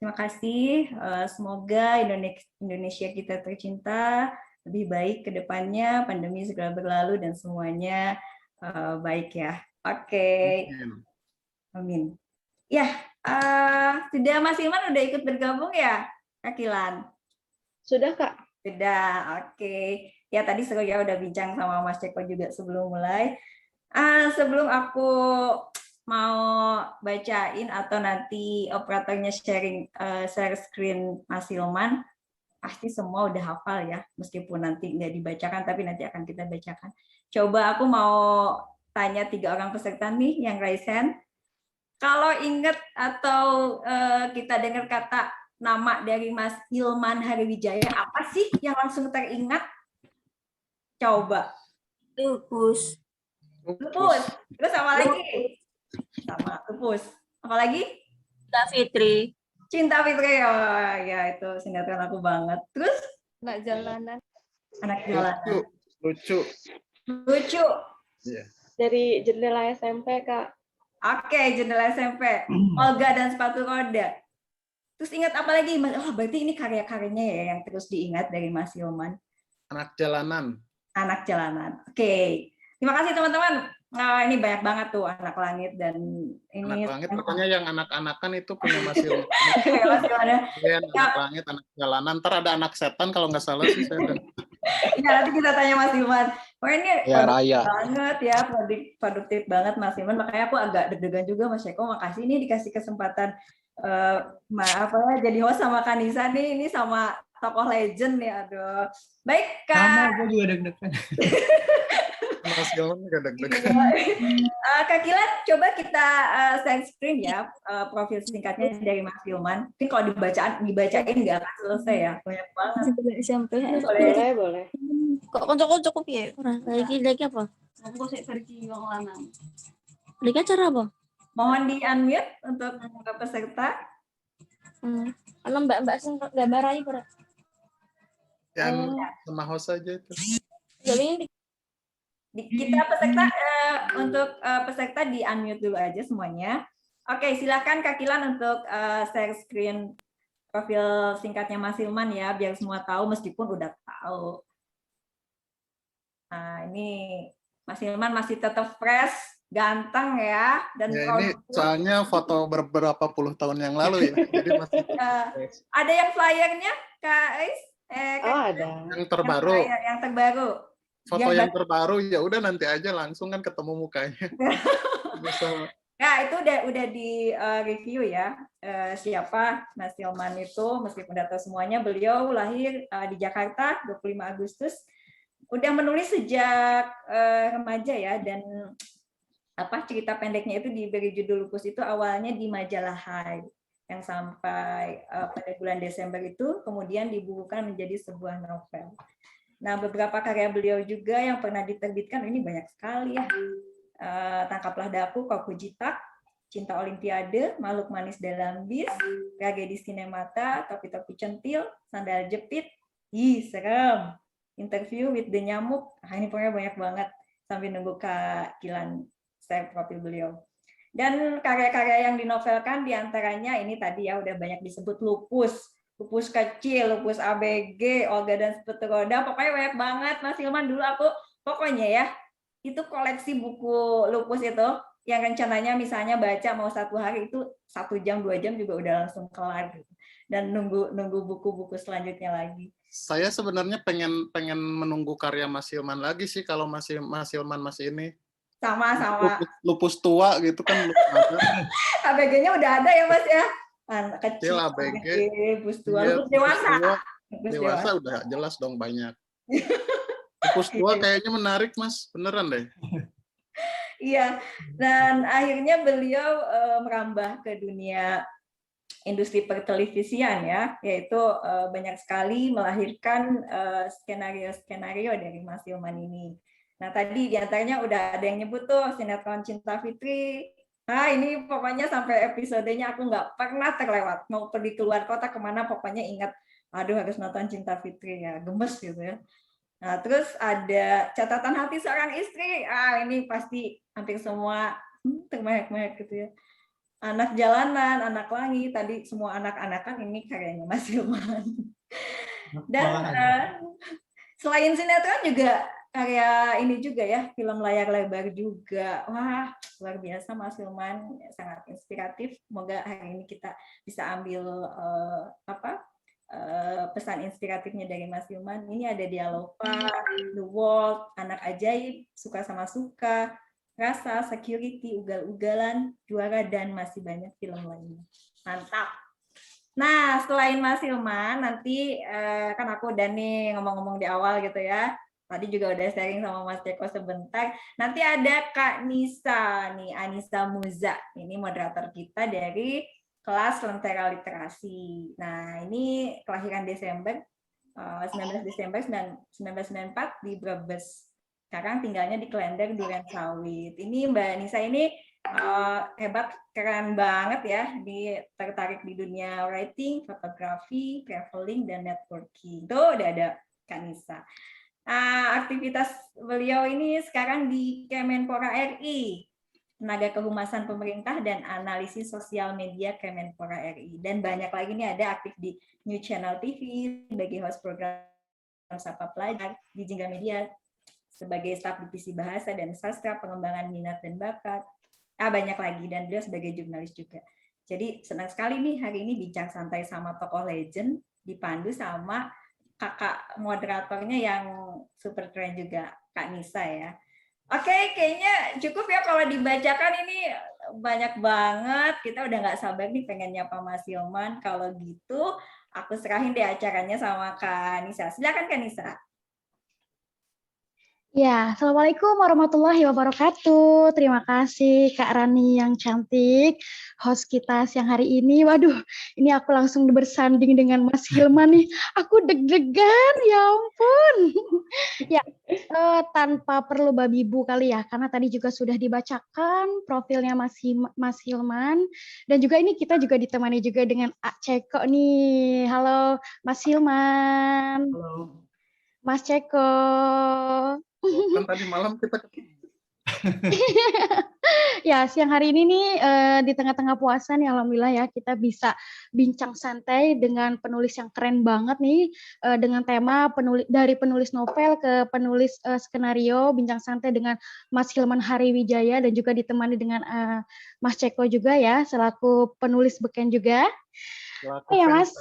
Terima kasih. Semoga Indonesia kita tercinta lebih baik ke depannya, pandemi segera berlalu dan semuanya baik ya. Oke. Amin. Ya, sudah Mas Iman udah ikut bergabung ya, Kak Kilan? Sudah, Kak. Sudah, oke. Ya tadi seru ya udah bincang sama Mas Ceko juga sebelum mulai. Sebelum aku mau bacain atau nanti operatornya share screen Mas Hilman, pasti semua udah hafal ya, meskipun nanti nggak dibacakan, tapi nanti akan kita bacakan. Coba aku mau tanya 3 orang peserta nih yang raise hand. Kalau ingat atau kita dengar kata nama dari Mas Hilman Hariwijaya, apa sih yang langsung teringat? Coba. Lupus. Lupus. Terus apa lagi? Sama lupus. Apa lagi? Cinta Fitri. Cinta Fitri. Oh ya, itu sinetron aku banget. Terus? Anak jalanan. Anak jalanan. Lucu. Lucu. Yeah. Dari jendela SMP, Kak. Oke, jendela SMP. Olga dan sepatu roda. Terus ingat apa lagi? Oh, berarti ini karya-karyanya ya yang terus diingat dari Mas Hilman. Anak jalanan. Anak jalanan. Oke. Terima kasih teman-teman. Nah, ini banyak banget tuh anak langit dan ini. Anak langit pokoknya yang anak-anakan itu punya Mas Hilman. Ya, anak langit, anak jalanan. Ntar ada anak setan kalau nggak salah sih saya. Ya, nanti kita tanya Mas Hilman. Pokoknya ini ya, Raya. banget ya, produktif banget Mas Hilman. Makanya aku agak deg-degan juga Mas Eko. Makasih nih dikasih kesempatan jadi host sama Kanisa nih. Ini sama tokoh legend nih. Aduh. Baik, Kak. Sama, gue juga deg-degan. Mas Hilman juga deg-degan. Kak Kilan, coba kita share screen ya profil singkatnya dari Mas Hilman. Mungkin kalau dibacain nggak akan selesai ya, banyak banget. Sampai Boleh. Kok cukup ya? Lagi apa? Aku sih versi yang lanang. Lagi acara apa? Mohon di unmute untuk peserta. Kalau Mbak sing gambar aja pura. Yang sama host aja itu. Jadi Kita peserta untuk peserta di unmute dulu aja semuanya. Oke, silakan Kak Kilan untuk share screen profil singkatnya Mas Hilman ya, biar semua tahu meskipun udah tahu. Nah, ini Mas Hilman masih tetap fresh, ganteng ya, dan ya, ini soalnya foto beberapa puluh tahun yang lalu ya. Jadi masih ada yang flyernya, Kak Ais? Ada. Yang terbaru. Yang terbaru. Foto yang terbaru ya udah nanti aja langsung kan ketemu mukanya. Nah, itu udah di review ya. Siapa Mas Hilman itu, meskipun udah tahu semuanya, beliau lahir di Jakarta 25 Agustus. Udah menulis sejak remaja ya, dan cerita pendeknya itu diberi judul Lupus itu awalnya di majalah Hai yang sampai pada bulan Desember itu kemudian dibukukan menjadi sebuah novel. Nah, beberapa karya beliau juga yang pernah diterbitkan ini banyak sekali ya. Tangkaplah Daku, Kau Kujitak, Cinta Olimpiade, Makhluk Manis Dalam Bis, Tragedi Sinemata, Topi-Topi Centil, Sandal Jepit, serem, Interview with the Nyamuk. Ini pokoknya banyak banget sambil nunggu Kak Kilan share profil beliau. Dan karya-karya yang dinovelkan diantaranya ini tadi ya udah banyak disebut Lupus Kecil, Lupus ABG, Olga dan Sepatu Roda, pokoknya banyak banget Mas Hilman. Dulu aku pokoknya ya itu koleksi buku Lupus itu yang rencananya misalnya baca mau 1 hari itu 1 jam 2 jam juga udah langsung kelar gitu. Dan nunggu buku-buku selanjutnya lagi. Saya sebenarnya pengen menunggu karya Mas Hilman lagi sih kalau Mas Hilman masih ini. Sama. Lupus tua gitu kan. ABG-nya udah ada ya Mas ya. Anak kecil, ABG, lupus tua, lupus dewasa. Dewasa udah jelas dong banyak. Lupus tua kayaknya menarik Mas, beneran deh. Iya, dan akhirnya beliau merambah ke dunia industri pertelevisian ya, yaitu banyak sekali melahirkan skenario-skenario dari Mas Hilman ini. Nah tadi diantaranya udah ada yang nyebut tuh sinetron Cinta Fitri. Nah ini pokoknya sampai episodenya aku nggak pernah terlewat. Mau pergi keluar kota kemana pokoknya ingat, aduh harus nonton Cinta Fitri ya, gemes gitu ya. Nah terus ada Catatan Hati Seorang Istri. Ini pasti hampir semua termehek-mehek gitu ya. Anak Jalanan, Anak Langit, tadi semua anak-anakan ini karyanya Mas Hilman. Dan selain sinetron juga karya ini juga ya, film layar lebar juga. Wah, luar biasa Mas Hilman, sangat inspiratif. Semoga hari ini kita bisa ambil pesan inspiratifnya dari Mas Hilman. Ini ada Dialova, The World, Anak Ajaib, Suka Sama Suka, Rasa, Security, Ugal-ugalan, Juara, dan masih banyak film lainnya. Mantap. Nah, selain Mas Hilman, nanti kan aku udah nih ngomong-ngomong di awal gitu ya. Tadi juga udah sharing sama Mas Ceko sebentar. Nanti ada Kak Nisa nih, Anissa Muza. Ini moderator kita dari kelas Lentera Literasi. Nah, ini kelahiran Desember, 19 Desember 1994 di Brebes. Sekarang tinggalnya di Klender, Durensawit. Ini Mbak Nisa ini hebat, keren banget ya, tertarik di dunia writing, fotografi, traveling, dan networking. Tuh udah ada Kak Nisa. Aktivitas beliau ini sekarang di Kemenpora RI, tenaga kehumasan pemerintah dan analisis sosial media Kemenpora RI. Dan banyak lagi nih, ada aktif di New Channel TV sebagai host program Sapa Pelajar, di Jingga Media sebagai staf divisi bahasa dan sastra, pengembangan minat dan bakat. Banyak lagi, dan beliau sebagai jurnalis juga. Jadi senang sekali nih hari ini bincang santai sama tokoh legend, dipandu sama kakak moderatornya yang super keren juga, Kak Nisa ya. Oke, kayaknya cukup ya kalau dibacakan, ini banyak banget. Kita udah nggak sabar nih pengen nyapa Mas Hilman. Kalau gitu, aku serahin deh acaranya sama Kak Nisa. Silakan Kak Nisa. Ya, Assalamualaikum warahmatullahi wabarakatuh. Terima kasih Kak Rani yang cantik, host kita siang hari ini. Waduh, ini aku langsung bersanding dengan Mas Hilman nih. Aku deg-degan, ya ampun. Ya, tanpa perlu babi bu kali ya, karena tadi juga sudah dibacakan profilnya Mas Hilman. Dan juga ini kita juga ditemani juga dengan A Ceko nih. Halo Mas Hilman. Halo. Mas Ceko. Kan tadi malam kita ketemu. Ya, siang hari ini nih di tengah-tengah puasa nih, alhamdulillah ya kita bisa bincang santai dengan penulis yang keren banget nih, dengan tema dari penulis novel ke penulis skenario, bincang santai dengan Mas Hilman Hariwijaya, dan juga ditemani dengan Mas Ceko juga ya, selaku penulis beken juga. Ya Mas.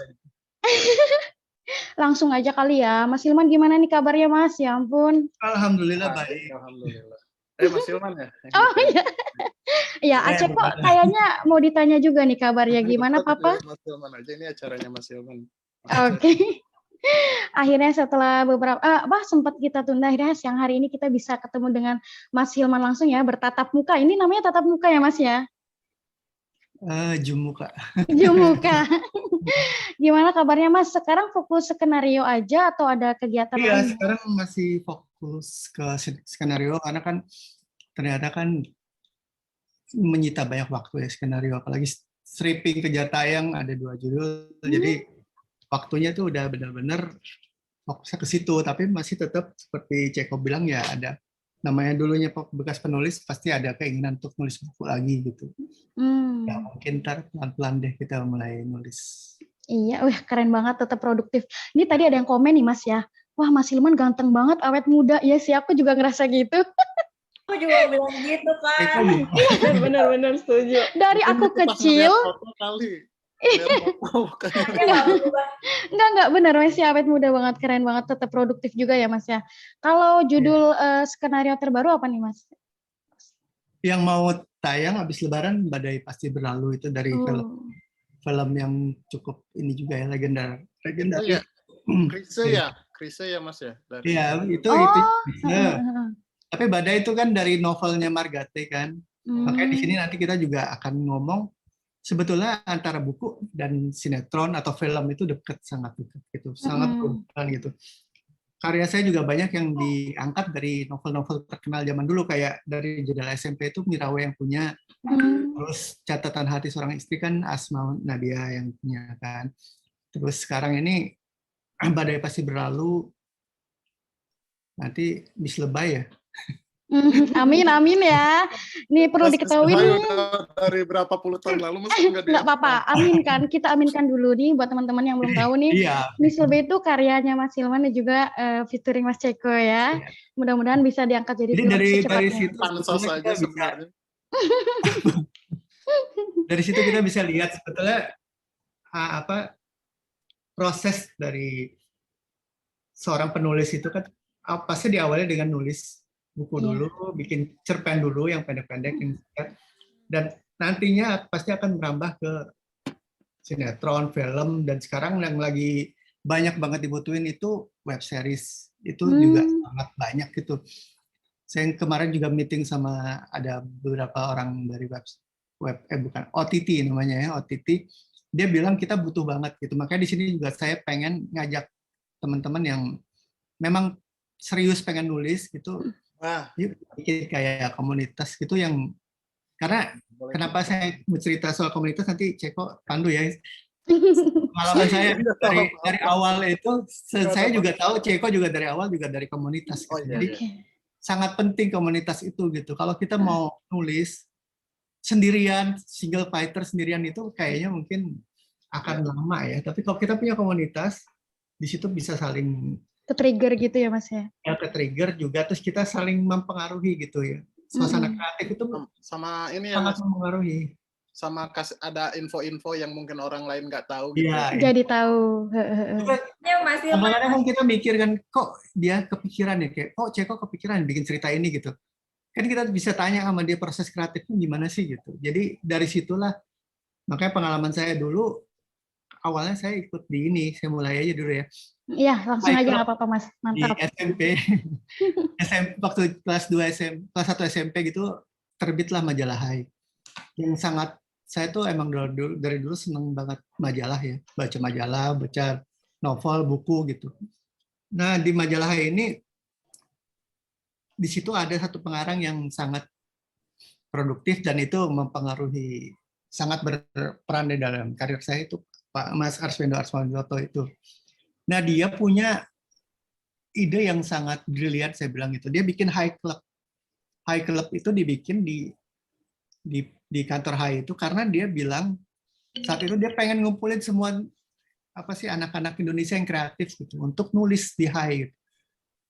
Langsung aja kali ya, Mas Hilman, gimana nih kabarnya Mas? Ya ampun. Alhamdulillah baik. Alhamdulillah. Mas Hilman ya? Oh iya. Ya, Aceh kok kayaknya mau ditanya juga nih kabarnya gimana, Papa? Mas Hilman aja, ini acaranya Mas Hilman. Oke. Akhirnya setelah beberapa sempat kita tunda, akhirnya siang hari ini kita bisa ketemu dengan Mas Hilman langsung ya, bertatap muka. Ini namanya tatap muka ya, Mas ya? Jumuka. Jumuka. Gimana kabarnya Mas? Sekarang fokus skenario aja atau ada kegiatan lain? Iya, sekarang masih fokus ke skenario karena kan ternyata kan menyita banyak waktu ya skenario, apalagi stripping kejar tayang ada 2 judul, jadi waktunya tuh udah benar-benar fokusnya ke situ, tapi masih tetap seperti Ceko bilang ya, ada namanya dulunya bekas penulis pasti ada keinginan untuk nulis buku lagi gitu. Ya mungkin ntar pelan-pelan deh kita mulai nulis. Iya, wah keren banget, tetap produktif. Ini tadi ada yang komen nih Mas ya, wah Mas Hilman ganteng banget, awet muda. Iya sih, aku juga ngerasa gitu. Aku juga bilang gitu Kak. Benar-benar setuju. Dari aku kecil. Enggak benar Mas ya, awet muda banget, keren banget, tetap produktif juga ya Mas ya. Kalau judul skenario terbaru apa nih Mas? Yang mau tayang habis Lebaran, Badai Pasti Berlalu, itu dari film yang cukup ini juga ya, legendaris. Ya. Krise ya Mas ya. Iya, itu. Tapi Badai itu kan dari novelnya Margate kan. Makanya di sini nanti kita juga akan ngomong sebetulnya antara buku dan sinetron atau film itu sangat dekat gitu, sangat berhubungan gitu. Karya saya juga banyak yang diangkat dari novel-novel terkenal zaman dulu, kayak dari Jendela SMP itu Mirawe yang punya, terus Catatan Hati Seorang Istri kan Asma Nadia yang punya kan. Terus sekarang ini Badai Pasti Berlalu nanti Miss Lebay ya. Amin, amin ya. Ini perlu Mas diketahui Hayo nih. udah dari berapa puluh tahun lalu masa nggak Nggak apa-apa, aminkan. Kita aminkan dulu nih buat teman-teman yang belum tahu nih. Iya. Miss Lebih itu karyanya Mas Hilman dan juga featuring Mas Ceko ya. Iya. Mudah-mudahan bisa diangkat jadi Jadi film dari secepatnya. situ pansos sebetulnya aja kita bisa sebenarnya. dari situ kita bisa lihat sebetulnya apa proses dari seorang penulis itu kan pasti diawali dengan nulis buku Iya. dulu, bikin cerpen dulu yang pendek-pendek yang singkat, dan nantinya pasti akan merambah ke sinetron, film, dan sekarang yang lagi banyak banget dibutuhin itu web series. Itu juga sangat banyak gitu. Saya kemarin juga meeting sama ada beberapa orang dari bukan OTT namanya ya, OTT. Dia bilang kita butuh banget gitu. Makanya di sini juga saya pengen ngajak teman-teman yang memang serius pengen nulis gitu. Yuk bikin kayak komunitas gitu yang karena kenapa saya bercerita soal komunitas nanti Ceko pandu ya. Pengalaman saya dari awal itu saya juga tahu Ceko juga dari awal juga dari komunitas gitu. Jadi sangat penting komunitas itu gitu. Kalau kita mau nulis sendirian, single fighter sendirian itu kayaknya mungkin akan lama ya. Tapi kalau kita punya komunitas, di situ bisa saling ke-trigger gitu ya Mas ya? Ya ke-trigger juga, terus kita saling mempengaruhi gitu ya. Suasana kreatif itu sama ini ya sangat Mas, mempengaruhi. sama ada info-info yang mungkin orang lain nggak tahu gitu. Iya. Jadi tahu. Ya Mas Hilman. Kadang-kadang kan kita mikir kan, kok dia kepikiran ya, kayak kok Ceko kepikiran bikin cerita ini gitu. Kan kita bisa tanya sama dia proses kreatifnya gimana sih gitu. Jadi dari situlah, makanya pengalaman saya dulu, awalnya saya ikut di ini, saya mulai aja dulu ya. Iya, langsung aja nggak apa-apa Mas, Di mantap. SMP, waktu kelas 1 SMP gitu, terbitlah majalah Hai. Yang sangat, saya tuh emang dari dulu seneng banget majalah ya. Baca majalah, baca novel, buku gitu. Nah di majalah Hai ini, di situ ada satu pengarang yang sangat produktif dan itu mempengaruhi, sangat berperan di dalam karir saya itu Pak Mas Arswendo Arsmanjoto itu. Nah dia punya ide yang sangat brilian saya bilang itu. Dia bikin Hai Club. Hai Club itu dibikin di kantor Hai itu karena dia bilang saat itu dia pengen ngumpulin semua anak-anak Indonesia yang kreatif gitu untuk nulis di Hai.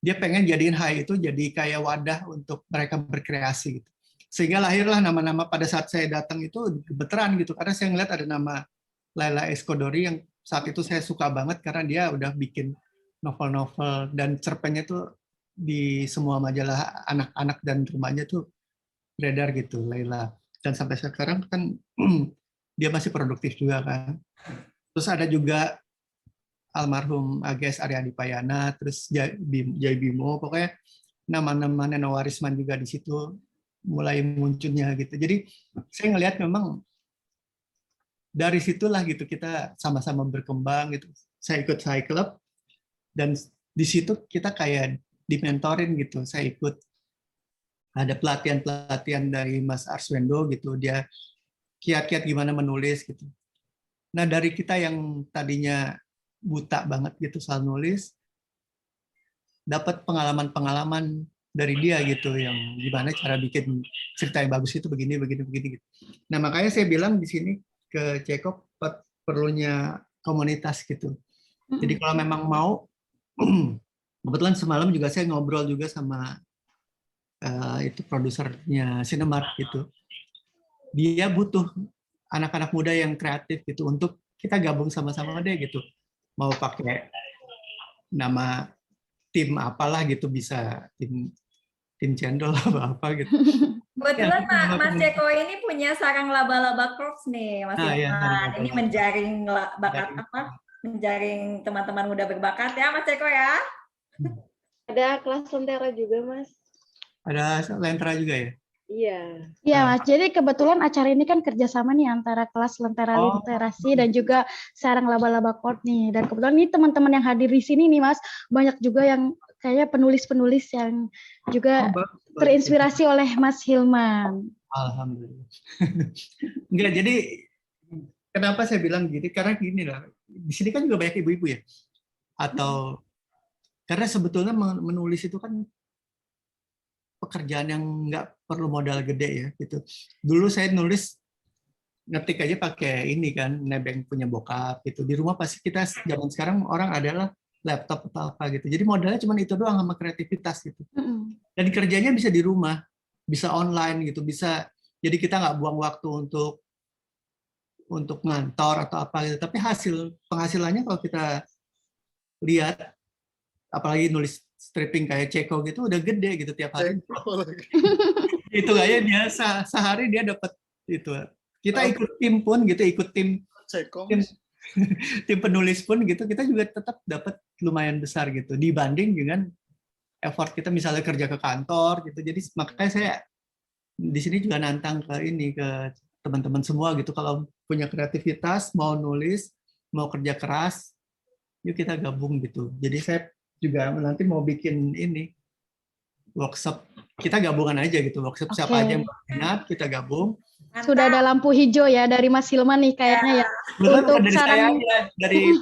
Dia pengen jadiin Hai itu jadi kayak wadah untuk mereka berkreasi gitu. Sehingga lahirlah nama-nama pada saat saya datang itu gemeteran gitu karena saya ngeliat ada nama Laila Eskodori yang saat itu saya suka banget karena dia udah bikin novel-novel dan cerpennya tuh di semua majalah anak-anak dan rumahnya tuh beredar gitu Laila. Dan sampai sekarang kan dia masih produktif juga kan. Terus ada juga almarhum Ages Aryadi Payana, terus Jai Bimo, pokoknya nama-nama Neno Warisman juga di situ mulai munculnya gitu. Jadi saya ngelihat memang dari situlah gitu kita sama-sama berkembang gitu. Saya ikut Hai Club dan di situ kita kayak dimentorin gitu. Saya ikut ada pelatihan-pelatihan dari Mas Arswendo gitu. Dia kiat-kiat gimana menulis gitu. Nah dari kita yang tadinya buta banget gitu soal nulis, dapat pengalaman-pengalaman dari dia gitu yang gimana cara bikin cerita yang bagus itu begini gitu. Nah makanya saya bilang di sini ke Ceko perlunya komunitas gitu. Jadi kalau memang mau, kebetulan semalam juga saya ngobrol juga sama itu produsernya Cinemark gitu. Dia butuh anak-anak muda yang kreatif gitu untuk kita gabung sama-sama deh gitu. Mau pakai nama tim apalah gitu, bisa tim cendol apa gitu. Kebetulan Mas Ceko ini punya sarang laba-laba Crocs nih, Mas Hilman. Ya, ini menjaring bakat menjaring teman-teman muda berbakat ya, Mas Ceko ya. Ada kelas lentera juga, Mas. Ada lentera juga ya? Iya. Iya Mas, jadi kebetulan acara ini kan kerjasama nih antara kelas Lentera Literasi dan juga sarang laba-laba Court nih. Dan kebetulan nih teman-teman yang hadir di sini nih Mas, banyak juga yang kayaknya penulis-penulis yang juga terinspirasi oleh Mas Hilman. Alhamdulillah. Enggak, jadi kenapa saya bilang gitu? Karena gini lah, di sini kan juga banyak ibu-ibu ya. Atau karena sebetulnya menulis itu kan pekerjaan yang nggak perlu modal gede ya gitu. Dulu saya nulis ngetik aja pakai ini kan, nebeng punya bokap gitu. Di rumah pasti kita zaman sekarang orang adalah laptop atau apa gitu. Jadi modalnya cuma itu doang sama kreativitas gitu. Dan kerjanya bisa di rumah, bisa online gitu, bisa. Jadi kita nggak buang waktu untuk ngantor atau apa gitu. Tapi penghasilannya kalau kita lihat, apalagi nulis stripping kayak Ceko gitu udah gede gitu tiap hari. Itu kayaknya dia sehari dia dapat itu. Kita ikut tim pun gitu, ikut tim penulis pun gitu, kita juga tetap dapat lumayan besar gitu dibanding dengan effort kita misalnya kerja ke kantor gitu. Jadi makanya saya di sini juga nantang ke teman-teman semua gitu, kalau punya kreativitas, mau nulis, mau kerja keras, yuk kita gabung gitu. Jadi saya juga nanti mau bikin ini workshop, kita gabungan aja gitu, workshop siapa aja yang minat kita gabung. Sudah ada lampu hijau ya dari Mas Hilman nih kayaknya ya. Untuk dari saya aja, dari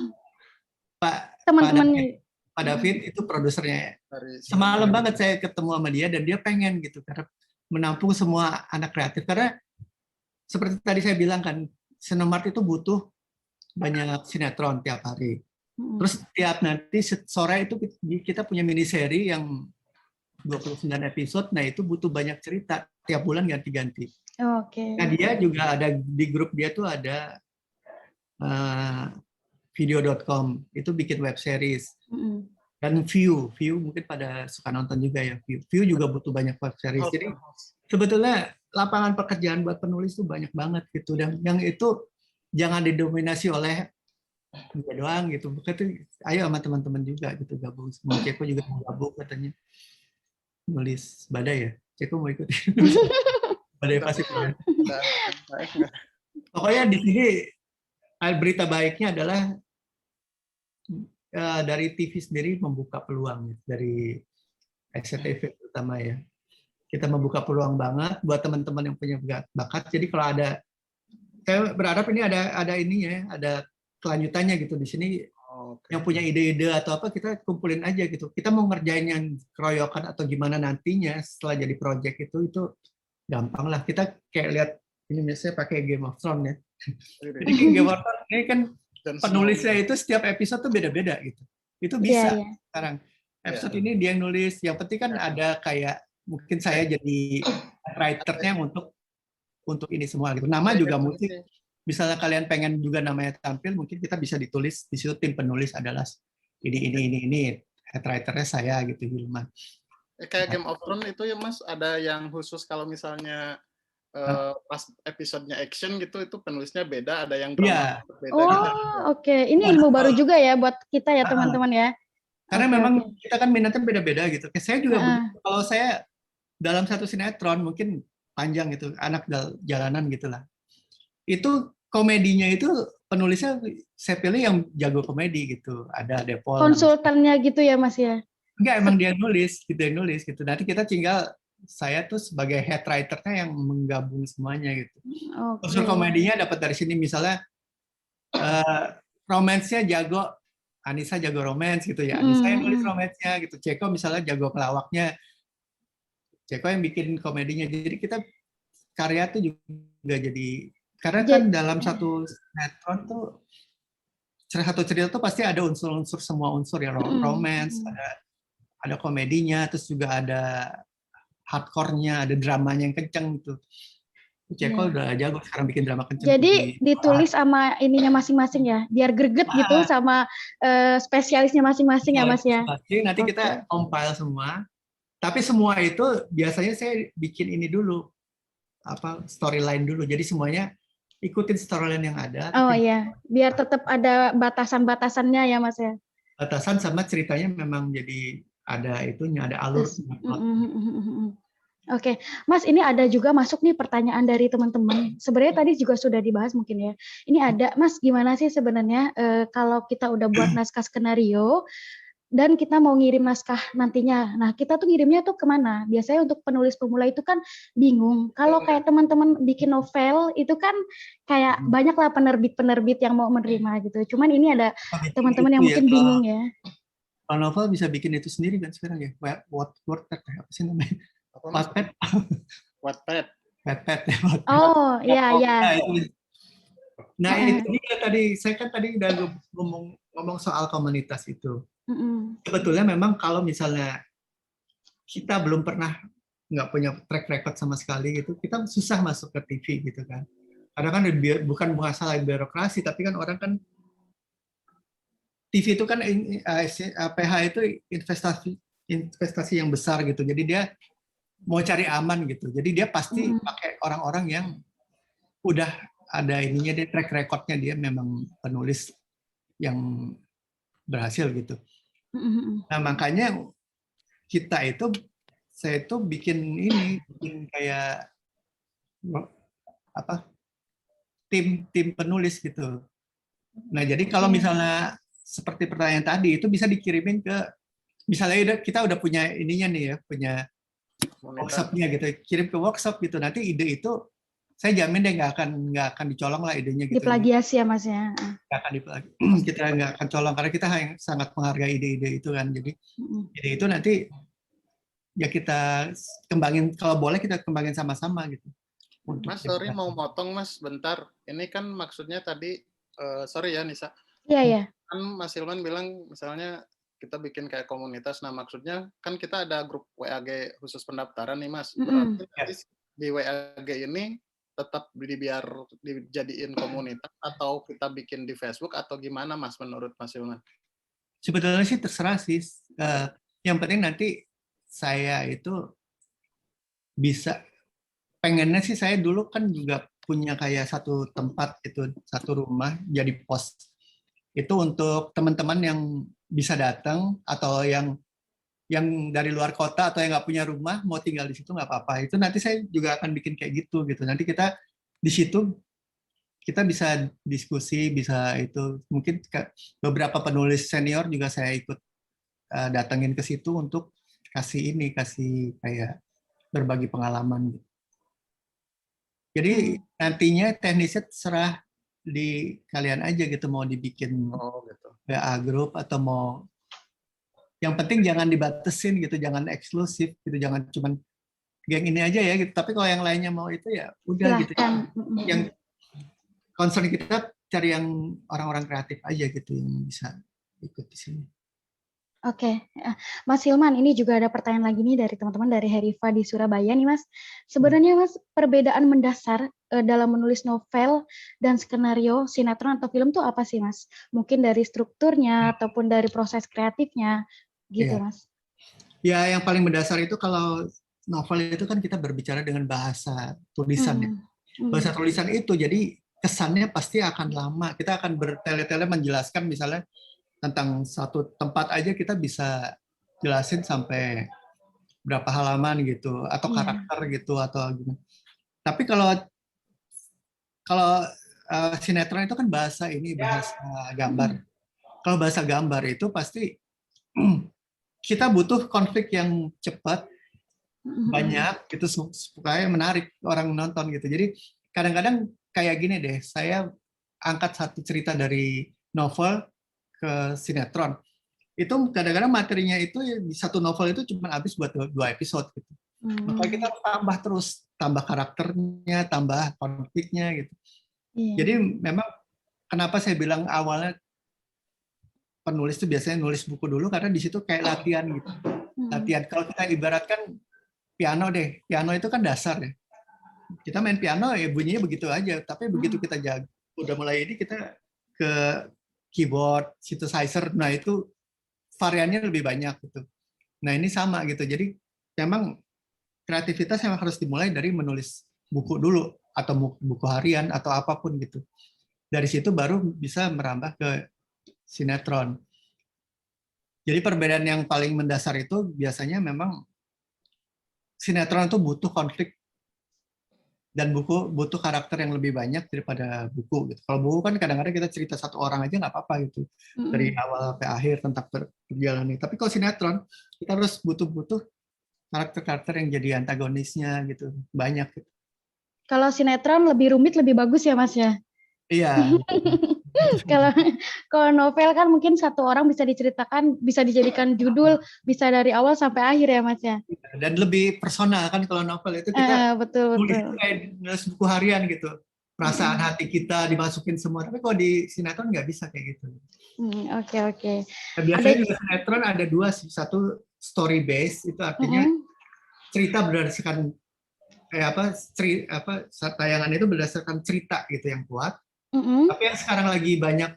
Pak teman-temannya. Pak David itu produsernya. Semalam banget saya ketemu sama dia dan dia pengen gitu karena menampung semua anak kreatif, karena seperti tadi saya bilang kan, Sinemart itu butuh banyak sinetron tiap hari. Terus tiap nanti sore itu kita punya mini seri yang 29 episode, nah itu butuh banyak cerita, tiap bulan ganti-ganti. Oke. Nah dia juga ada di grup dia tuh ada video.com, itu bikin web series. Dan View mungkin pada suka nonton juga ya, View juga butuh banyak web series. Jadi sebetulnya lapangan pekerjaan buat penulis tuh banyak banget gitu, dan yang itu jangan didominasi oleh dia doang gitu. Begitu, ayo sama teman-teman juga gitu gabung. Semua Ceko juga mau gabung katanya. Nulis badai ya. Ceko mau ikut. Badai pasti kan. Pokoknya di sini berita baiknya adalah dari TV sendiri membuka peluang dari SCTV terutama ya. Kita membuka peluang banget buat teman-teman yang punya bakat. Jadi kalau ada, saya berharap ini ada ininya, ada kelanjutannya gitu di sini. Yang punya ide-ide atau apa kita kumpulin aja gitu. Kita mau ngerjain yang keroyokan atau gimana nantinya setelah jadi project itu gampang lah. Kita kayak lihat ini biasanya pakai Game of Thrones ya. Jadi Game of Thrones ini kan penulisnya itu setiap episode tuh beda-beda gitu. Itu bisa sekarang. Episode ini dia yang nulis. Yang penting kan ada kayak mungkin saya jadi writer-nya untuk ini semua gitu. Nama juga musik. Misalnya kalian pengen juga namanya tampil, mungkin kita bisa ditulis di situ tim penulis adalah ini. Head writer-nya saya gitu, Hilman. Kayak Game of Thrones itu ya Mas, ada yang khusus kalau misalnya pas episodenya action gitu, itu penulisnya beda, ada yang drama beda. Oh, oke. Ini ilmu baru juga ya buat kita ya teman-teman ya. Karena memang kita kan minatnya beda-beda gitu. Saya juga kalau saya dalam satu sinetron mungkin panjang gitu, anak jalanan gitulah. Itu komedinya itu penulisnya saya pilih yang jago komedi gitu. Ada Depol. Konsultannya gitu ya Mas ya? Enggak, emang dia nulis gitu. Nanti kita tinggal, saya tuh sebagai head writer-nya yang menggabung semuanya gitu. Unsur komedinya dapat dari sini, misalnya romance-nya jago, Anissa jago romance gitu ya. Anissa yang nulis romance-nya gitu. Ceko misalnya jago pelawaknya. Ceko yang bikin komedinya. Jadi kita karya tuh juga jadi, karena kan dalam satu sinetron tuh satu cerita tuh pasti ada unsur-unsur, semua unsur ya, romance, ada komedinya, terus juga ada hardcore-nya, ada dramanya yang kenceng gitu. Ceko udah jago sekarang bikin drama kenceng. Jadi ditulis sama ininya masing-masing ya, biar greget gitu sama spesialisnya masing-masing ya Mas ya. Nanti kita compile semua. Tapi semua itu biasanya saya bikin ini dulu, storyline dulu. Jadi semuanya ikutin storyline yang ada. Oh iya, biar tetap ada batasan-batasannya ya Mas ya. Batasan sama ceritanya memang jadi ada itunya, ada alur. Oke, Mas, ini ada juga masuk nih pertanyaan dari teman-teman. Sebenarnya tadi juga sudah dibahas mungkin ya. Ini ada, Mas, gimana sih sebenarnya kalau kita udah buat naskah skenario dan kita mau ngirim naskah nantinya. Nah, kita tuh ngirimnya tuh kemana? Biasanya untuk penulis pemula itu kan bingung. Kalau kayak teman-teman bikin novel, itu kan kayak banyaklah penerbit-penerbit yang mau menerima gitu. Cuman ini ada teman-teman yang mungkin bingung ya. Kalau novel bisa bikin itu sendiri kan sekarang ya. Wordpad apa sih namanya? Apa Mas? Wattpad. Wattpad. Wattpad. Oh, iya, iya. Nah, itu dia tadi, saya kan tadi udah ngomong soal komunitas itu. Sebetulnya memang kalau misalnya kita belum pernah nggak punya track record sama sekali gitu, kita susah masuk ke TV gitu kan. Karena kan bukan masalah birokrasi, tapi kan orang kan TV itu kan PH itu investasi yang besar gitu. Jadi dia mau cari aman gitu. Jadi dia pasti pakai orang-orang yang udah ada ininya, dia track recordnya, dia memang penulis yang berhasil gitu. Nah makanya saya itu bikin kayak apa, tim penulis gitu. Nah jadi kalau misalnya seperti pertanyaan tadi itu bisa dikirimin ke, misalnya kita udah punya ininya nih ya, punya workshopnya gitu, kirim ke workshop gitu. Nanti ide itu saya jamin deh nggak akan dicolong lah idenya gitu. Diplagiasi ya Mas ya. Kita nggak akan colong karena kita sangat menghargai ide-ide itu kan. Jadi ide itu nanti ya kita kembangin, kalau boleh kita kembangin sama-sama gitu. Mas, sorry mau motong Mas, bentar. Ini kan maksudnya tadi, sorry ya Nisa. Iya, iya. Kan Mas Hilman bilang misalnya kita bikin kayak komunitas, nah maksudnya kan kita ada grup WAG khusus pendaftaran nih Mas. Berarti nanti di WAG ini tetap biar dijadiin komunitas atau kita bikin di Facebook atau gimana Mas menurut Mas Hilman? Sebetulnya sih terserah sih. Yang penting nanti saya itu bisa, pengennya sih saya dulu kan juga punya kayak satu tempat itu, satu rumah jadi pos. Itu untuk teman-teman yang bisa datang atau yang dari luar kota atau yang nggak punya rumah mau tinggal di situ nggak apa-apa. Itu nanti saya juga akan bikin kayak gitu. Nanti kita di situ kita bisa diskusi, bisa itu mungkin beberapa penulis senior juga saya ikut datangin ke situ untuk kasih kayak berbagi pengalaman. Jadi nantinya teknisnya terserah di kalian aja gitu, mau dibikin gitu. WA group atau mau, yang penting jangan dibatasin gitu, jangan eksklusif gitu, jangan cuman geng ini aja ya gitu. Tapi kalau yang lainnya mau itu ya udah gitu. Yang concern kita cari yang orang-orang kreatif aja gitu yang bisa ikut di sini. Oke, Mas Hilman, ini juga ada pertanyaan lagi nih dari teman-teman dari Herifa di Surabaya nih Mas. Sebenarnya Mas, perbedaan mendasar dalam menulis novel dan skenario, sinetron atau film tuh apa sih Mas? Mungkin dari strukturnya ataupun dari proses kreatifnya gitu Mas. Ya, yang paling mendasar itu kalau novel itu kan kita berbicara dengan bahasa tulisan ya. Bahasa tulisan itu jadi kesannya pasti akan lama. Kita akan bertele-tele menjelaskan misalnya tentang satu tempat aja kita bisa jelasin sampai berapa halaman gitu, atau karakter gitu atau gimana. Tapi kalau sinetron itu kan bahasa gambar. Kalau bahasa gambar itu pasti kita butuh konflik yang cepat, banyak gitu supaya menarik orang nonton gitu. Jadi kadang-kadang kayak gini deh, saya angkat satu cerita dari novel ke sinetron. Itu kadang-kadang materinya itu di satu novel itu cuma habis buat 2 episode gitu. Makanya kita tambah terus, tambah karakternya, tambah konfliknya gitu. Jadi memang kenapa saya bilang awalnya penulis itu biasanya nulis buku dulu, karena di situ kayak latihan gitu. Latihan. Kalau kita ibaratkan piano deh, piano itu kan dasar ya. Kita main piano ya bunyinya begitu aja, tapi begitu kita jago, udah mulai ini kita ke keyboard, synthesizer, nah itu variannya lebih banyak gitu. Nah ini sama gitu, jadi memang kreativitas yang harus dimulai dari menulis buku dulu, atau buku harian, atau apapun gitu. Dari situ baru bisa merambah ke sinetron. Jadi perbedaan yang paling mendasar itu biasanya memang sinetron itu butuh konflik, dan buku butuh karakter yang lebih banyak daripada buku gitu. Kalau buku kan kadang-kadang kita cerita satu orang aja nggak apa-apa gitu, dari awal sampai akhir tentang perjalanan. Tapi kalau sinetron kita harus butuh karakter-karakter yang jadi antagonisnya gitu, banyak gitu. Kalau sinetron lebih rumit lebih bagus ya Mas ya? Iya. Kalau kalau novel kan mungkin satu orang bisa diceritakan, bisa dijadikan judul, bisa dari awal sampai akhir ya Mas ya. Dan lebih personal kan kalau novel itu kita Betul nulis betul. itu kayak nulis buku harian gitu. Perasaan hati kita dimasukin semua. Tapi kalau di sinetron nggak bisa kayak gitu. Oke oke. Nah, biasanya juga sinetron ada dua sih. Satu story base, itu artinya cerita berdasarkan tayangan itu berdasarkan cerita gitu yang kuat. Tapi yang sekarang lagi banyak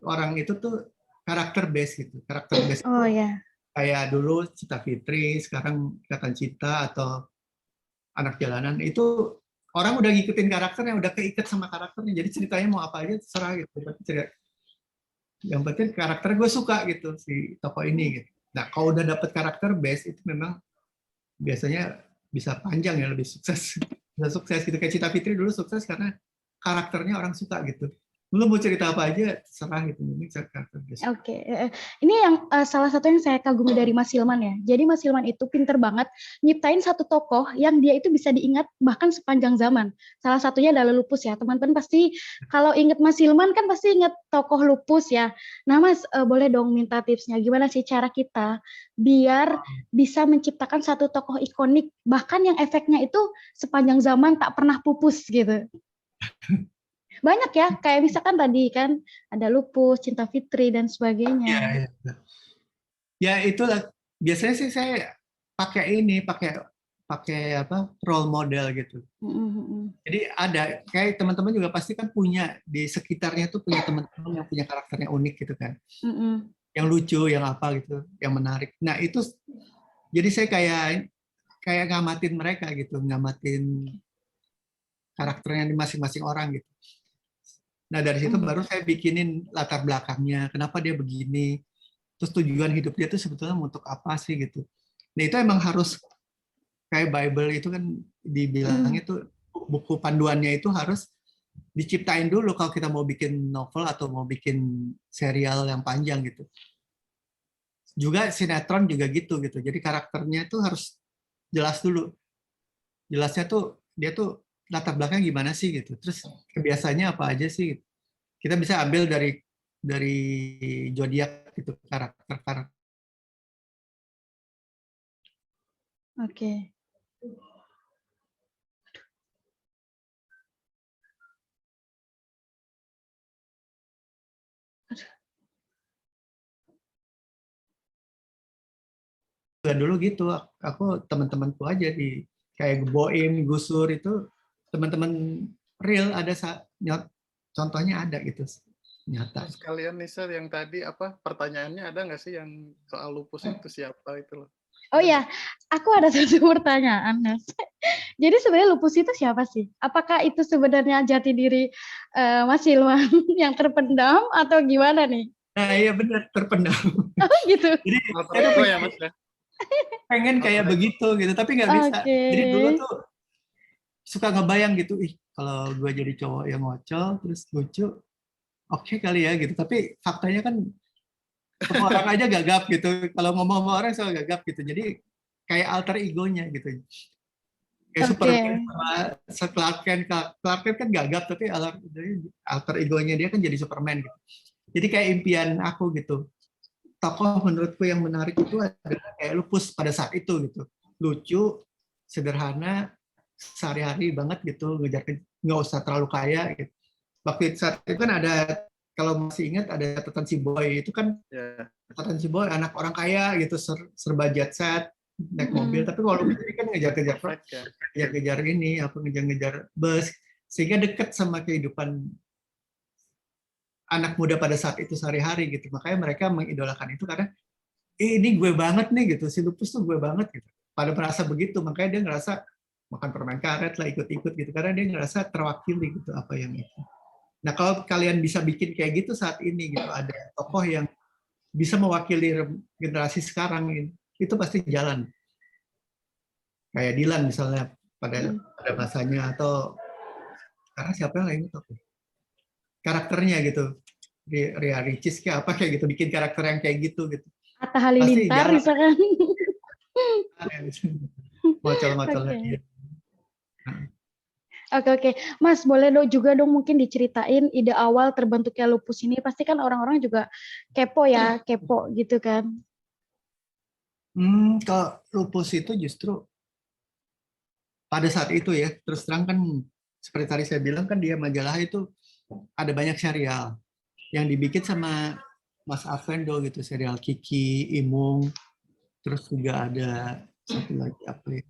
orang itu tuh karakter base gitu. Karakter base Oh itu ya. kayak dulu Cita Fitri, sekarang Ikatan Cita atau Anak Jalanan, itu orang udah ngikutin karakternya, udah keikat sama karakternya. Jadi ceritanya mau apa aja terserah gitu. Yang penting karakter gue suka gitu si tokoh ini gitu. Nah, kalau udah dapet karakter base itu memang biasanya bisa panjang ya, lebih sukses. Bisa sukses gitu. Kayak Cita Fitri dulu sukses karena karakternya orang suka gitu. Lu mau cerita apa aja terserah gitu. Ini karakter base. Oke. Ini yang salah satu yang saya kagumi dari Mas Hilman ya. Jadi Mas Hilman itu pinter banget nyiptain satu tokoh yang dia itu bisa diingat bahkan sepanjang zaman. Salah satunya adalah Lupus ya. Teman-teman pasti kalau ingat Mas Hilman kan pasti ingat tokoh Lupus ya. Nah Mas, boleh dong minta tipsnya. Gimana sih cara kita biar bisa menciptakan satu tokoh ikonik bahkan yang efeknya itu sepanjang zaman tak pernah pupus gitu. Banyak ya, kayak misalkan tadi kan ada Lupus, Cinta Fitri dan sebagainya. Ya itulah biasanya sih saya pakai role model gitu. Jadi ada kayak teman-teman juga pasti kan punya di sekitarnya tuh punya teman-teman yang punya karakternya unik gitu kan. Yang lucu, yang apa gitu, yang menarik. Nah, itu jadi saya kayak ngamatin mereka gitu, ngamatin karakternya di masing-masing orang gitu. Nah, dari situ baru saya bikinin latar belakangnya, kenapa dia begini, terus tujuan hidup dia itu sebetulnya untuk apa sih gitu. Nah, itu emang harus kayak Bible itu kan dibilangnya tuh buku panduannya itu harus diciptain dulu kalau kita mau bikin novel atau mau bikin serial yang panjang gitu. Juga sinetron juga gitu. Jadi karakternya itu harus jelas dulu. Jelasnya tuh dia tuh latar belakang gimana sih gitu. Terus kebiasaannya apa aja sih? Kita bisa ambil dari zodiak gitu karakter. Oke. Dulu gitu, aku teman-temanku aja di kayak Boim, Gusur itu teman-teman real ada contohnya ada gitu nyata. Terus kalian Nisa yang tadi apa pertanyaannya ada nggak sih yang soal Lupus itu siapa itu loh? Oh ya, aku ada satu pertanyaan, Mas. Jadi sebenarnya Lupus itu siapa sih? Apakah itu sebenarnya jati diri Mas Hilman yang terpendam atau gimana nih? Nah iya benar, terpendam. Oh gitu. Jadi ya Mas ya. Pengen kayak begitu gitu, tapi nggak bisa. Jadi dulu tuh suka ngebayang gitu, kalau gue jadi cowok yang ngocol terus lucu, oke kali ya gitu. Tapi faktanya kan orang aja gagap gitu. Kalau ngomong sama orang soal gagap gitu. Jadi kayak alter egonya gitu. Kayak Superman sama Clark Kent kan gagap, tapi alter egonya dia kan jadi Superman gitu. Jadi kayak impian aku gitu. Tokoh menurutku yang menarik itu adalah kayak Lupus pada saat itu gitu. Lucu, sederhana, sehari-hari banget gitu, nggak usah terlalu kaya gitu. Waktu saat itu kan ada, kalau masih ingat ada catatan si Boy itu kan catatan si Boy anak orang kaya gitu, serba jet set, naik mobil, tapi kalau ini kan ngejar ini, ngejar bus, sehingga dekat sama kehidupan anak muda pada saat itu sehari-hari gitu. Makanya mereka mengidolakan itu karena ini gue banget nih gitu, si Lupus tuh gue banget gitu. Pada merasa begitu, makanya dia ngerasa makan permen karet lah, ikut-ikut gitu, karena dia ngerasa terwakili gitu apa yang itu. Nah kalau kalian bisa bikin kayak gitu saat ini gitu, ada tokoh yang bisa mewakili generasi sekarang itu pasti jalan. Kayak Dilan misalnya pada masanya, atau karena siapa yang lain itu karakternya gitu, Ria Ricis kayak apa kayak gitu, bikin karakter yang kayak gitu. Atta Halilintar misalkan. Oke. Mas, boleh juga dong mungkin diceritain ide awal terbentuknya lupus ini. Pasti kan orang-orang juga kepo gitu kan. Kalau lupus itu justru pada saat itu ya, terus terang kan seperti tadi saya bilang kan dia majalah itu ada banyak serial yang dibikin sama Mas Arswendo gitu, serial Kiki, Imung, terus juga ada satu lagi apa ya?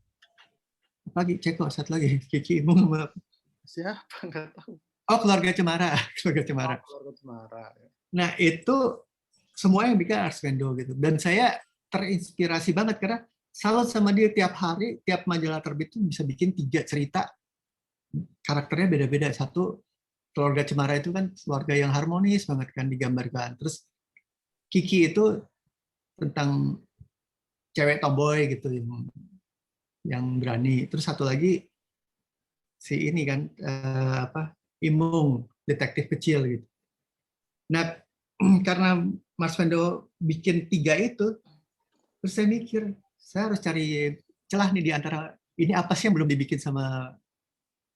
Lagi Ceko, satu lagi Kiki, Imung sama Siapa nggak tahu. oh Keluarga Cemara, Keluarga Cemara. Keluarga Cemara. Nah itu semua yang bikin Arswendo gitu, dan saya terinspirasi banget karena salut sama dia tiap hari, tiap majalah terbit itu bisa bikin 3 cerita, karakternya beda-beda. Satu, Keluarga Cemara itu kan keluarga yang harmonis banget kan digambarkan. Terus Kiki itu tentang cewek tomboy gitu yang berani. Terus satu lagi si ini kan Imung, detektif kecil gitu. Nah karena Mas Wendo bikin 3 itu, terus saya mikir saya harus cari celah nih di antara ini apa sih yang belum dibikin sama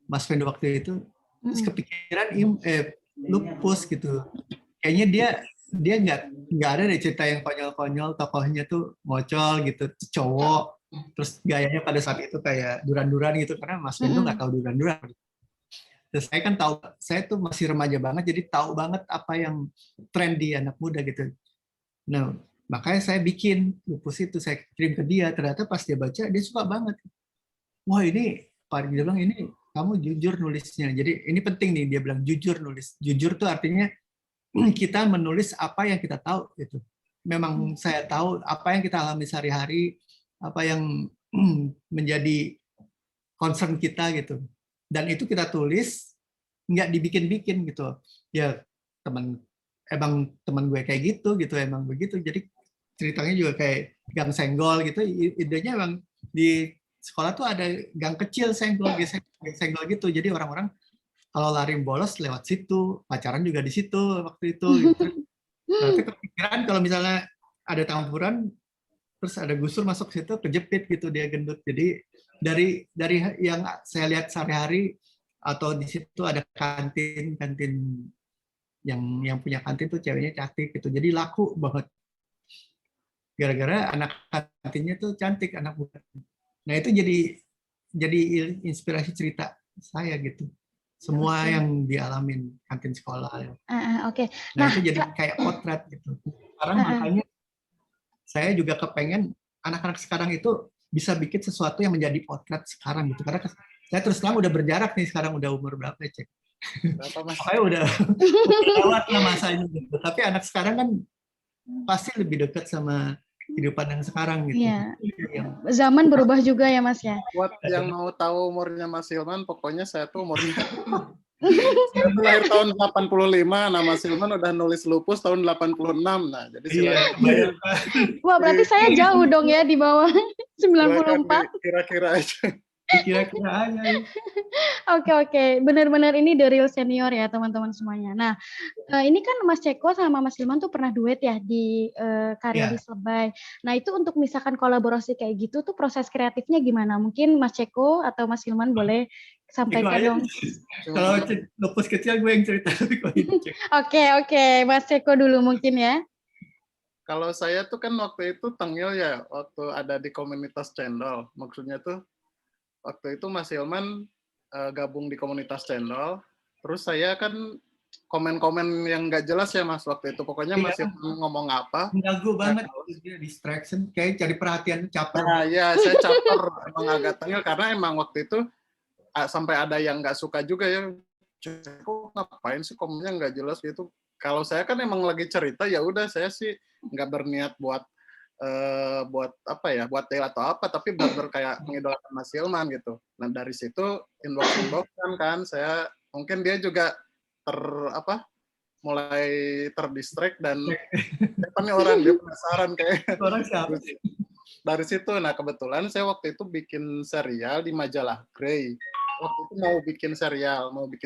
Mas Wendo waktu itu. Terus kepikiran lupus gitu. Kayaknya dia nggak ada deh cerita yang konyol-konyol, tokohnya tuh ngocol gitu, cowok, terus gayanya pada saat itu kayak duran-duran gitu, karena Mas Wendo nggak tahu duran-duran. Terus saya kan tahu, saya tuh masih remaja banget, jadi tahu banget apa yang tren di anak muda gitu. Nah, makanya saya bikin lupus itu, saya kirim ke dia, ternyata pas dia baca, dia suka banget. Wah ini, Pak dia bilang ini kamu jujur nulisnya. Jadi ini penting nih, dia bilang jujur nulis. Jujur tuh artinya kita menulis apa yang kita tahu gitu. Memang saya tahu apa yang kita alami sehari-hari, apa yang menjadi concern kita gitu. Dan itu kita tulis, nggak dibikin-bikin gitu. Ya emang teman gue kayak gitu, emang begitu. Jadi ceritanya juga kayak gang senggol gitu. Idenya emang di sekolah tuh ada gang kecil senggol gitu. Jadi orang-orang kalau lari bolos lewat situ, pacaran juga di situ waktu itu. Gitu. Nanti kepikiran kalau misalnya ada tawuran, terus ada gusur masuk situ, kejepit gitu dia gendut. Jadi dari yang saya lihat sehari-hari, atau di situ ada kantin yang punya kantin tuh ceweknya cantik gitu. Jadi laku banget. Gara-gara anak kantinnya tuh cantik, anak muda. Nah itu jadi inspirasi cerita saya gitu. Semua yang dialamin kantin sekolah. Oke. Nah itu jadi kayak potret gitu. Sekarang makanya saya juga kepengen anak-anak sekarang itu bisa bikin sesuatu yang menjadi potret sekarang gitu. Karena saya terus terang udah berjarak nih sekarang, udah umur berapa Cek? Makanya udah lewat lah masanya gitu. Tapi anak sekarang kan pasti lebih dekat sama kehidupan yang sekarang gitu. Iya. Zaman berubah juga ya Mas ya. Buat yang mau tahu umurnya Mas Hilman, pokoknya saya tuh umurnya saya lahir tahun 85, nah Mas Hilman udah nulis lupus tahun 86. Nah, jadi silakan. Wah, berarti saya jauh dong ya di bawah 94. Kira-kira aja. Kira-kira aja. Oke. Benar-benar ini the real senior ya teman-teman semuanya. Nah, ini kan Mas Ceko sama Mas Hilman tuh pernah duet ya di karya di Selebay. Nah, itu untuk misalkan kolaborasi kayak gitu tuh proses kreatifnya gimana? Mungkin Mas Ceko atau Mas Hilman boleh sampaikan dong. Kalau lupus kecil gue yang cerita. Oke. Mas Ceko dulu mungkin ya. Kalau saya tuh kan waktu itu tengil ya, waktu ada di komunitas cendol. Maksudnya tuh waktu itu Mas Hilman gabung di komunitas cendol, terus saya kan komen-komen yang nggak jelas ya Mas waktu itu. Pokoknya Mas Hilman ngomong apa. Mengganggu banget, dia distraction, kayak cari perhatian, caper. Nah ya, saya caper, emang agak tengil, karena emang waktu itu sampai ada yang nggak suka juga ya. Kok ngapain sih komennya nggak jelas gitu. Kalau saya kan emang lagi cerita, ya udah saya sih nggak berniat buat tail atau apa, tapi benar kayak mengidolakan Mas Hilman gitu. Nah dari situ inbox kan saya mungkin dia juga mulai terdistract dan siapa nih orang, dia penasaran kayak orang siapa sih? Dari situ, nah kebetulan saya waktu itu bikin serial di majalah Grey. Waktu itu mau bikin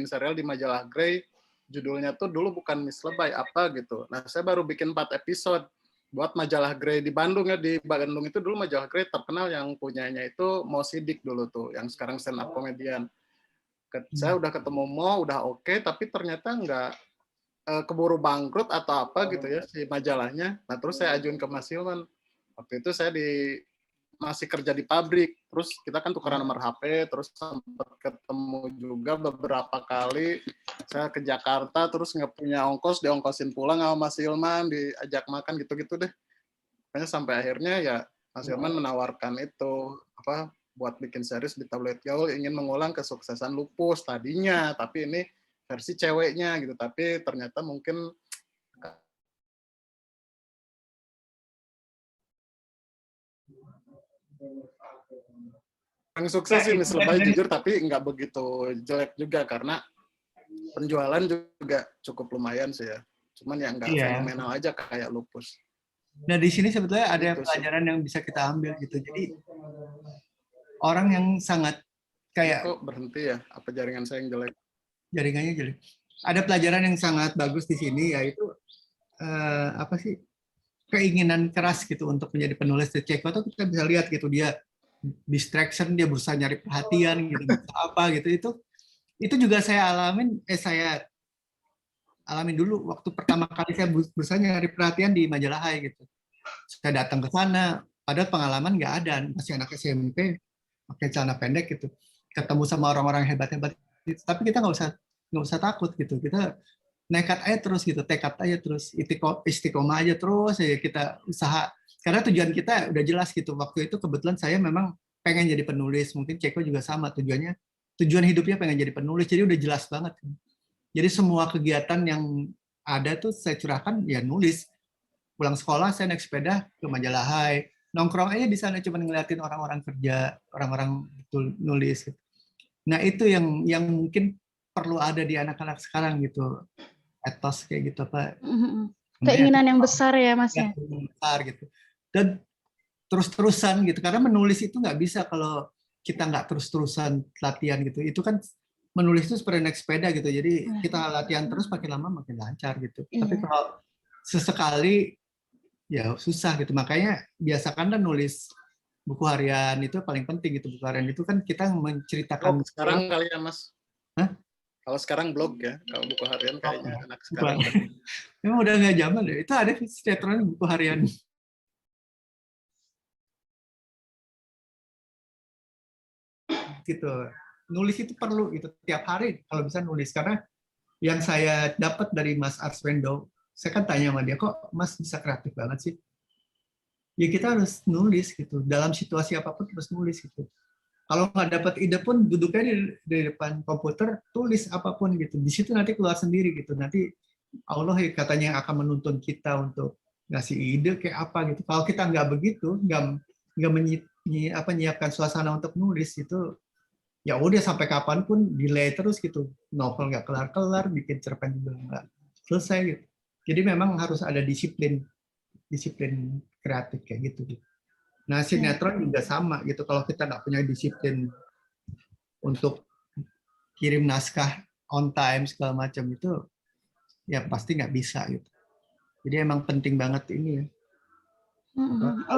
serial di majalah Grey, judulnya tuh dulu bukan Miss Lebay apa gitu. Nah saya baru bikin 4 episode buat majalah Grey di Bandung ya. Di Bandung itu dulu majalah Grey terkenal yang punyanya itu Mo Sidik dulu tuh, yang sekarang stand up comedian. Saya udah ketemu udah oke, tapi ternyata nggak keburu bangkrut atau apa gitu ya si majalahnya. Nah terus saya ajuin ke Mas Hilman. Waktu itu saya masih kerja di pabrik, terus kita kan tukeran nomor HP, terus sempat ketemu juga beberapa kali. Saya ke Jakarta, terus nggak punya ongkos, diongkosin pulang sama Mas Hilman, diajak makan gitu-gitu deh. Makanya sampai akhirnya ya Mas Hilman menawarkan itu buat bikin series di Tabloid Gaul, ingin mengulang kesuksesan Lupus tadinya, tapi ini versi ceweknya gitu. Tapi ternyata mungkin yang sukses sih Miss Lebay jujur, tapi nggak begitu jelek juga karena penjualan juga cukup lumayan sih ya. Cuman ya nggak fenomenal aja kayak Lupus. Nah di sini sebetulnya ada Gitu pelajaran yang bisa kita ambil gitu. Jadi orang yang sangat kayak kok berhenti ya? Apa jaringan saya yang jelek? Jaringannya jelek. Ada pelajaran yang sangat bagus di sini, yaitu apa sih, keinginan keras gitu untuk menjadi penulis. Ceko tuh kita bisa lihat gitu, dia distraction, dia berusaha nyari perhatian gitu, apa gitu. Itu juga saya alamin dulu waktu pertama kali saya berusaha nyari perhatian di majalah Hai gitu. Saya datang ke sana, padahal pengalaman nggak ada, masih anak SMP, pakai celana pendek gitu, ketemu sama orang-orang hebat-hebat gitu. Tapi kita nggak usah takut gitu, kita nekat aja terus gitu, tekad aja terus, istiqomah aja terus ya, kita usaha. Karena tujuan kita udah jelas gitu. Waktu itu kebetulan saya memang pengen jadi penulis, mungkin Ceko juga sama tujuan hidupnya pengen jadi penulis, jadi udah jelas banget. Jadi semua kegiatan yang ada tuh saya curahkan ya nulis. Pulang sekolah saya naik sepeda ke majalah Hai, nongkrong aja di sana cuma ngeliatin orang-orang kerja, orang-orang nulis. Nah itu yang mungkin perlu ada di anak-anak sekarang gitu, etos kayak gitu Pak. Keinginan yang besar ya Mas ya. Besar gitu. Dan terus-terusan gitu, karena menulis itu nggak bisa kalau kita nggak terus-terusan latihan gitu. Itu kan menulis itu seperti naik sepeda gitu, jadi kita latihan terus makin lama makin lancar gitu. Tapi kalau sesekali ya susah gitu, makanya biasakan nulis buku harian itu paling penting gitu. Buku harian itu kan kita menceritakan sekarang kali ya Mas. Hah? Kalau sekarang blog ya, kalau buku harian kayaknya anak sekarang. Memang udah nggak zaman deh. Itu ada sinetron buku harian. Gitu. Nulis itu perlu gitu, tiap hari kalau bisa nulis, karena yang saya dapat dari Mas Arswendo, saya kan tanya sama dia, kok Mas bisa kreatif banget sih? Ya kita harus nulis gitu, dalam situasi apapun harus nulis gitu. Kalau nggak dapat ide pun duduknya di depan komputer, tulis apapun gitu, di situ nanti keluar sendiri gitu. Nanti Allah katanya yang akan menuntun kita untuk ngasih ide kayak apa gitu. Kalau kita nggak begitu, nggak menyiapkan suasana untuk nulis itu, ya udah sampai kapanpun delay terus gitu, novel nggak kelar-kelar, bikin cerpen juga nggak selesai gitu. Jadi memang harus ada disiplin kreatif kayak gitu. Nah sinetron juga sama gitu, kalau kita nggak punya disiplin untuk kirim naskah on time segala macam itu, ya pasti nggak bisa gitu. Jadi emang penting banget ini ya. Nggak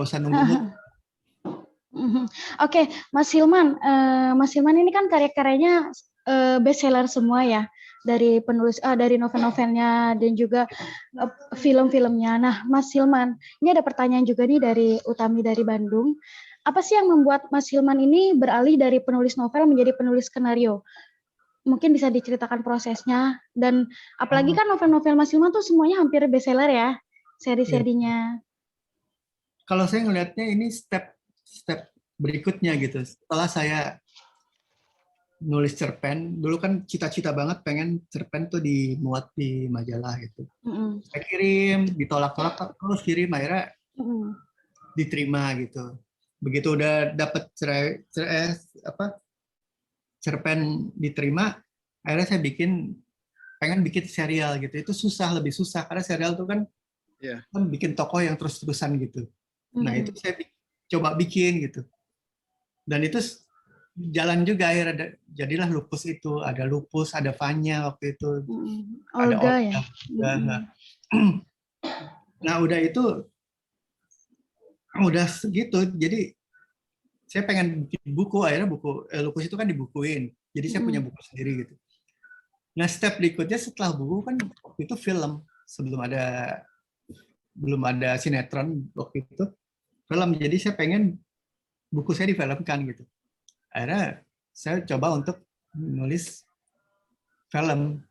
usah nunggu. Oke, Mas Hilman ini kan karya-karyanya bestseller semua ya, dari penulis dari novel-novelnya dan juga film-filmnya. Nah, Mas Hilman, ini ada pertanyaan juga nih dari Utami dari Bandung. Apa sih yang membuat Mas Hilman ini beralih dari penulis novel menjadi penulis skenario? Mungkin bisa diceritakan prosesnya, dan apalagi kan novel-novel Mas Hilman tuh semuanya hampir bestseller ya, seri-serinya. Kalau saya ngelihatnya ini step berikutnya gitu. Setelah saya nulis cerpen, dulu kan cita-cita banget pengen cerpen tuh dimuat di majalah gitu. Saya kirim, ditolak-tolak, terus kirim, akhirnya diterima gitu. Begitu udah dapet cerpen diterima, akhirnya saya pengen bikin serial gitu. Itu lebih susah karena serial tuh kan bikin tokoh yang terus-terusan gitu. Nah itu saya coba bikin gitu, dan itu jalan juga, akhirnya jadilah Lupus itu. Ada Lupus, ada Vanya waktu itu, ada Olga ya. Nah udah itu udah segitu, jadi saya pengen bikin buku, akhirnya buku Lupus itu kan dibukuin. Jadi saya punya buku sendiri gitu. Nah, step berikutnya setelah buku kan waktu itu film, belum ada sinetron waktu itu, film. Jadi saya pengen buku saya difilmkan gitu. Akhirnya saya coba untuk menulis film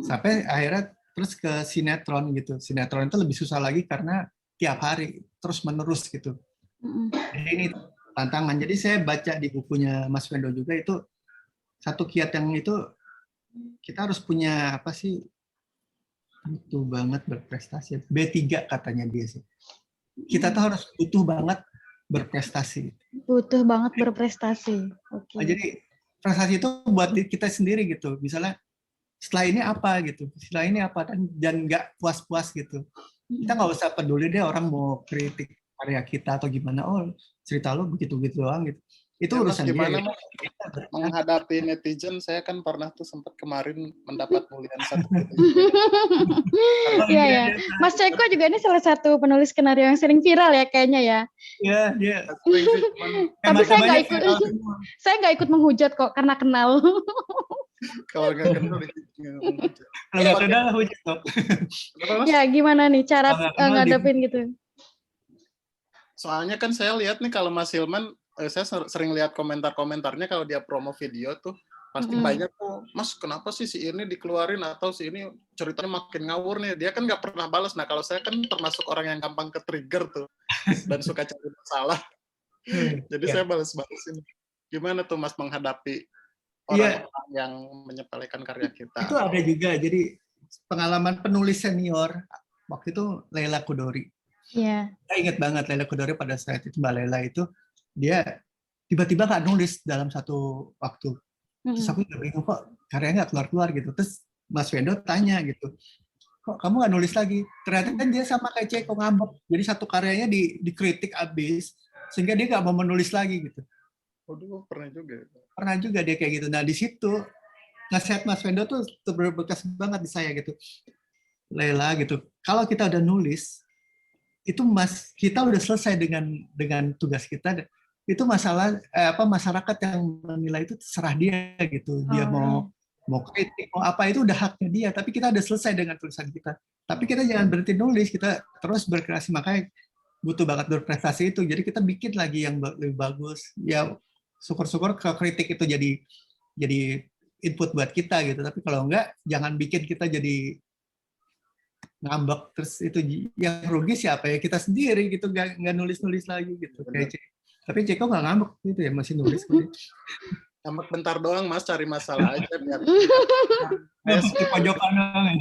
sampai akhirnya terus ke sinetron gitu. Sinetron itu lebih susah lagi karena tiap hari terus menerus gitu. Jadi ini tantangan. Jadi saya baca di bukunya Mas Wendo juga itu satu kiat yang itu kita harus punya apa sih, butuh banget berprestasi. B3 katanya dia sih. Kita tuh harus butuh banget berprestasi. Butuh banget berprestasi. Oke. Jadi prestasi itu buat kita sendiri gitu. Misalnya setelah ini apa gitu, setelah ini apa, dan nggak puas-puas gitu. Kita nggak usah peduli deh orang mau kritik karya kita atau gimana. Oh, cerita lo begitu-begitu doang gitu. Itu Ya, Mas, urusan gimana dia. Mas menghadapi netizen? Saya kan pernah tuh sempat kemarin mendapat bulian satu netizen. Iya ya. Mas Ceko juga ini salah satu penulis skenario yang sering viral ya kayaknya ya. Iya, dia. Tapi saya nggak ikut menghujat kok karena kenal. Kalau nggak kenal Kalau nggak kenal hujat kok. Ya gimana nih cara ngadepin gitu? Soalnya kan saya lihat nih kalau Mas Hilman, saya sering lihat komentar-komentarnya kalau dia promo video tuh pasti banyak tuh, Mas kenapa sih si ini dikeluarin atau si ini ceritanya makin ngawur nih. Dia kan nggak pernah balas. Nah kalau saya kan termasuk orang yang gampang ke-trigger tuh dan suka cari masalah. Jadi saya balas-balasin. Gimana tuh Mas menghadapi orang-orang yang menyepelekan karya kita? Itu ada juga. Jadi pengalaman penulis senior waktu itu Laila Kudori. Iya. Saya ingat banget Laila Kudori pada saat itu, Mbak Laila itu dia tiba-tiba nggak nulis dalam satu waktu. Terus aku juga bingung kok karyanya nggak keluar-keluar gitu. Terus Mas Wendo tanya gitu, kok kamu nggak nulis lagi? Ternyata kan dia sama kayak Ceko ngambek. Jadi satu karyanya dikritik abis sehingga dia nggak mau menulis lagi gitu. Waduh, pernah juga. Pernah juga dia kayak gitu. Nah di situ nasihat Mas Wendo tuh berbekas banget di saya gitu. Laila gitu. Kalau kita udah nulis itu kita udah selesai dengan tugas kita. Itu masalah masyarakat yang menilai itu terserah dia gitu. Dia mau kritik mau apa itu udah haknya dia. Tapi kita udah selesai dengan tulisan kita. Tapi kita jangan berhenti nulis. Kita terus berkreasi. Makanya butuh banget berprestasi itu. Jadi kita bikin lagi yang lebih bagus. Ya syukur-syukur kritik itu jadi input buat kita gitu. Tapi kalau enggak jangan bikin kita jadi ngambek. Terus itu yang rugi siapa ya, kita sendiri gitu, nggak nulis lagi gitu. Kayak tapi Ceko nggak ngambek gitu ya, masih nulis. Ngambek bentar doang Mas, cari masalah aja biar di pojokan doang.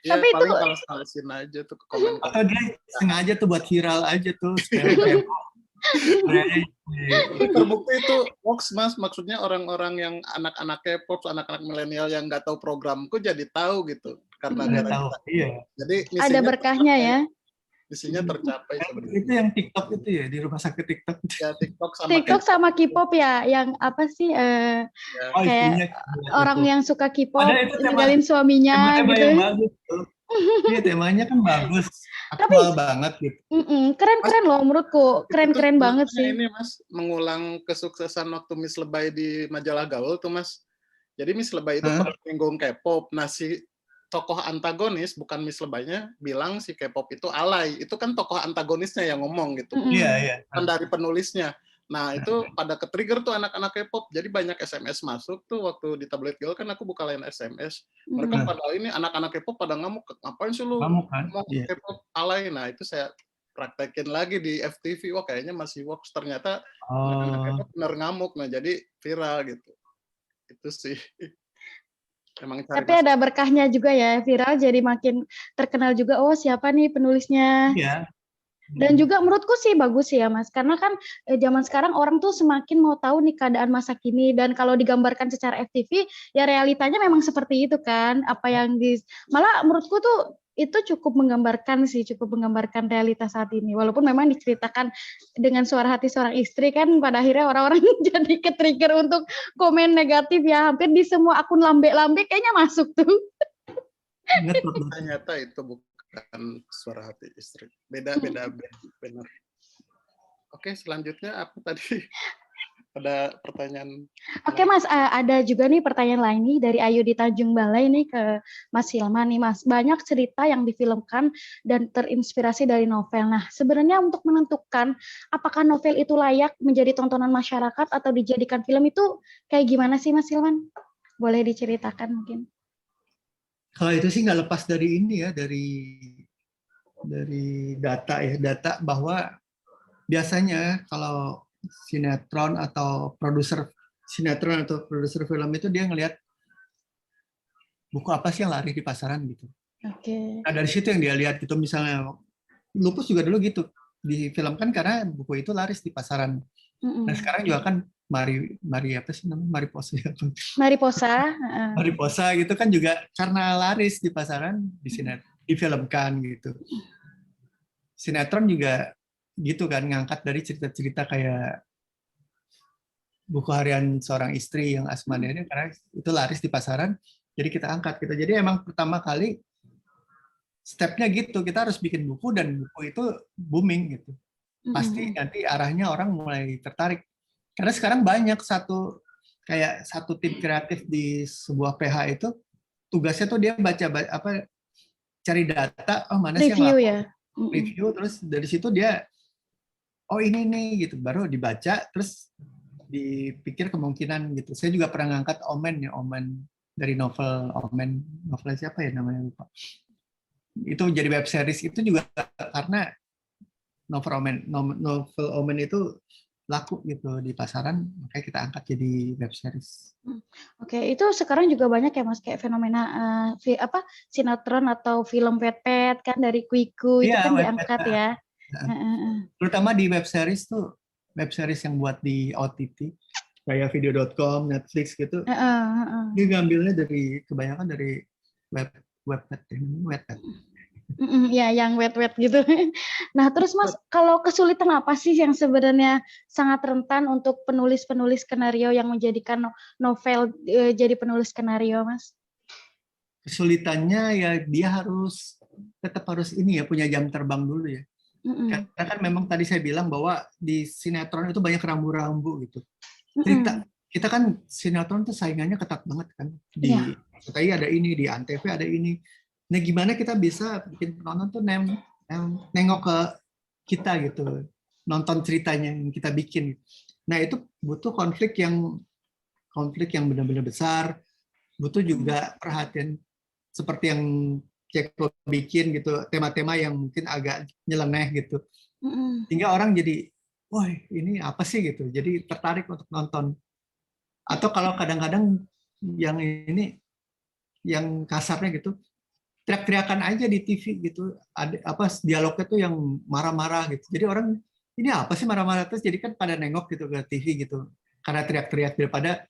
Ya, tapi paling itu salah-salahin aja tuh ke komen. Atau dia sengaja tuh buat viral aja tuh. Terbukti itu hoax Mas, maksudnya orang-orang yang anak-anak K-pop, anak-anak milenial yang nggak tahu programku jadi tahu gitu karena iya. Jadi ada berkahnya ya. Misinya tercapai sebenarnya. Itu yang TikTok itu ya, di rumah sakit TikTok. Ya, TikTok sama K-pop ya, yang apa sih kayak orang yang suka K-pop ninggalin suaminya tema gitu. Yang bagus tuh. Iya, temanya kan bagus. Aktual banget gitu. Keren loh menurutku, keren banget sih. Ini Mas mengulang kesuksesan waktu Miss Lebay di majalah Gaul tuh Mas. Jadi Miss Lebay itu menyinggung K-pop. Nah si tokoh antagonis, bukan Miss Lebaynya, bilang si K-pop itu alay. Itu kan tokoh antagonisnya yang ngomong gitu. Iya. Kan dari penulisnya. Nah itu pada ke-trigger tuh anak-anak K-pop. Jadi banyak SMS masuk tuh waktu di Tablet Girl kan aku buka line SMS. Mereka pada ini anak-anak K-pop pada ngamuk. Ngapain sih lu ngomong K-pop alay? Nah itu saya praktekin lagi di FTV. Wah kayaknya masih works. Ternyata anak-anak K-pop bener ngamuk. Nah jadi viral gitu. Itu sih. Tapi ada berkahnya juga ya, viral jadi makin terkenal juga, oh siapa nih penulisnya. Iya. Dan juga menurutku sih bagus sih ya Mas, karena kan zaman sekarang orang tuh semakin mau tahu nih keadaan masa kini, dan kalau digambarkan secara FTV ya realitanya memang seperti itu kan, apa yang malah menurutku tuh itu cukup menggambarkan realitas saat ini, walaupun memang diceritakan dengan suara hati seorang istri kan, pada akhirnya orang-orang jadi ke-trigger untuk komen negatif ya, hampir di semua akun lambe-lambe kayaknya masuk tuh. Ternyata itu bukan suara hati istri, beda benar. Oke, selanjutnya apa tadi? ada pertanyaan? Oke Mas, ada juga nih pertanyaan lain nih dari Ayu di Tanjung Balai nih ke Mas Hilman nih Mas. Banyak cerita yang difilmkan dan terinspirasi dari novel. Nah, sebenarnya untuk menentukan apakah novel itu layak menjadi tontonan masyarakat atau dijadikan film itu kayak gimana sih Mas Hilman? Boleh diceritakan mungkin? Kalau itu sih nggak lepas dari ini ya, dari data ya, data bahwa biasanya kalau sinetron atau produser film itu dia ngelihat buku apa sih yang laris di pasaran gitu. Oke. Nah dari situ yang dia lihat gitu, misalnya Lupus juga dulu gitu difilmkan karena buku itu laris di pasaran. Nah sekarang juga kan Mari apa sih namanya, Mariposa ya. Mariposa. Mariposa gitu kan juga karena laris di pasaran difilmkan gitu. Sinetron juga gitu kan, ngangkat dari cerita-cerita kayak buku harian seorang istri yang Asmania ini karena itu laris di pasaran, jadi kita angkat gitu. Jadi emang pertama kali stepnya gitu, kita harus bikin buku dan buku itu booming gitu. Pasti nanti arahnya orang mulai tertarik. Karena sekarang banyak satu tim kreatif di sebuah PH itu tugasnya tuh dia baca apa, cari data, oh mana sih yang Review lapor, ya. review, terus dari situ dia oh ini nih gitu, baru dibaca terus dipikir kemungkinan gitu. Saya juga pernah ngangkat Omen dari novel novelnya siapa ya namanya lupa. Itu jadi web series itu juga karena novel Omen itu laku gitu di pasaran, makanya kita angkat jadi web series. Oke, itu sekarang juga banyak ya Mas kayak fenomena sinetron atau film pet kan dari Kuiku itu Iya, kan diangkat ya. Terutama di web series yang buat di OTT kayak video.com, Netflix gitu. Dia ngambilnya kebanyakan dari webpad. Ya, yang wet gitu. Nah, terus Mas, kalau kesulitan apa sih yang sebenarnya sangat rentan untuk penulis-penulis skenario yang menjadikan novel jadi penulis skenario, Mas? Kesulitannya ya dia tetap harus ini ya, punya jam terbang dulu ya. Karena kan memang tadi saya bilang bahwa di sinetron itu banyak rambu-rambu gitu. Kita kan sinetron tuh saingannya ketat banget kan. Di RCTI ada ini, di Antv ada ini. Nah, gimana kita bisa bikin penonton tuh nengok ke kita gitu, nonton ceritanya yang kita bikin. Nah, itu butuh konflik yang benar-benar besar, butuh juga perhatian seperti yang Ceko bikin gitu, tema-tema yang mungkin agak nyeleneh gitu. Sehingga orang jadi, wah ini apa sih gitu, jadi tertarik untuk nonton. Atau kalau kadang-kadang yang kasarnya gitu, teriak-teriakan aja di TV gitu, ada dialognya tuh yang marah-marah gitu. Jadi orang ini apa sih marah-marah, terus jadi kan pada nengok gitu ke TV gitu, karena teriak-teriak daripada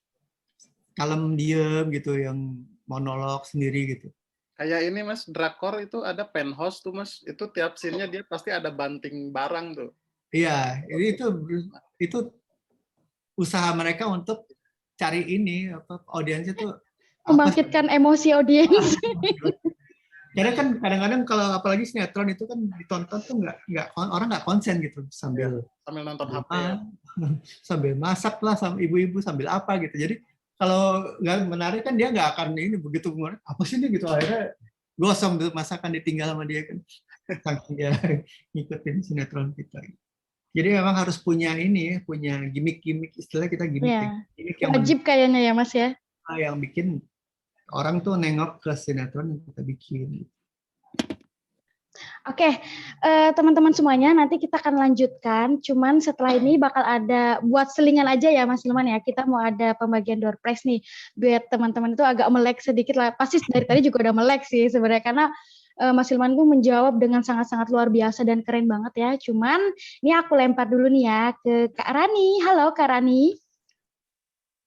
kalem diem gitu, yang monolog sendiri gitu. Kayak ini Mas, drakor itu ada penthouse tuh Mas, itu tiap scene-nya dia pasti ada banting barang tuh. Iya, itu usaha mereka untuk cari ini audiensnya tuh membangkitkan emosi audiens. Karena kan kadang-kadang kalau apalagi sinetron itu kan ditonton tuh orang nggak konsen gitu sambil nonton HP ya. Sambil masak lah, sama ibu-ibu sambil apa gitu. Jadi kalau nggak menarik kan dia nggak akan ini begitu apa sih ini gitu, akhirnya gosong tuh masakan ditinggal sama dia kan. Saking dia ngikutin sinetron kita. Jadi memang harus punya gimmick, istilah kita gimmick. Ya. Gimmick yang wajib kayaknya ya Mas ya. Yang bikin orang tuh nengok ke sinetron yang kita bikin. Oke, teman-teman semuanya, nanti kita akan lanjutkan. Cuman setelah ini bakal ada buat selingan aja ya Mas Hilman ya. Kita mau ada pembagian door prize nih. Biar teman-teman itu agak melek sedikit lah. Pasti dari tadi juga udah melek sih sebenarnya, karena Mas Hilman tuh menjawab dengan sangat-sangat luar biasa dan keren banget ya. Cuman ini aku lempar dulu nih ya ke Kak Rani. Halo Kak Rani.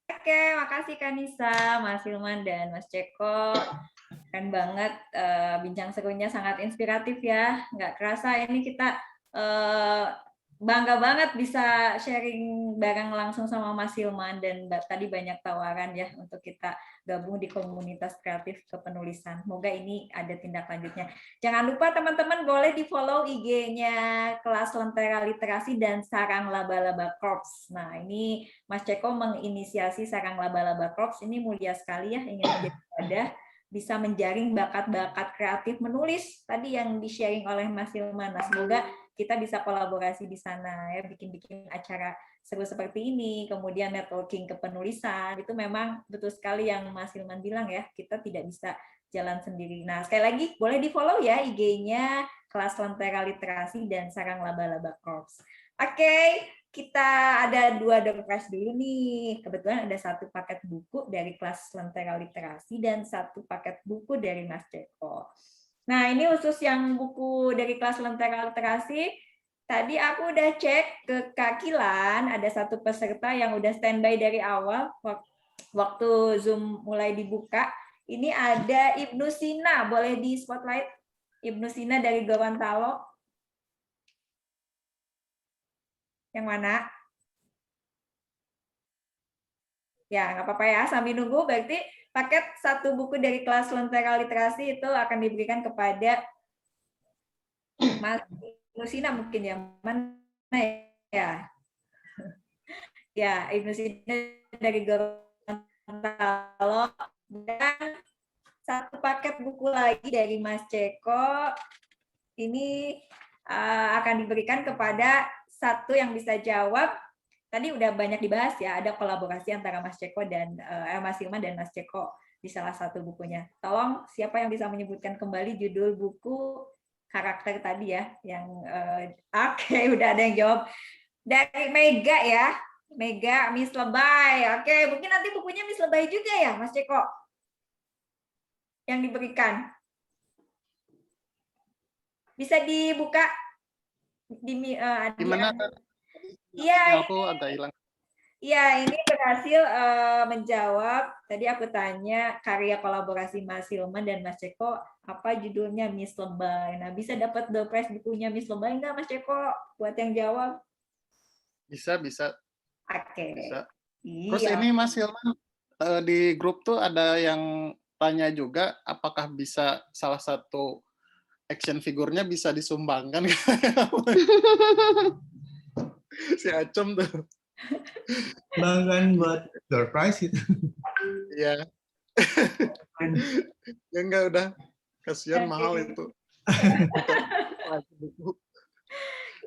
Oke, makasih Kak Nisa, Mas Hilman, dan Mas Ceko. Keren banget, bincang serunya sangat inspiratif ya. Nggak kerasa ini kita bangga banget bisa sharing bareng langsung sama Mas Hilman, dan tadi banyak tawaran ya untuk kita gabung di komunitas kreatif kepenulisan. Semoga ini ada tindak lanjutnya. Jangan lupa teman-teman boleh di-follow IG-nya Kelas Lentera Literasi dan Sarang Laba-Laba Corps. Nah, ini Mas Ceko menginisiasi Sarang Laba-Laba Corps. Ini mulia sekali ya, ingin menjadi wadah bisa menjaring bakat-bakat kreatif menulis tadi yang di-sharing oleh Mas Hilman. Nah, semoga kita bisa kolaborasi di sana ya, bikin-bikin acara seru seperti ini, kemudian networking kepenulisan, itu memang betul sekali yang Mas Hilman bilang ya, kita tidak bisa jalan sendiri. Nah, sekali lagi boleh di-follow ya IG-nya Kelas Lentera Literasi dan Sarang Laba-Laba Corps. Oke, kita ada 2 door prize dulu nih. Kebetulan ada 1 paket buku dari Kelas Lentera Literasi dan 1 paket buku dari Mas Ceko. Nah, ini khusus yang buku dari Kelas Lentera Literasi. Tadi aku udah cek ke Kak Kilan, ada 1 peserta yang udah standby dari awal, waktu Zoom mulai dibuka. Ini ada Ibnu Sina, boleh di spotlight? Ibnu Sina dari Gorontalo. Yang mana? Ya, nggak apa-apa ya, sambil nunggu, berarti paket 1 buku dari Kelas Lentera Literasi itu akan diberikan kepada Mas Nusina mungkin ya, mana ya? Ya, Ibnu Sina dari Gorontalo, dan 1 paket buku lagi dari Mas Ceko. Ini akan diberikan kepada 1 yang bisa jawab. Tadi udah banyak dibahas ya, ada kolaborasi antara Mas Ceko dan Mas Hilman dan Mas Ceko di salah satu bukunya. Tolong siapa yang bisa menyebutkan kembali judul buku karakter tadi ya, yang oke, udah ada yang jawab. Dari Mega ya, Mega Miss Lebay. Oke, mungkin nanti bukunya Miss Lebay juga ya, Mas Ceko, yang diberikan. Bisa dibuka di Gimana? Iya, Aku agak hilang. iya, ini berhasil menjawab. Tadi aku tanya karya kolaborasi Mas Hilman dan Mas Ceko, apa judulnya Miss Lebay. Nah, bisa dapat door prize bukunya Miss Lebay nggak, Mas Ceko? Buat yang jawab. Bisa. Oke. Bisa. Iya. Terus ini Mas Hilman, di grup tuh ada yang tanya juga, apakah bisa salah satu action figurnya bisa disumbangkan? Si Acem tuh. Banggaan buat door prize itu. Iya. Ya enggak, udah. Kasihan mahal itu.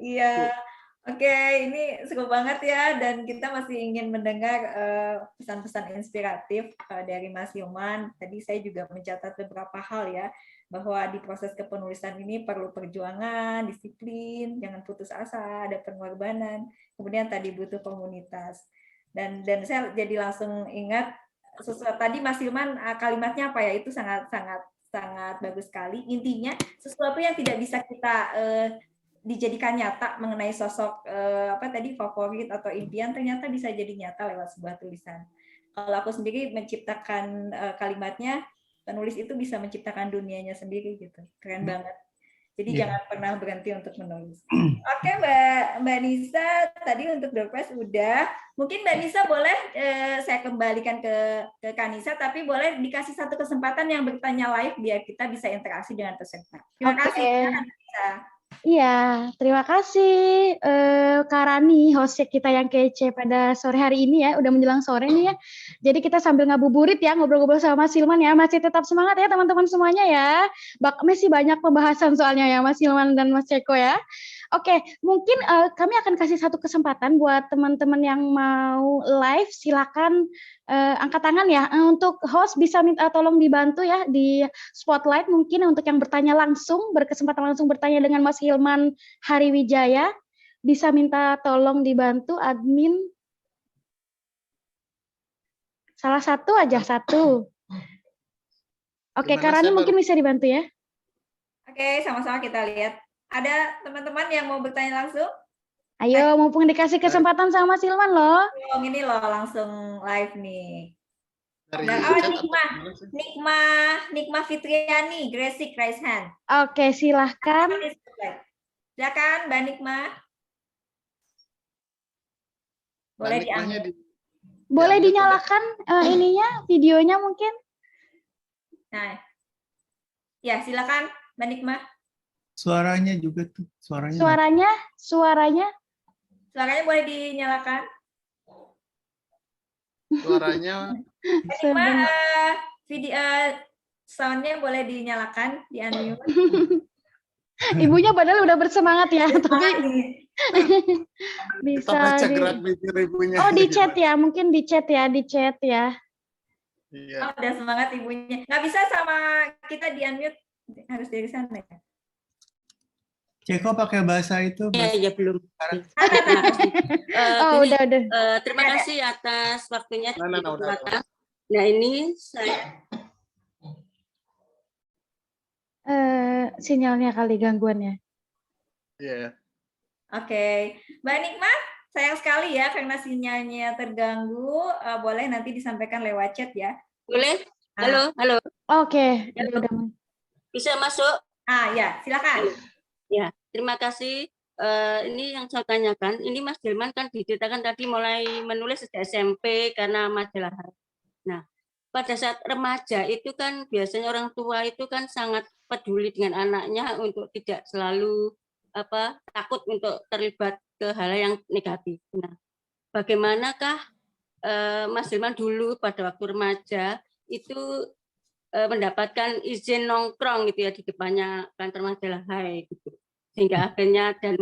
Iya. Oke, ini seru banget ya, dan kita masih ingin mendengar pesan-pesan inspiratif dari Mas Hilman. Tadi saya juga mencatat beberapa hal ya, bahwa di proses kepenulisan ini perlu perjuangan, disiplin, jangan putus asa, ada pengorbanan. Kemudian tadi butuh komunitas. Dan saya jadi langsung ingat sesuatu tadi Mas Hilman kalimatnya apa ya, itu sangat bagus sekali. Intinya sesuatu yang tidak bisa kita dijadikan nyata mengenai sosok favorit atau impian, ternyata bisa jadi nyata lewat sebuah tulisan. Kalau aku sendiri menciptakan kalimatnya, penulis itu bisa menciptakan dunianya sendiri gitu. Keren banget. Jadi jangan pernah berhenti untuk menulis. Oke, Mbak Nisa, tadi untuk door prize udah. Mungkin Mbak Nisa boleh saya kembalikan ke Kak Nisa, tapi boleh dikasih 1 kesempatan yang bertanya live biar kita bisa interaksi dengan peserta. Terima kasih ya, Kak Nisa. Iya, terima kasih Kak Rani, host kita yang kece pada sore hari ini ya, udah menjelang sore nih ya. Jadi kita sambil ngabuburit ya, ngobrol-ngobrol sama Mas Hilman ya, masih tetap semangat ya teman-teman semuanya ya. Masih banyak pembahasan soalnya ya Mas Hilman dan Mas Ceko ya. Oke, mungkin kami akan kasih 1 kesempatan buat teman-teman yang mau live, silakan angkat tangan ya. Untuk host bisa minta tolong dibantu ya di spotlight mungkin untuk yang bertanya langsung, berkesempatan langsung bertanya dengan Mas Hilman Hariwijaya, bisa minta tolong dibantu admin. Salah satu aja, 1. Oke, Kak Rani mungkin bisa dibantu ya. Oke, sama-sama kita lihat. Ada teman-teman yang mau bertanya langsung? Ayo, mumpung dikasih kesempatan sama Mas Hilman loh. Ini loh, langsung live nih. Nikma Fitriani, Gresik, raise hand. Oke, silahkan. Silakan Mbak Nikma. Boleh Nikmahnya diambil. Boleh diambil dinyalakan ininya, videonya mungkin? Nah, ya silakan Mbak Nikmah. Suaranya juga tuh, suaranya. Suaranya? Suaranya boleh dinyalakan. Suaranya Mbak Nikmah, video soundnya boleh dinyalakan, di unmute. Ibunya padahal udah bersemangat ya, tapi kita bisa baca di... gerak bibir ibunya. Oh, di chat ya, mungkin di chat ya. Iya. Oh, udah semangat ibunya. Nggak bisa sama kita di unmute, harus dari sana ya. Ceko pakai bahasa itu. Ya belum. Sekarang. Terima kasih. Oh, Gini, udah. terima kasih atas waktunya. Udah. Nah, ini saya Sinyalnya kali gangguannya. Iya. Oke, Mbak Nikmah, sayang sekali ya karena sinyalnya terganggu. Boleh nanti disampaikan lewat chat ya. boleh? Halo. Oke, udah. Bisa masuk? Ya, silakan. Ya, terima kasih. Ini yang saya tanyakan, ini Mas Hilman kan diceritakan tadi mulai menulis sejak SMP karena majalah. Nah, pada saat remaja itu kan biasanya orang tua itu kan sangat peduli dengan anaknya untuk tidak selalu takut untuk terlibat ke hal yang negatif. Nah, bagaimanakah Mas Hilman dulu pada waktu remaja itu mendapatkan izin nongkrong gitu ya di depannya kantor majalah Hai gitu, sehingga akhirnya dan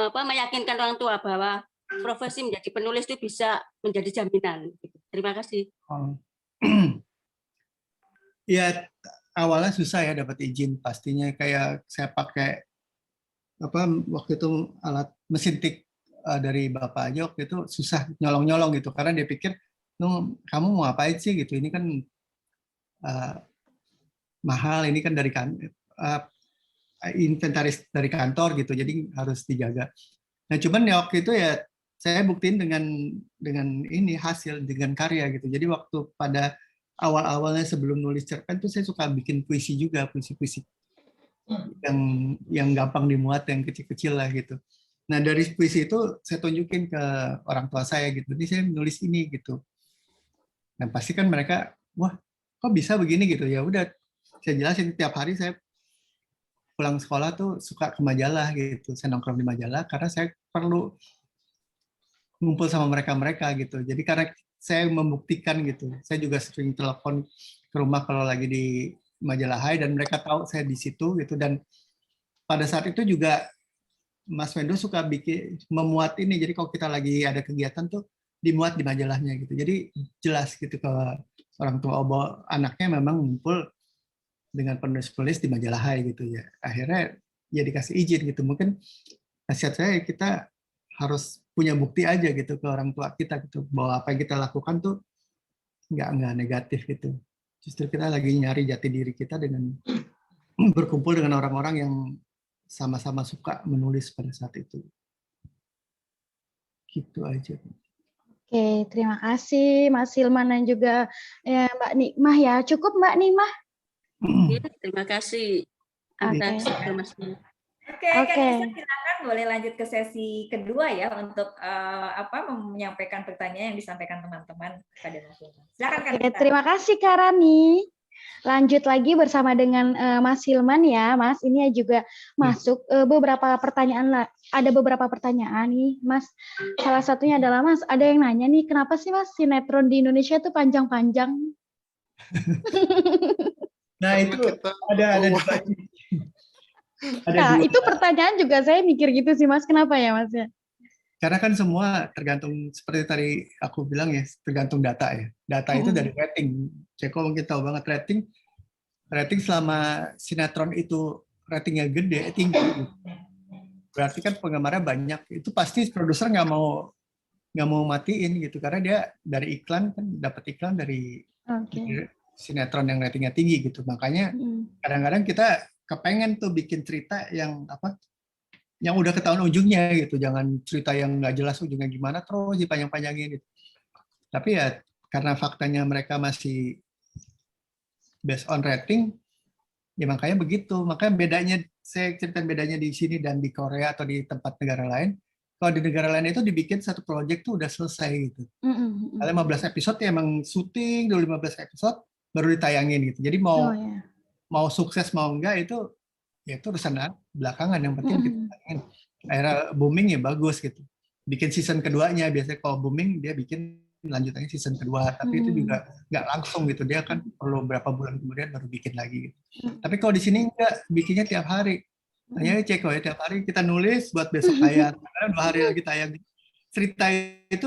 meyakinkan orang tua bahwa profesi menjadi penulis itu bisa menjadi jaminan. Gitu. Terima kasih. Ya, awalnya susah ya dapat izin, pastinya kayak saya pakai waktu itu alat mesin tik dari bapak aja waktu itu susah nyolong gitu karena dia pikir kamu mau ngapain sih gitu, ini kan mahal, ini kan dari inventaris dari kantor gitu, jadi harus dijaga. Nah cuman ya waktu itu ya saya buktiin dengan ini hasil, dengan karya gitu. Jadi waktu pada awal-awalnya sebelum nulis cerpen tuh saya suka bikin puisi juga, puisi-puisi yang gampang dimuat, yang kecil-kecil lah gitu. Nah dari puisi itu saya tunjukin ke orang tua saya gitu, ini saya nulis ini gitu. Nah pasti kan mereka, wah kok bisa begini gitu, ya udah saya jelasin. Tiap hari saya pulang sekolah tuh suka ke majalah gitu, saya nongkrong di majalah karena saya perlu ngumpul sama mereka gitu. Jadi karena saya membuktikan gitu, saya juga sering telepon ke rumah kalau lagi di majalah Hai dan mereka tahu saya di situ gitu. Dan pada saat itu juga Mas Wendo suka memuat ini, jadi kalau kita lagi ada kegiatan tuh dimuat di majalahnya gitu. Jadi jelas gitu ke orang tua bahwa anaknya memang ngumpul dengan penulis-penulis di majalah Hai gitu ya. Akhirnya ya dikasih izin gitu. Mungkin nasihat saya kita harus punya bukti aja gitu ke orang tua kita gitu, bahwa apa yang kita lakukan tuh nggak negatif gitu. Justru kita lagi nyari jati diri kita dengan berkumpul dengan orang-orang yang sama-sama suka menulis pada saat itu. Gitu aja. Oke, terima kasih Mas Hilman dan juga Mbak Nikmah ya. Cukup Mbak Nikmah? Ya, terima kasih atas informasinya. Oke, kan silakan boleh lanjut ke sesi kedua ya untuk menyampaikan pertanyaan yang disampaikan teman-teman kepada Mas Hilman. Silakan Kak. Terima kasih Kak Rani. Lanjut lagi bersama dengan Mas Hilman ya, Mas. Ini juga masuk beberapa pertanyaan lah. Ada beberapa pertanyaan nih, Mas. Salah satunya adalah Mas, ada yang nanya nih, kenapa sih Mas sinetron di Indonesia itu panjang-panjang? Nah itu ada Nah, itu pertanyaan juga saya mikir gitu sih Mas, kenapa ya Mas ya? Karena kan semua tergantung, seperti tadi aku bilang ya, tergantung data ya. Data itu dari rating. Ceko mungkin tahu banget rating selama sinetron itu ratingnya gede, tinggi. Berarti kan penggemarnya banyak. Itu pasti produser nggak mau matiin gitu, karena dia dari iklan kan dapat iklan dari sinetron yang ratingnya tinggi gitu. Makanya kadang-kadang kita kepengen tuh bikin cerita yang yang udah ketahuan ujungnya gitu, jangan cerita yang nggak jelas ujungnya gimana terus dipanjang-panjangin gitu. Tapi ya karena faktanya mereka masih based on rating, ya makanya begitu. Makanya bedanya, saya ceritain bedanya di sini dan di Korea atau di tempat negara lain, kalau di negara lain itu dibikin satu project tuh udah selesai gitu. Kalau 15 episode ya emang syuting dulu 15 episode baru ditayangin gitu. Jadi mau sukses mau enggak itu ya itu urusan belakangan, yang penting kita tayangin. Akhirnya booming ya bagus gitu. Bikin season keduanya, biasanya kalau booming dia bikin lanjutannya season kedua, tapi itu juga nggak langsung gitu, dia kan perlu berapa bulan kemudian baru bikin lagi gitu. Tapi kalau di sini enggak, bikinnya tiap hari. Hanya cek ya tiap hari kita nulis buat besok tayang, karena 2 hari lagi tayang. Cerita itu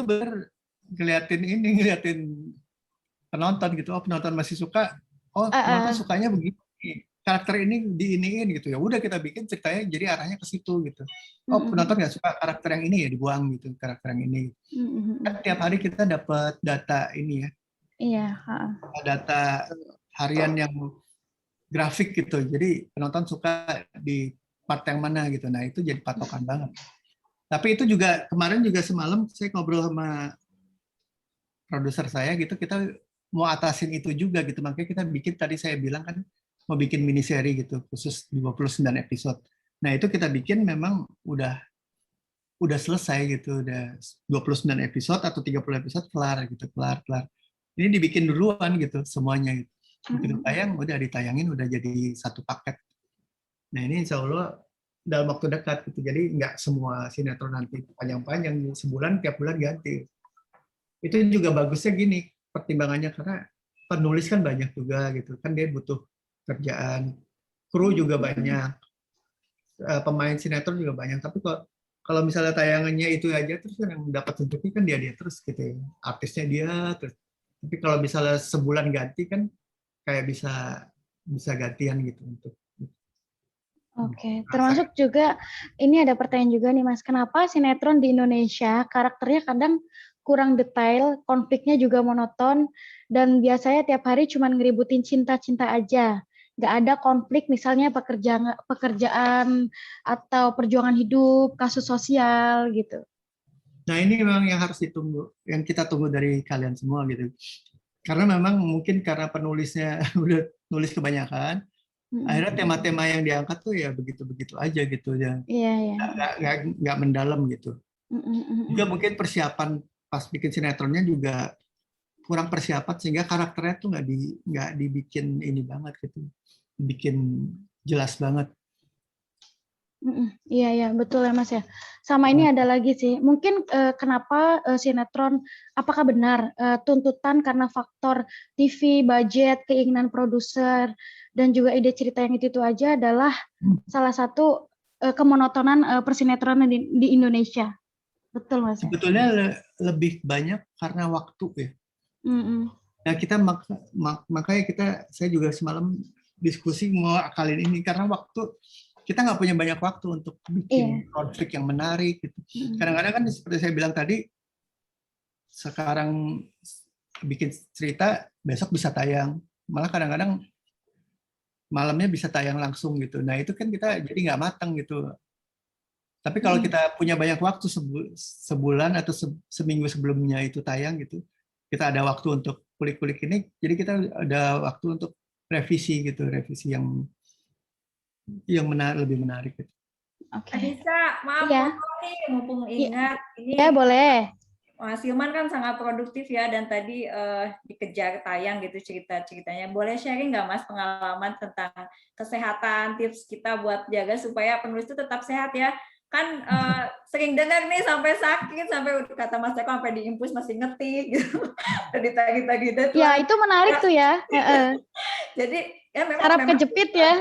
ngeliatin penonton gitu, oh penonton masih suka, oh penonton sukanya begini, karakter ini diiniin gitu, ya udah kita bikin ceritanya jadi arahnya ke situ gitu. Oh penonton nggak suka karakter yang ini ya dibuang gitu, karakter yang ini. Kan tiap hari kita dapat data ini ya. Iya. Data harian yang grafik gitu, jadi penonton suka di part yang mana gitu. Nah itu jadi patokan banget. Tapi itu juga kemarin juga semalam saya ngobrol sama produser saya gitu, kita mau atasin itu juga gitu, makanya kita bikin, tadi saya bilang kan mau bikin mini seri gitu khusus 29 episode. Nah itu kita bikin memang udah selesai gitu, udah 29 episode atau 30 episode kelar gitu, kelar. Ini dibikin duluan gitu semuanya gitu. Begitu tayang udah ditayangin, udah jadi satu paket. Nah ini insya Allah dalam waktu dekat gitu, jadi nggak semua sinetron nanti panjang-panjang, sebulan tiap bulan ganti. Itu juga bagusnya gini pertimbangannya, karena penulis kan banyak juga gitu kan, dia butuh kerjaan, kru juga banyak, pemain sinetron juga banyak. Tapi kalau misalnya tayangannya itu aja terus kan yang dapat rezeki kan dia terus gitu ya, artisnya dia terus. Tapi kalau misalnya sebulan ganti kan kayak bisa gantian gitu untuk. Oke, termasuk juga ini ada pertanyaan juga nih Mas, kenapa sinetron di Indonesia karakternya kadang kurang detail, konfliknya juga monoton, dan biasanya tiap hari cuma ngeributin cinta-cinta aja. Nggak ada konflik misalnya pekerjaan atau perjuangan hidup, kasus sosial gitu. Nah ini memang yang harus ditunggu, yang kita tunggu dari kalian semua gitu. Karena memang mungkin karena penulisnya udah nulis kebanyakan, akhirnya tema-tema yang diangkat tuh ya begitu-begitu aja gitu ya. Iya. Nggak mendalam gitu. Juga mungkin persiapan pas bikin sinetronnya juga kurang persiapan, sehingga karakternya tuh nggak dibikin ini banget gitu, bikin jelas banget. Iya betul ya Mas ya. Sama ini ada lagi sih, mungkin kenapa sinetron, apakah benar tuntutan karena faktor TV, budget, keinginan produser, dan juga ide cerita yang itu aja adalah salah satu kemonotonan persinetronan di Indonesia. Betul Mas. Sebetulnya lebih banyak karena waktu ya. Nah kita makanya saya juga semalam diskusi mau akalin ini, karena waktu kita nggak punya banyak waktu untuk bikin konflik yang menarik gitu. Kadang-kadang kan seperti saya bilang tadi, sekarang bikin cerita besok bisa tayang, malah kadang-kadang malamnya bisa tayang langsung gitu. Nah itu kan kita jadi nggak matang gitu. Tapi kalau kita punya banyak waktu, sebulan atau seminggu sebelumnya itu tayang gitu, kita ada waktu untuk kulik-kulik ini, jadi kita ada waktu untuk revisi gitu, revisi yang lebih menarik gitu. Oke. Bisa, maaf nih, mumpung ingat ini. Ya boleh. Mas Hilman kan sangat produktif ya, dan tadi dikejar tayang gitu cerita-ceritanya. Boleh sharing nggak Mas pengalaman tentang kesehatan, tips kita buat jaga supaya penulis itu tetap sehat ya? Kan sering dengar nih sampai sakit, sampai kata Mas Eko sampai diimpus masih ngetik gitu. Ditagi-tagi. Ya itu menarik tuh ya. Jadi ya memang saraf kejepit ya.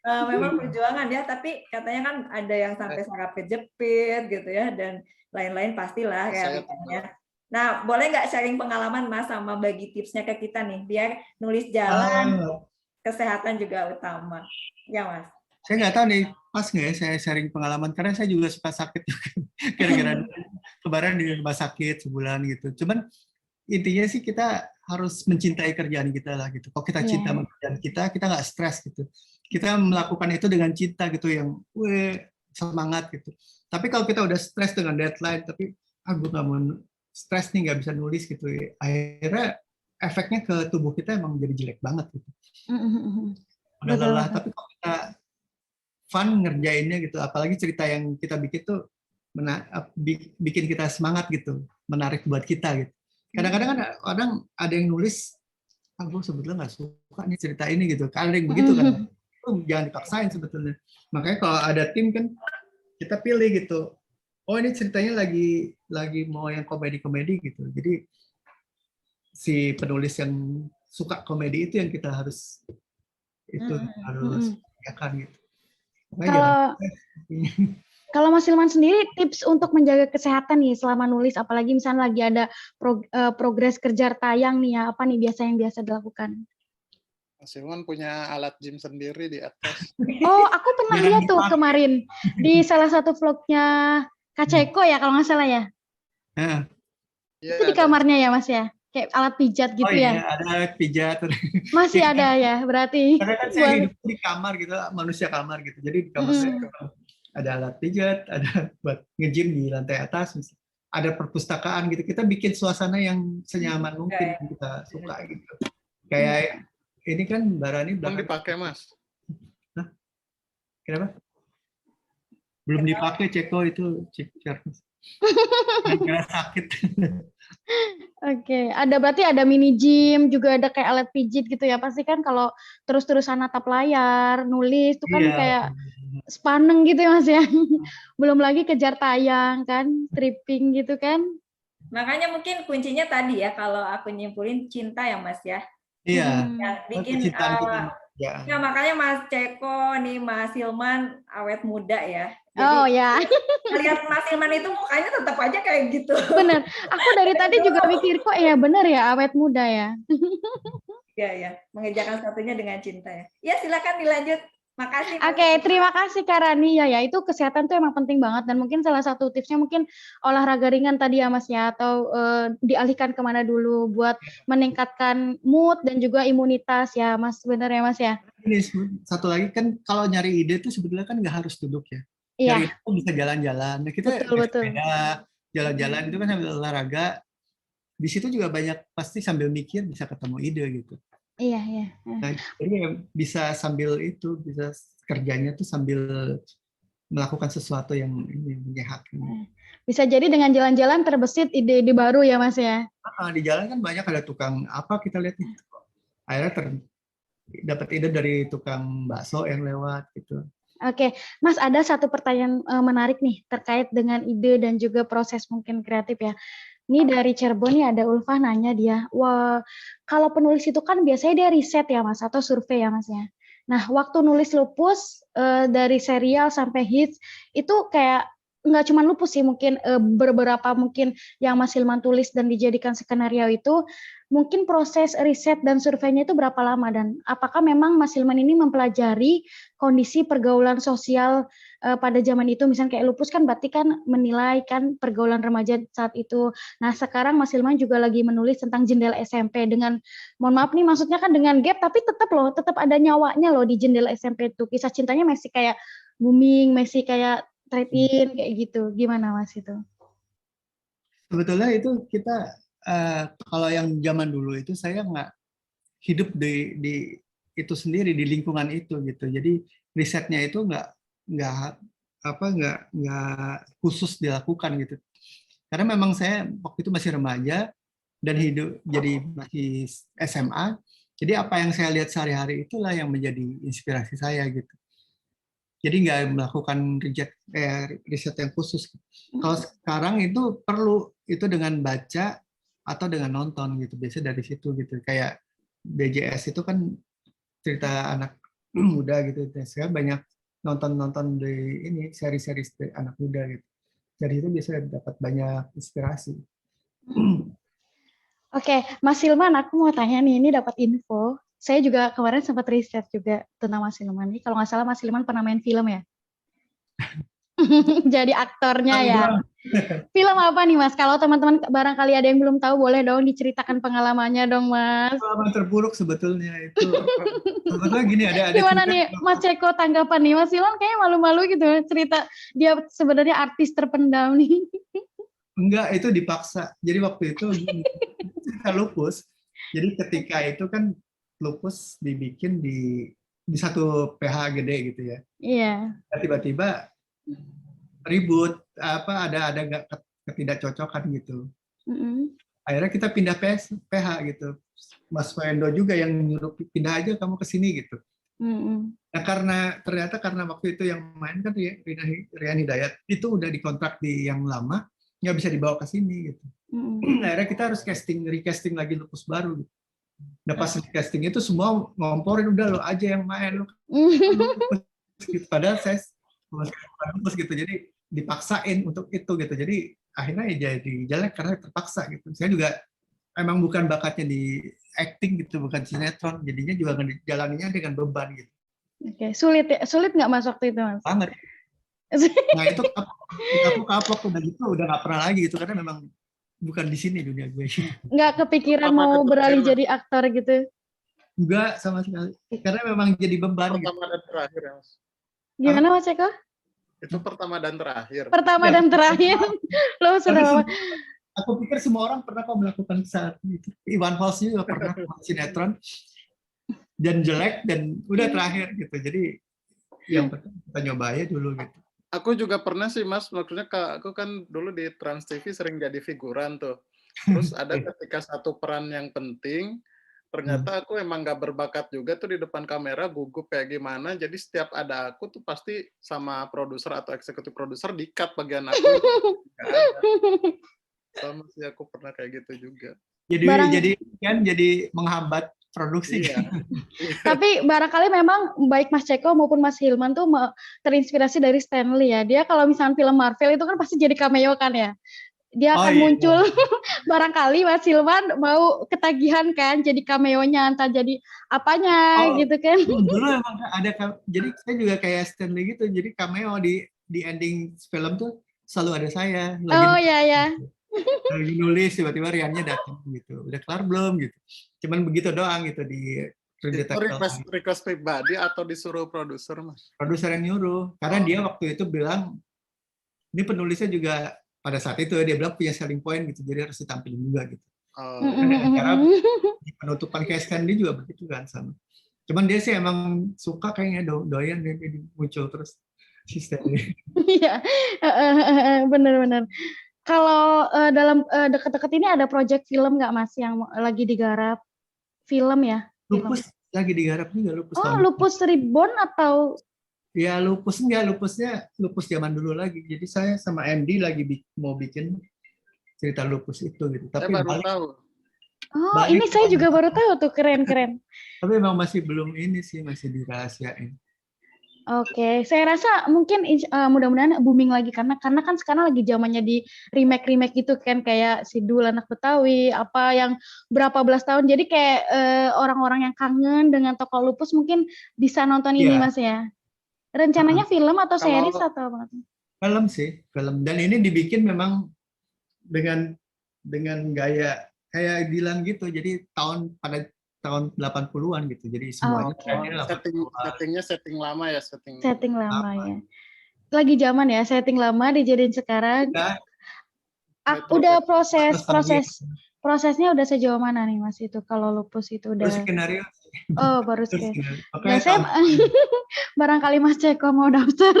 Memang perjuangan ya, tapi katanya kan ada yang sampai saraf kejepit gitu ya, dan lain-lain pastilah realitanya. Nah, boleh nggak sharing pengalaman Mas sama bagi tipsnya ke kita nih, biar nulis jalan, kesehatan juga utama. Ya Mas. Saya nggak tahu nih, pas nggak ya saya sharing pengalaman, karena saya juga suka sakit juga. Gara-gara kemarin di rumah sakit sebulan gitu. Cuman intinya sih kita harus mencintai kerjaan kita lah gitu. Kalau kita cinta sama kerjaan kita nggak stres gitu. Kita melakukan itu dengan cinta gitu, yang semangat gitu. Tapi kalau kita udah stres dengan deadline, tapi gue nggak mau stres nih, nggak bisa nulis gitu, akhirnya efeknya ke tubuh kita emang jadi jelek banget gitu. Udah lelah, tapi kalau kita fun ngerjainnya gitu, apalagi cerita yang kita bikin tuh bikin kita semangat gitu, menarik buat kita gitu. Kadang-kadang ada yang nulis, gue sebetulnya nggak suka nih cerita ini gitu. Ada yang begitu kan, jangan dipaksain sebetulnya. Makanya kalau ada tim kan kita pilih gitu. Oh ini ceritanya lagi mau yang komedi-komedi gitu. Jadi si penulis yang suka komedi itu yang kita harus kerjakan gitu. Kalau Mas Hilman sendiri tips untuk menjaga kesehatan nih selama nulis, apalagi misalnya lagi ada progres kerja tayang nih ya, apa nih yang biasa dilakukan? Mas Hilman punya alat gym sendiri di atas. Oh, aku pernah lihat tuh kemarin di salah satu vlognya Kak Ceko ya kalau nggak salah ya. Itu di kamarnya ya Mas ya, kayak alat pijat gitu ya. Oh iya, ada pijat. Masih ada ya, berarti. Karena kan saya hidup di kamar gitu, manusia kamar gitu. Jadi di kamar saya ada alat pijat, ada buat nge-gym di lantai atas, ada perpustakaan gitu. Kita bikin suasana yang senyaman mungkin yang kita suka gitu. Kayak ini kan Mbak Rani belum dipakai Mas. Hah? Kenapa? Belum dipakai Ceko itu Charles. Karena sakit. Oke, berarti ada mini gym, juga ada kayak alat pijit gitu ya. Pasti kan kalau terus-terusan natap layar, nulis itu kan kayak sepaneng gitu ya Mas ya. Belum lagi kejar tayang kan, tripping gitu kan. Makanya mungkin kuncinya tadi ya, kalau aku nyimpulin cinta ya Mas ya. Iya. Yang bikin ya makanya Mas Ceko nih, Mas Hilman awet muda ya. Jadi, lihat Mas Hilman itu mukanya tetap aja kayak gitu. Bener. Aku dari tadi juga mikir kok ya bener ya awet muda ya. Ya, mengerjakan satunya dengan cinta ya. Ya silakan dilanjut. Makasih. Oke, terima kasih Kak Rani. Ya itu kesehatan tuh emang penting banget, dan mungkin salah satu tipsnya mungkin olahraga ringan tadi ya Mas ya, atau dialihkan kemana dulu buat meningkatkan mood dan juga imunitas ya Mas, bener ya Mas ya. Ini satu lagi kan kalau nyari ide tuh sebetulnya kan nggak harus duduk ya. Nyari ide bisa jalan-jalan. Nah, kita sepeda, jalan-jalan itu kan sambil olahraga. Di situ juga banyak pasti sambil mikir bisa ketemu ide gitu. Iya. Nah, jadi bisa sambil itu, bisa kerjanya tuh sambil melakukan sesuatu yang menyehatkan. Bisa jadi dengan jalan-jalan terbesit ide-ide baru ya Mas ya. Di jalan kan banyak ada tukang apa kita lihat itu. Akhirnya dapat ide dari tukang bakso yang lewat gitu. Oke, Mas, ada satu pertanyaan menarik nih terkait dengan ide dan juga proses mungkin kreatif ya. Ini dari Cirebon nih ada Ulfah nanya dia, wah kalau penulis itu kan biasanya dia riset ya Mas, atau survei ya Mas ya. Nah waktu nulis Lupus dari serial sampai hits itu kayak nggak cuma Lupus sih, mungkin beberapa mungkin yang Mas Hilman tulis dan dijadikan skenario itu, mungkin proses riset dan surveinya itu berapa lama, dan apakah memang Mas Hilman ini mempelajari kondisi pergaulan sosial pada zaman itu, misalnya kayak Lupus kan berarti kan menilai kan pergaulan remaja saat itu. Nah sekarang Mas Hilman juga lagi menulis tentang jendela SMP dengan, mohon maaf nih maksudnya kan dengan gap, tapi tetap ada nyawanya loh di jendela SMP itu. Kisah cintanya masih kayak booming, masih kayak trade-in kayak gitu. Gimana Mas itu? Sebetulnya itu kita kalau yang zaman dulu itu saya nggak hidup di itu sendiri, di lingkungan itu gitu. Jadi risetnya itu nggak khusus dilakukan gitu. Karena memang saya waktu itu masih remaja dan hidup jadi masih SMA. Jadi apa yang saya lihat sehari-hari itulah yang menjadi inspirasi saya gitu. Jadi nggak melakukan riset yang khusus. Kalau sekarang itu perlu itu dengan baca atau dengan nonton gitu. Biasanya dari situ gitu. Kayak BJS itu kan cerita anak muda gitu. Saya banyak nonton di ini seri-seri anak muda gitu. Dari itu bisa dapat banyak inspirasi. Oke, Mas Hilman, aku mau tanya nih, ini dapat info. Saya juga kemarin sempat riset juga tentang Mas Hilman. Ini kalau nggak salah Mas Hilman pernah main film ya? Jadi aktornya ya. Film apa nih Mas? Kalau teman-teman barangkali ada yang belum tahu, boleh dong diceritakan pengalamannya dong Mas. Pengalaman terburuk sebetulnya itu. Sebetulnya gini ada. Gimana nih Mas Ceko tanggapan nih? Mas Hilman kayaknya malu-malu gitu cerita dia sebenarnya artis terpendam nih. Enggak, itu dipaksa. Jadi waktu itu cerita Lupus. Jadi ketika itu kan Lupus dibikin di satu PH gede gitu ya. Iya. Tiba-tiba ribut, ada ketidakcocokan gitu. Akhirnya kita pindah PH gitu. Mas Wendo juga yang nyuruh pindah aja kamu ke sini gitu. Nah ternyata karena waktu itu yang main kan Rian Hidayat itu udah dikontrak di yang lama, nggak bisa dibawa ke sini gitu. Akhirnya kita harus recasting lagi Lupus baru. Gitu. Nah pas recasting itu semua ngomporin udah lo aja yang main lo. Gitu. Padahal saya Lupus gitu, jadi dipaksain untuk itu gitu. Jadi akhirnya ya jadi jelek karena terpaksa gitu. Saya juga emang bukan bakatnya di acting gitu, bukan sinetron, jadinya juga jalaninya dengan beban gitu. Oke, sulit nggak Mas waktu itu Mas? Banget. Nah itu aku kapok udah gitu, udah nggak pernah lagi gitu karena memang bukan di sini dunia gue. Nggak kepikiran mau beralih jadi aktor gitu? Enggak sama sekali, karena memang jadi beban. Pertama dan terakhir ya Mas. Gimana Mas Eko? Itu pertama dan terakhir. Pertama dan terakhir. Lo sudah. Aku pikir semua orang pernah kok melakukan saat itu. Iwan Fals juga pernah sinetron dan jelek dan udah terakhir gitu. Jadi yang penting kita nyoba aja dulu gitu. Aku juga pernah sih Mas, maksudnya aku kan dulu di Trans TV sering jadi figuran tuh. Terus ada ketika satu peran yang penting, ternyata aku emang nggak berbakat juga tuh di depan kamera, gugup kayak gimana. Jadi setiap ada aku tuh pasti sama produser atau eksekutif produser di-cut bagian aku. Sama sih aku pernah kayak gitu juga. Jadi menghambat produksi. Iya. Tapi barangkali memang baik Mas Ceko maupun Mas Hilman tuh terinspirasi dari Stanley ya. Dia kalau misalnya film Marvel itu kan pasti jadi cameo kan ya. Dia akan muncul. Barangkali Mas Hilman mau ketagihan kan jadi cameo-nya, entah jadi apanya gitu kan. Dulu emang ada, jadi saya juga kayak Stanley gitu. Jadi cameo di ending film tuh selalu ada saya. Iya. Lagi nulis tiba-tiba Riannya datang gitu, udah kelar belum gitu, cuman begitu doang gitu di request pribadi atau disuruh produser Mas? Produser yang nyuruh, karena dia waktu itu bilang ini penulisnya juga pada saat itu dia bilang punya selling point gitu, jadi harus ditampilin juga gitu. Karena di penutupan kayak Stanley juga begitu kan sama. Cuman dia sih emang suka kayaknya doyan dia muncul terus si Stanley. Iya, benar-benar. Kalau dalam dekat-dekat ini ada project film nggak Mas yang lagi digarap? Film ya? Lupus lagi digarap juga. Lupus Reborn atau? Ya lupusnya lupus zaman dulu lagi. Jadi saya sama MD lagi mau bikin cerita lupus itu gitu. Tapi saya baru tahu. Ini saya juga baru tahu tuh, keren. Tapi memang masih belum ini sih, masih dirahasiain. Oke, saya rasa mungkin mudah-mudahan booming lagi karena kan sekarang lagi zamannya di remake gitu kan, kayak Sidul Anak Betawi apa yang berapa belas tahun, jadi kayak orang-orang yang kangen dengan tokoh lupus mungkin bisa nonton ini Mas ya. Rencananya film atau series atau apa? Film sih, film, dan ini dibikin memang dengan gaya kayak Dilan gitu, jadi pada tahun 80-an gitu. Jadi semuanya setting lama ya, setting lama ya. Lagi zaman ya, setting lama dijadiin sekarang. Udah prosesnya udah sejauh mana nih Mas itu kalau lupus itu udah? Baru skenario. Baru skenario. Nah, saya barangkali Mas Ceko mau daftar.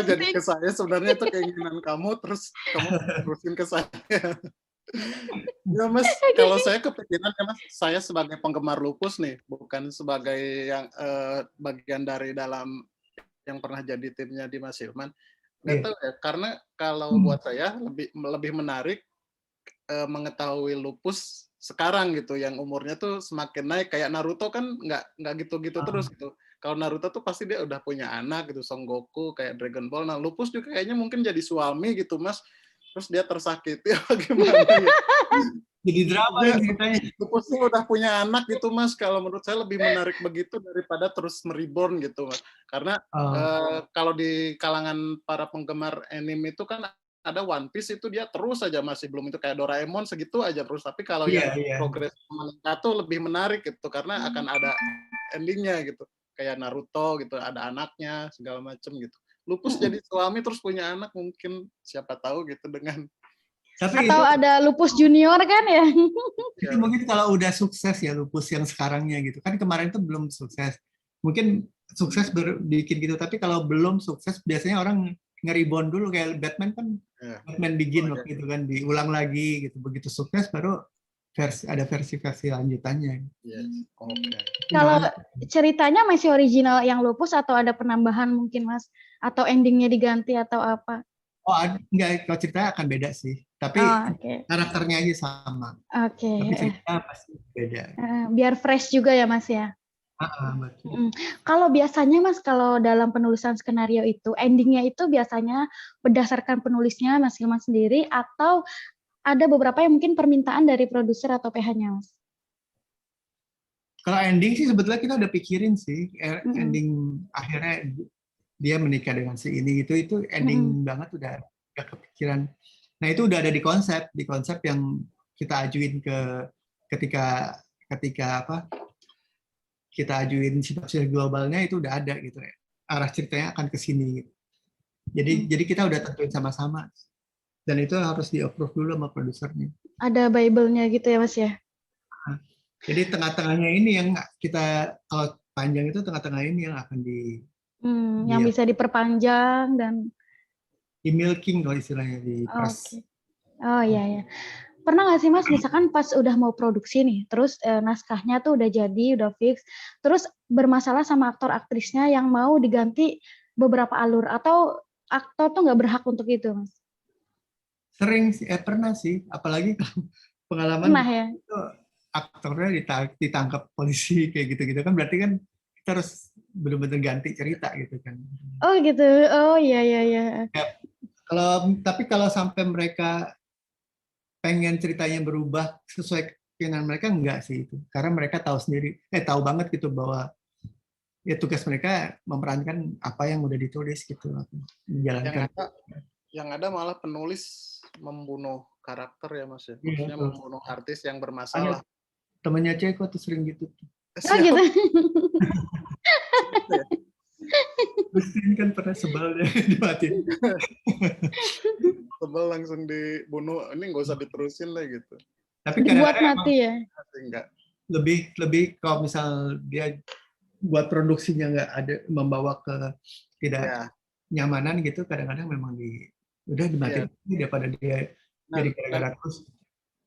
Jadi ke saya sebenarnya itu keinginan kamu, terus kamu terusin ke saya. Ya Mas, kalau saya kepikiran ya Mas, saya sebagai penggemar lupus nih, bukan sebagai yang bagian dari dalam yang pernah jadi timnya di Mas Hilman. Nggak tahu ya, karena kalau buat saya lebih menarik mengetahui lupus sekarang gitu, yang umurnya tuh semakin naik. Kayak Naruto kan nggak gitu-gitu terus gitu. Kalau Naruto tuh pasti dia udah punya anak gitu, Son Goku, kayak Dragon Ball. Nah lupus juga kayaknya mungkin jadi suami gitu Mas. Terus dia tersakiti apa gimana ya? Jadi drama ceritanya. Lupusnya udah punya anak gitu Mas. Kalau menurut saya lebih menarik begitu daripada terus mereborn gitu Mas. Karena kalau di kalangan para penggemar anime itu kan ada One Piece itu dia terus aja masih belum itu kayak Doraemon segitu aja terus. Tapi kalau yang progres meningkat tuh lebih menarik gitu karena akan ada endingnya gitu. Kayak Naruto gitu, ada anaknya segala macam gitu. Lupus jadi suami terus punya anak mungkin siapa tahu gitu dengan Tapi atau itu, ada lupus junior kan ya. Itu mungkin kalau udah sukses ya lupus yang sekarangnya gitu kan, kemarin itu belum sukses, mungkin sukses bikin gitu, tapi kalau belum sukses biasanya orang nge-reborn dulu kayak Batman kan. Iya. Batman Begin waktu itu kan diulang lagi gitu. Begitu sukses baru ada versi-versi lanjutannya. Yes. Oke. Kalau Nah, ceritanya masih original yang Lupus atau ada penambahan mungkin Mas? Atau endingnya diganti atau apa? enggak, kalau cerita akan beda sih. Tapi Oh, oke. karakternya aja sama. Oke. Tapi cerita pasti beda. Biar fresh juga ya Mas ya. Betul. Kalau biasanya Mas, kalau dalam penulisan skenario itu, endingnya itu biasanya berdasarkan penulisnya Mas Hilman sendiri atau ada beberapa yang mungkin permintaan dari produser atau PH-nya Mas? Kalau ending sih sebetulnya kita udah pikirin sih. Ending akhirnya dia menikah dengan si ini gitu, itu ending banget udah kepikiran. Nah itu udah ada di konsep yang kita ajuin ketika apa kita ajuin sinopsis globalnya itu udah ada gitu ya. Arah ceritanya akan ke sini. Gitu. Jadi kita udah tentuin sama-sama. Dan itu harus di-approve dulu sama produsernya. Ada Bible-nya gitu ya Mas ya? Jadi tengah-tengahnya ini yang kita, kalau panjang itu tengah-tengah ini yang akan yang bisa diperpanjang dan di milking kalau istilahnya di press. Okay. Oh iya. Pernah nggak sih Mas, misalkan pas udah mau produksi nih, terus naskahnya tuh udah jadi, udah fix, terus bermasalah sama aktor aktrisnya yang mau diganti beberapa alur, atau aktor tuh nggak berhak untuk itu Mas? Sering sih, pernah sih, apalagi pengalaman Pernah ya? itu aktornya ditangkap polisi kayak gitu-gitu kan, berarti kan kita harus benar-benar ganti cerita gitu kan. Oh gitu, oh iya. Ya, tapi kalau sampai mereka pengen ceritanya berubah sesuai keinginan mereka, enggak sih itu, karena mereka tahu sendiri, tahu banget gitu bahwa ya tugas mereka memerankan apa yang udah ditulis gitu, menjalankan. Yang ada malah penulis membunuh karakter ya Mas ya, maksudnya membunuh artis yang bermasalah. Temennya Ceko tuh sering gitu. Oh gitu. Christine kan pernah sebel deh dimatiin. Sebel langsung dibunuh, ini nggak usah diterusin lah gitu. Tapi dibuat mati ya? Enggak. Lebih kalau misal dia buat produksinya nggak ada membawa ke tidak nyamanan gitu, kadang-kadang memang udah dimatiin daripada dia jadi gara-gara terus.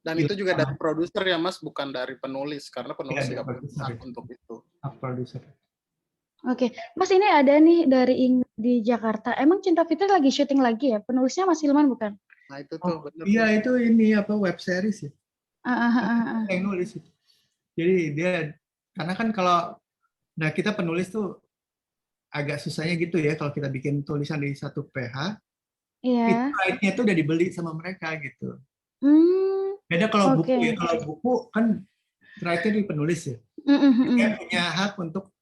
Dan itu juga dari produser ya Mas, bukan dari penulis, karena penulis nggak punya hak untuk itu. Hak produser. Oke, Mas ini ada nih dari Ingrid di Jakarta. Emang Cinta Fitri lagi syuting lagi ya? Penulisnya Mas Hilman bukan? Nah itu tuh benar. Iya itu ini apa web series ya. Yang nulis itu. Jadi dia karena kan nah kita penulis tuh agak susahnya gitu ya kalau kita bikin tulisan di satu PH. Iya. Right-nya tuh udah dibeli sama mereka gitu. Beda kalau buku ya. Kalau buku kan right-nya di penulis ya. Dia punya hak untuk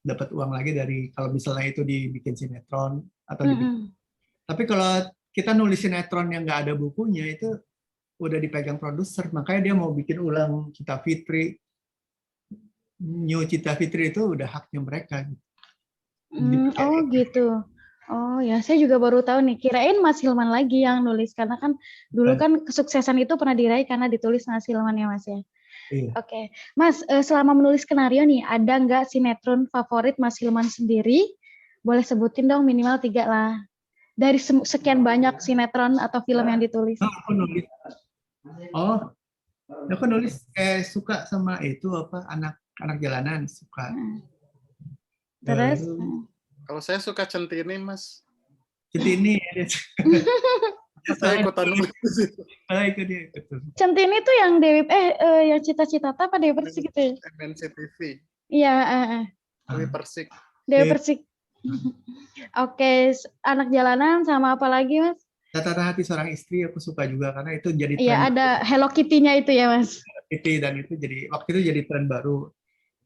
dapat uang lagi dari kalau misalnya itu dibikin sinetron atau tapi kalau kita nulis sinetron yang nggak ada bukunya itu udah dipegang produser, makanya dia mau bikin ulang Cinta Fitri, New Cinta Fitri itu udah haknya mereka. Oh gitu. Oh ya, saya juga baru tahu nih. Kirain Mas Hilman lagi yang nulis karena kan dulu kan kesuksesan itu pernah diraih karena ditulis Mas Hilman ya Mas ya. Iya. Oke, Mas, selama menulis skenario nih, ada nggak sinetron favorit Mas Hilman sendiri? Boleh sebutin dong minimal 3 lah. Dari sekian banyak sinetron atau film yang ditulis. Aku nulis suka sama itu apa anak jalanan suka. Terus? Kalau saya suka Centini Mas. Centini. Saya ikutan nulis. Centini tuh yang yang Cita-Cita apa Dewi Persik gitu ya? MNC-TV. Iya. Dewi Persik. Dewi Persik. Oke, anak jalanan sama apa lagi Mas? Catatan Hati Seorang Istri aku suka juga karena itu jadi tren. Iya, ada Hello Kitty-nya itu ya Mas. Kitty dan itu jadi waktu itu jadi tren baru.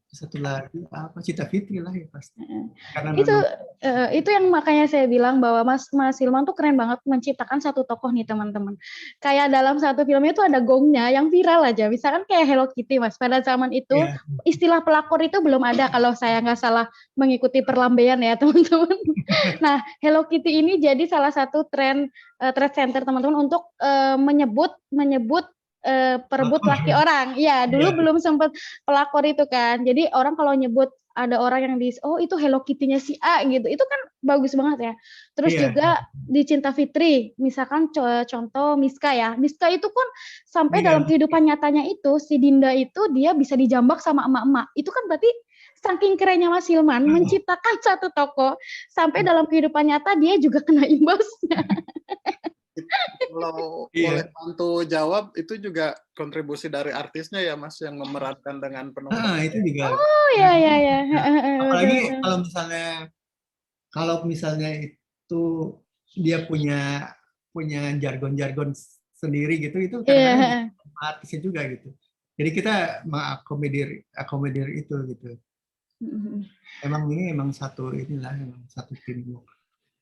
Satu lagi apa Cinta Fitri lah ya pasti. Karena itu yang makanya saya bilang bahwa Mas Hilman tuh keren banget menciptakan satu tokoh nih teman-teman. Kayak dalam satu filmnya itu ada gongnya yang viral aja. Misalkan kayak Hello Kitty Mas. Pada zaman itu istilah pelakor itu belum ada kalau saya nggak salah mengikuti perlambaian ya teman-teman. Nah Hello Kitty ini jadi salah satu trend center teman-teman untuk menyebut perebut laki orang. Iya, dulu belum sempat pelakor itu kan. Jadi orang kalau nyebut ada orang yang oh itu Hello Kitty-nya si A gitu. Itu kan bagus banget ya. Terus Iya. juga di Cinta Fitri, misalkan contoh Miska ya. Miska itu kan sampai Iya. dalam kehidupan nyatanya itu si Dinda itu dia bisa dijambak sama emak-emak. Itu kan berarti saking kerennya Mas Hilman menciptakan satu tokoh sampai dalam kehidupan nyata dia juga kena imbasnya. Kalau Iya. boleh bantu jawab, itu juga kontribusi dari artisnya ya Mas yang memerankan dengan penuh. Itu juga. Oh ya ya ya. Apalagi Betul. kalau misalnya itu dia punya jargon-jargon sendiri gitu, itu kadang-kadang artisnya juga gitu. Jadi kita mengakomodir itu gitu. Emang satu tim.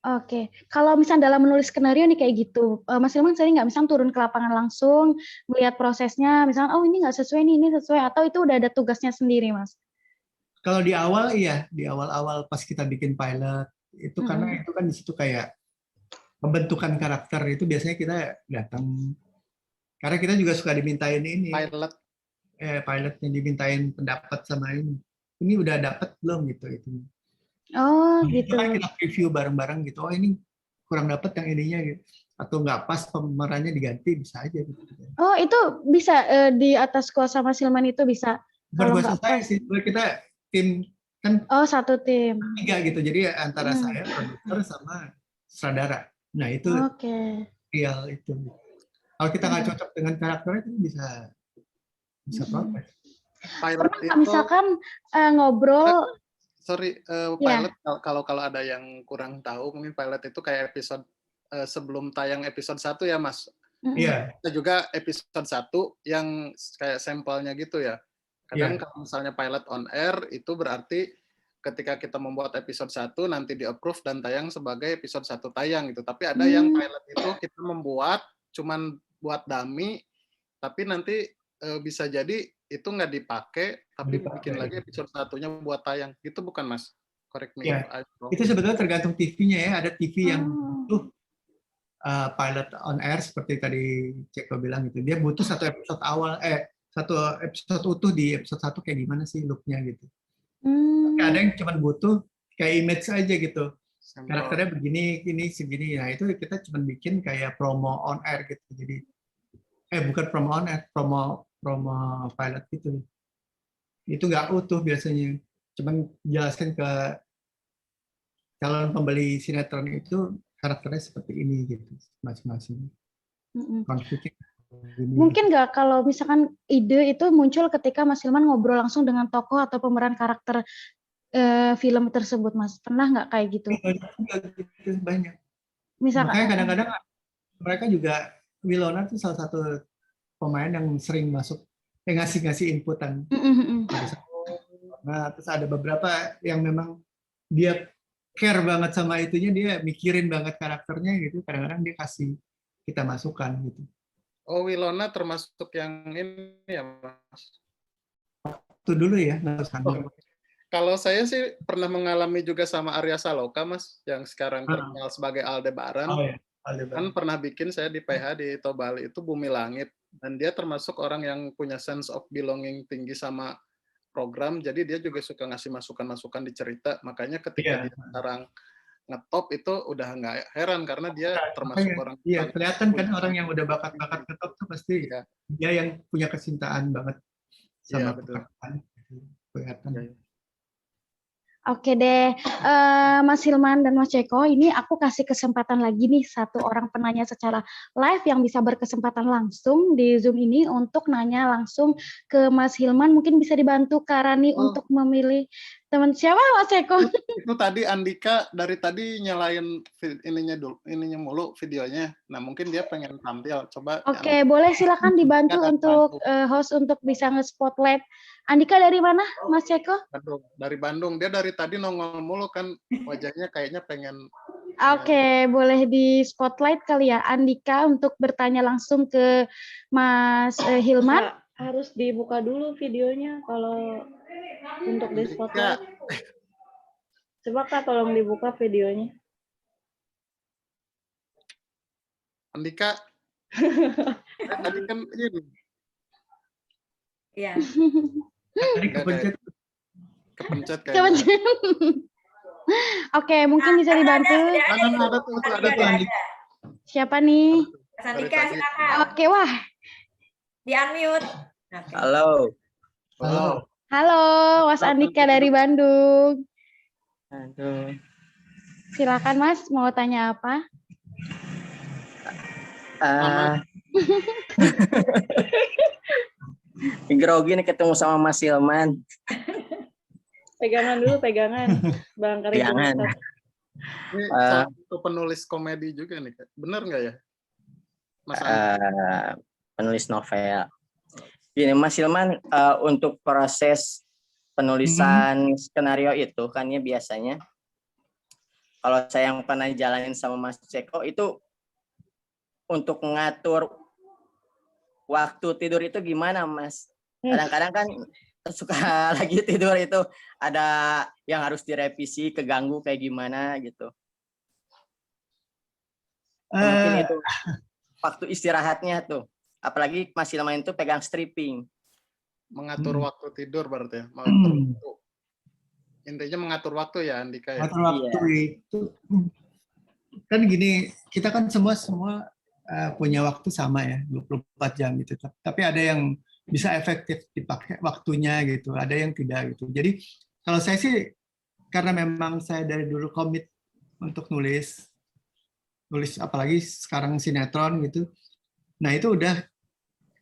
Oke, kalau misalnya dalam menulis skenario nih kayak gitu, Mas Hilman sering nggak misalnya turun ke lapangan langsung, melihat prosesnya, misalnya oh ini nggak sesuai nih, ini sesuai, atau itu udah ada tugasnya sendiri, Mas? Kalau di awal iya, di awal-awal pas kita bikin pilot itu karena itu kan di situ kayak pembentukan karakter itu biasanya kita datang karena kita juga suka dimintain ini pilotnya dimintain pendapat sama ini udah dapat belum gitu itu. Oh Itu gitu. kan kita review bareng-bareng gitu. Oh ini kurang dapat yang ininya gitu. Atau nggak pas pemerannya diganti bisa aja gitu. Oh itu bisa di atas kuasa Mas Hilman itu bisa. Bukan kuasa saya sih, kita tim kan. Oh satu tim. 3 gitu. Jadi antara saya, produser sama sutradara. Nah itu real itu. Kalau kita nggak cocok dengan karakternya itu bisa protes. Pilot itu, misalkan ngobrol. Pilot kalau ada yang kurang tahu, mungkin pilot itu kayak episode sebelum tayang episode 1 ya Mas. Iya. Ada juga episode 1 yang kayak sampelnya gitu ya. Kadang kalau misalnya pilot on air itu berarti ketika kita membuat episode 1 nanti di-approve dan tayang sebagai episode 1 tayang gitu. Tapi ada yang pilot itu kita membuat cuman buat dummy, tapi nanti bisa jadi itu nggak dipakai, tapi bikin lagi episode 1-nya buat tayang. Gitu bukan Mas? Correct me if I'm wrong. Itu sebetulnya tergantung TV-nya ya. Ada TV yang butuh pilot on air seperti tadi Ceko bilang gitu. Dia butuh satu episode utuh di episode 1 kayak gimana sih look-nya gitu. Ada yang cuma butuh kayak image aja gitu. Karakternya begini, ini segini. Nah itu kita cuma bikin kayak promo on air gitu. Jadi bukan promo on air, promo pilot gitu. Itu nggak utuh biasanya. Cuma jelasin ke calon pembeli sinetron itu karakternya seperti ini gitu masing-masing. Konfliknya. Mungkin nggak kalau misalkan ide itu muncul ketika Mas Hilman ngobrol langsung dengan tokoh atau pemeran karakter film tersebut, Mas? Pernah nggak kayak gitu? Banyak. Misalkan, makanya kadang-kadang mereka juga, Wilona tuh salah satu pemain yang sering masuk, ngasih inputan. Nah, terus ada beberapa yang memang dia care banget sama itunya, dia mikirin banget karakternya gitu. Kadang-kadang dia kasih kita masukan gitu. Oh, Wilona termasuk yang ini ya, Mas? Itu dulu ya. Kalau saya sih pernah mengalami juga sama Arya Saloka, Mas, yang sekarang terkenal sebagai Aldebaran. Oh, ya. Aldebaran. Kan pernah bikin saya di PH di Tobali itu Bumi Langit. Dan dia termasuk orang yang punya sense of belonging tinggi sama program, jadi dia juga suka ngasih masukan-masukan di cerita. Makanya ketika dia sekarang ngetop itu udah nggak heran karena dia termasuk orang. Iya, kelihatan kan orang yang udah bakat ngetop tuh pasti dia yang punya kecintaan banget sama pekerjaan. Kelihatan. Oke deh, Mas Hilman dan Mas Ceko, ini aku kasih kesempatan lagi nih satu orang penanya secara live yang bisa berkesempatan langsung di Zoom ini untuk nanya langsung ke Mas Hilman. Mungkin bisa dibantu Kak Rani untuk memilih teman siapa Mas Ceko? Itu tadi Andika dari tadi nyalain ininya mulu videonya. Nah mungkin dia pengen tampil. Coba. Oke, boleh silakan dibantu untuk host untuk bisa nge-spotlight. Andika dari mana, Mas Ceko? Dari Bandung. Dia dari tadi nongol mulu kan wajahnya kayaknya pengen. Oke, boleh di spotlight kali ya Andika untuk bertanya langsung ke Mas Hilman. Harus dibuka dulu videonya kalau untuk di spotlight. Coba Kak tolong dibuka videonya. Andika. Tadi kan ini. Iya. Tadi kepencet. kepencet kayaknya. Kebetulan. Oke, mungkin bisa dibantu. Ada tuh, ada tuh. Siapa nih? Mas Andika, silakan. Oke, wah. Di unmute. Oke. Halo. Halo. Halo, Mas Andika dari Bandung. Aduh. Silakan Mas, mau tanya apa? Grogi nih ketemu sama Mas Hilman. Pegangan dulu, pegangan. Barangkali Pegangan. Ini salah satu penulis komedi juga nih, Kak. Bener nggak ya? Mas Andi? Penulis novel. Gini Mas Hilman, untuk proses penulisan skenario itu kan ya biasanya kalau saya yang pernah jalanin sama Mas Ceko itu untuk ngatur waktu tidur itu gimana Mas? Kadang-kadang kan suka lagi tidur itu ada yang harus direvisi, keganggu kayak gimana gitu. Mungkin itu waktu istirahatnya tuh. Apalagi masih main tuh pegang stripping. Mengatur waktu tidur berarti ya. Mengatur waktu. Intinya mengatur waktu ya Andika ya. Mengatur waktu itu kan gini, kita kan semua punya waktu sama ya, 24 jam gitu. Tapi ada yang bisa efektif dipakai waktunya gitu, ada yang tidak gitu. Jadi kalau saya sih karena memang saya dari dulu komit untuk nulis apalagi sekarang sinetron gitu. Nah, itu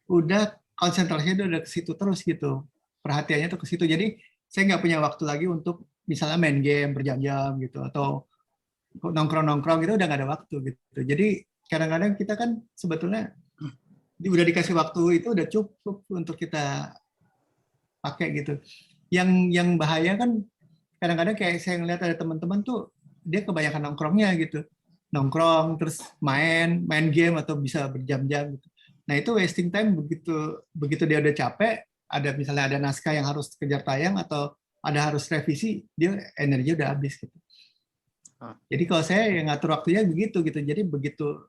udah konsentrasinya udah ke situ terus gitu. Perhatiannya tuh ke situ. Jadi saya nggak punya waktu lagi untuk misalnya main game berjam-jam gitu atau nongkrong-nongkrong gitu, udah nggak ada waktu gitu. Jadi kadang-kadang kita kan sebetulnya udah dikasih waktu itu udah cukup untuk kita pakai gitu. Yang bahaya kan kadang-kadang kayak saya ngeliat ada teman-teman tuh dia kebanyakan nongkrongnya gitu. Nongkrong terus main game atau bisa berjam-jam gitu. Nah, itu wasting time begitu dia udah capek, misalnya ada naskah yang harus kejar tayang atau ada harus revisi, dia energi udah habis gitu. Jadi kalau saya yang ngatur waktunya begitu gitu. Jadi begitu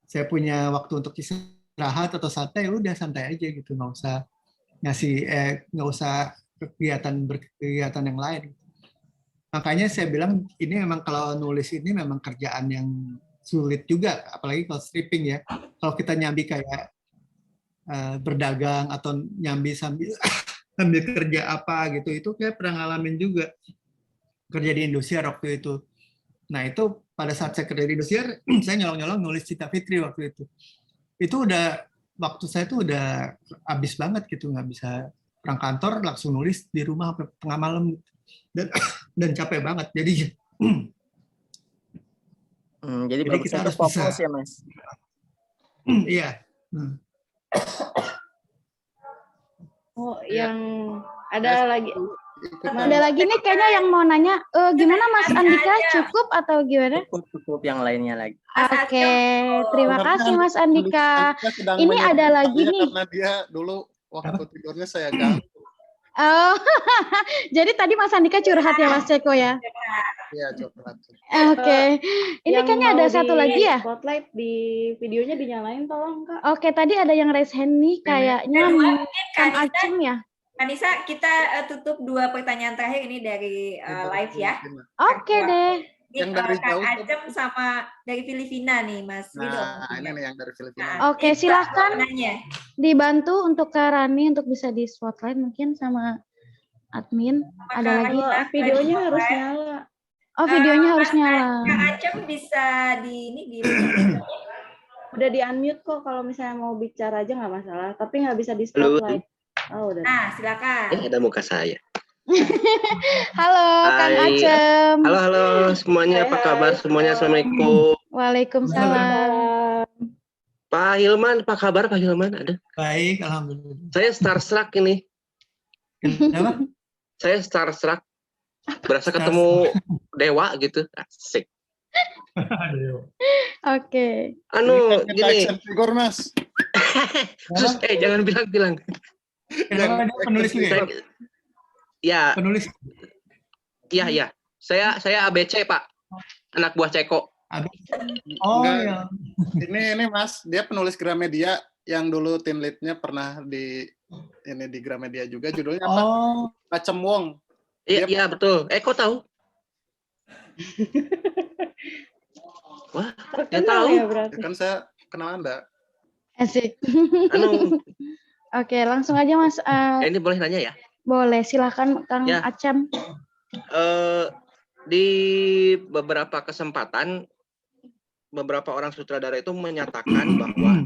saya punya waktu untuk istirahat atau santai, udah santai aja gitu, nggak usah kegiatan yang lain. Makanya saya bilang ini memang kalau nulis ini memang kerjaan yang sulit juga, apalagi kalau stripping ya. Kalau kita nyambi kayak berdagang atau nyambi sambil kerja apa gitu, itu kayak pernah ngalamin juga kerja di Indosiar waktu itu. Nah, itu pada saat saya kerja di Indosiar, saya nyolong-nyolong nulis Cita Fitri waktu itu. Itu waktu saya tuh udah habis banget gitu, nggak bisa pulang kantor langsung nulis di rumah sampai tengah malam dan capek banget. Jadi kita harus fokus ya Mas. Iya. Oh, yang ada lagi. Ada lagi nih kayaknya yang mau nanya, gimana Mas Andika, cukup atau gimana? Cukup yang lainnya lagi. Oke, terima kasih Mas Andika. Ini ada lagi nih. Karena dia dulu waktu tidurnya saya ganggu. Oh, jadi tadi Mas Andika curhat ya Mas Ceko ya? Iya, curhat. Oke, ini kayaknya ada satu lagi ya? Spotlight di videonya dinyalain tolong Kak. Oke, tadi ada yang raise hand nih, kayaknya Kang Acem ya? Kanisa, kita tutup 2 pertanyaan terakhir ini dari live ya. Oke deh. Yang dari Kang jauh Acem sama dari Filipina nih, Mas Rido. Nah, ini nih yang dari Filipina. Oke, silakan Nanya. dibantu untuk Kak Rani untuk bisa di spotlight mungkin sama admin. Ada lagi? Videonya harus nyala. Oh, videonya harus nyala. Kang Acem bisa di Udah di unmute kok, kalau misalnya mau bicara aja nggak masalah, tapi nggak bisa di spotlight. Oh, udah. Nah, silakan. Ada muka saya. Halo, Kang Hai. Acem. Halo semuanya, apa kabar semuanya? Assalamualaikum. Waalaikumsalam. Pak Hilman, apa kabar Pak Hilman? Ada? Baik, alhamdulillah. Saya starstruck ini. Kenapa? Saya starstruck. Berasa ketemu dewa gitu. Asik. Oke. Gini. Figur, Mas. Sus, jangan bilang-bilang. Kenapa dia penulis juga? Ya. Penulis. Iya. Saya ABC, Pak. Anak buah Ceko. Oh Enggak. ya. Ini Mas, dia penulis Gramedia yang dulu tim lead-nya pernah di Gramedia juga, judulnya apa? Pacem Wong. Iya betul. Kok tahu? Wah, nggak Terkenal tahu. ya berarti. Kan saya kenal Anda. Asik. Anu, Oke, langsung aja Mas. ini boleh nanya ya? Boleh, silakan Kang Ya. Acam. Di beberapa kesempatan beberapa orang sutradara itu menyatakan bahwa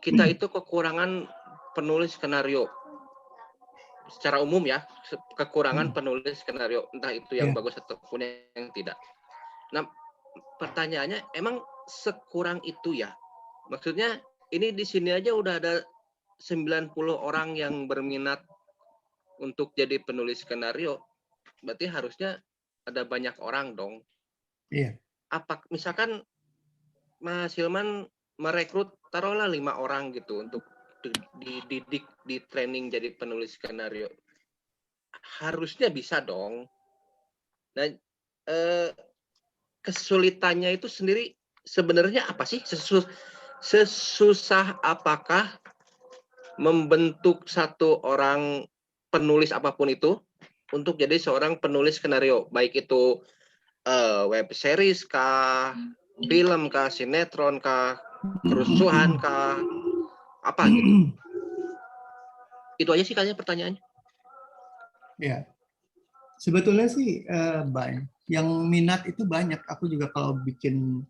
kita itu kekurangan penulis skenario. Secara umum ya, kekurangan penulis skenario, entah itu yang bagus ataupun yang tidak. Nah, pertanyaannya emang sekurang itu ya? Maksudnya ini di sini aja udah ada 90 orang yang berminat untuk jadi penulis skenario. Berarti harusnya ada banyak orang dong. Iya. Apa misalkan Mas Hilman merekrut taruhlah 5 orang gitu untuk dididik, di training jadi penulis skenario. Harusnya bisa dong. Nah, kesulitannya itu sendiri sebenarnya apa sih? Sesusah apakah membentuk satu orang penulis apapun itu untuk jadi seorang penulis skenario, baik itu web series kah, film kah, sinetron kah, kerusuhan kah, apa gitu. Itu aja sih kayaknya pertanyaannya. Ya, sebetulnya sih banyak. Yang minat itu banyak. Aku juga kalau bikin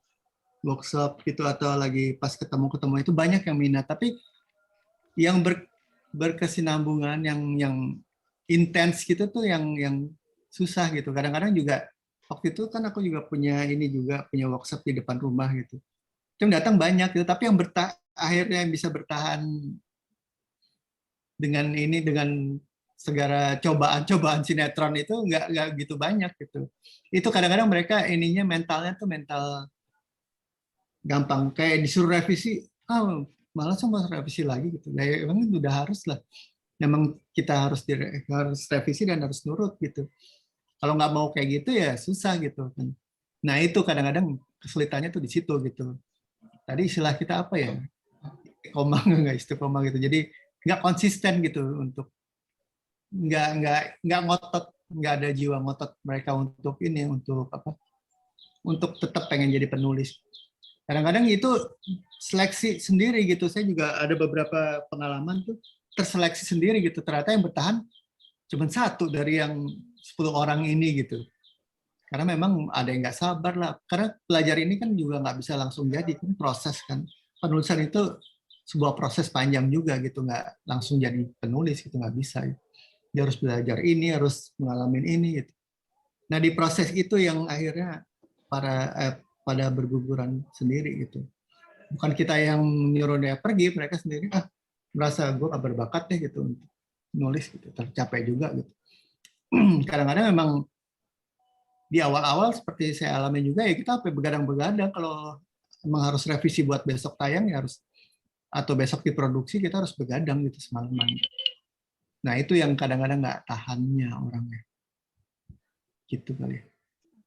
workshop gitu atau lagi pas ketemu itu banyak yang minat. Tapi yang berkesinambungan, yang intens gitu tuh yang susah gitu. Kadang-kadang juga waktu itu kan aku juga punya workshop di depan rumah gitu. Yang datang banyak gitu, tapi yang akhirnya yang bisa bertahan dengan segala cobaan sinetron itu nggak gitu banyak gitu. Itu kadang-kadang mereka mentalnya tuh mental gampang, kayak disuruh revisi, malah sama revisi lagi gitu. Nah, emang itu udah harus lah. Memang kita harus revisi dan harus nurut gitu. Kalau nggak mau kayak gitu ya susah gitu kan. Nah itu kadang-kadang kesulitannya tuh di situ gitu. Tadi istilah kita apa ya? Istiqomah nggak istiqomah gitu. Jadi nggak konsisten gitu untuk nggak ngotot, nggak ada jiwa ngotot mereka untuk untuk tetap pengen jadi penulis. Kadang-kadang itu seleksi sendiri gitu. Saya juga ada beberapa pengalaman tuh terseleksi sendiri gitu. Ternyata yang bertahan cuma 1 dari yang 10 orang ini gitu. Karena memang ada yang nggak sabar lah. Karena belajar ini kan juga nggak bisa langsung jadi, kan proses kan. Penulisan itu sebuah proses panjang juga gitu, nggak langsung jadi penulis gitu, nggak bisa. Dia harus belajar ini, harus mengalami ini gitu. Nah di proses itu yang akhirnya pada berguguran sendiri gitu. Bukan kita yang nyuruh dia pergi, mereka sendiri merasa gue gak berbakat deh gitu untuk nulis gitu, tercapai juga gitu. Kadang-kadang memang di awal-awal seperti saya alami juga ya, kita sampai begadang-begadang kalau emang harus revisi buat besok tayang ya harus, atau besok diproduksi kita harus begadang gitu semalaman. Nah itu yang kadang-kadang nggak tahannya orangnya. Gitu kali.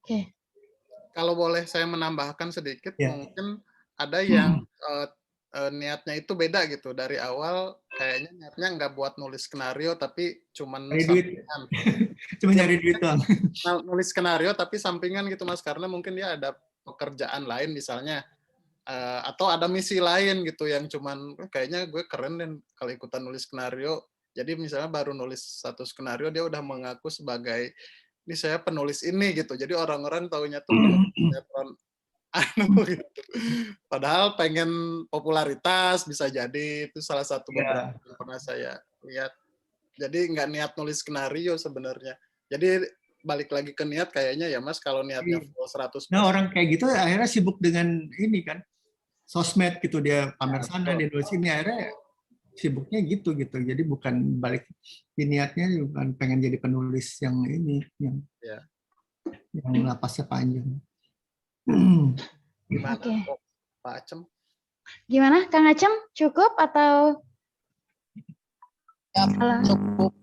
Oke. Kalau boleh saya menambahkan sedikit, mungkin ada yang niatnya itu beda gitu. Dari awal kayaknya niatnya nggak buat nulis skenario, tapi cuman sampingan. Cuma nyari duit doang. Nulis skenario tapi sampingan gitu Mas, karena mungkin dia ada pekerjaan lain misalnya. Atau ada misi lain gitu yang cuman kayaknya gue keren deh kalau ikutan nulis skenario. Jadi misalnya baru nulis 1 skenario dia udah mengaku sebagai ini saya penulis ini gitu. Jadi orang-orang taunya tuh penulis sinetron gitu. Padahal pengen popularitas bisa jadi, itu salah satu beberapa yang pernah saya lihat. Jadi nggak niat nulis skenario sebenarnya. Jadi balik lagi ke niat kayaknya ya Mas, kalau niatnya full 100%. Nah orang kayak gitu akhirnya sibuk dengan ini kan, sosmed gitu, dia pamer sana, dia nulis ini, akhirnya sibuknya gitu. Jadi bukan balik di niatnya, bukan pengen jadi penulis yang ini, yang napasnya panjang. Gimana Pak Acem? Gimana Kang Acem? Cukup atau? Ya, cukup.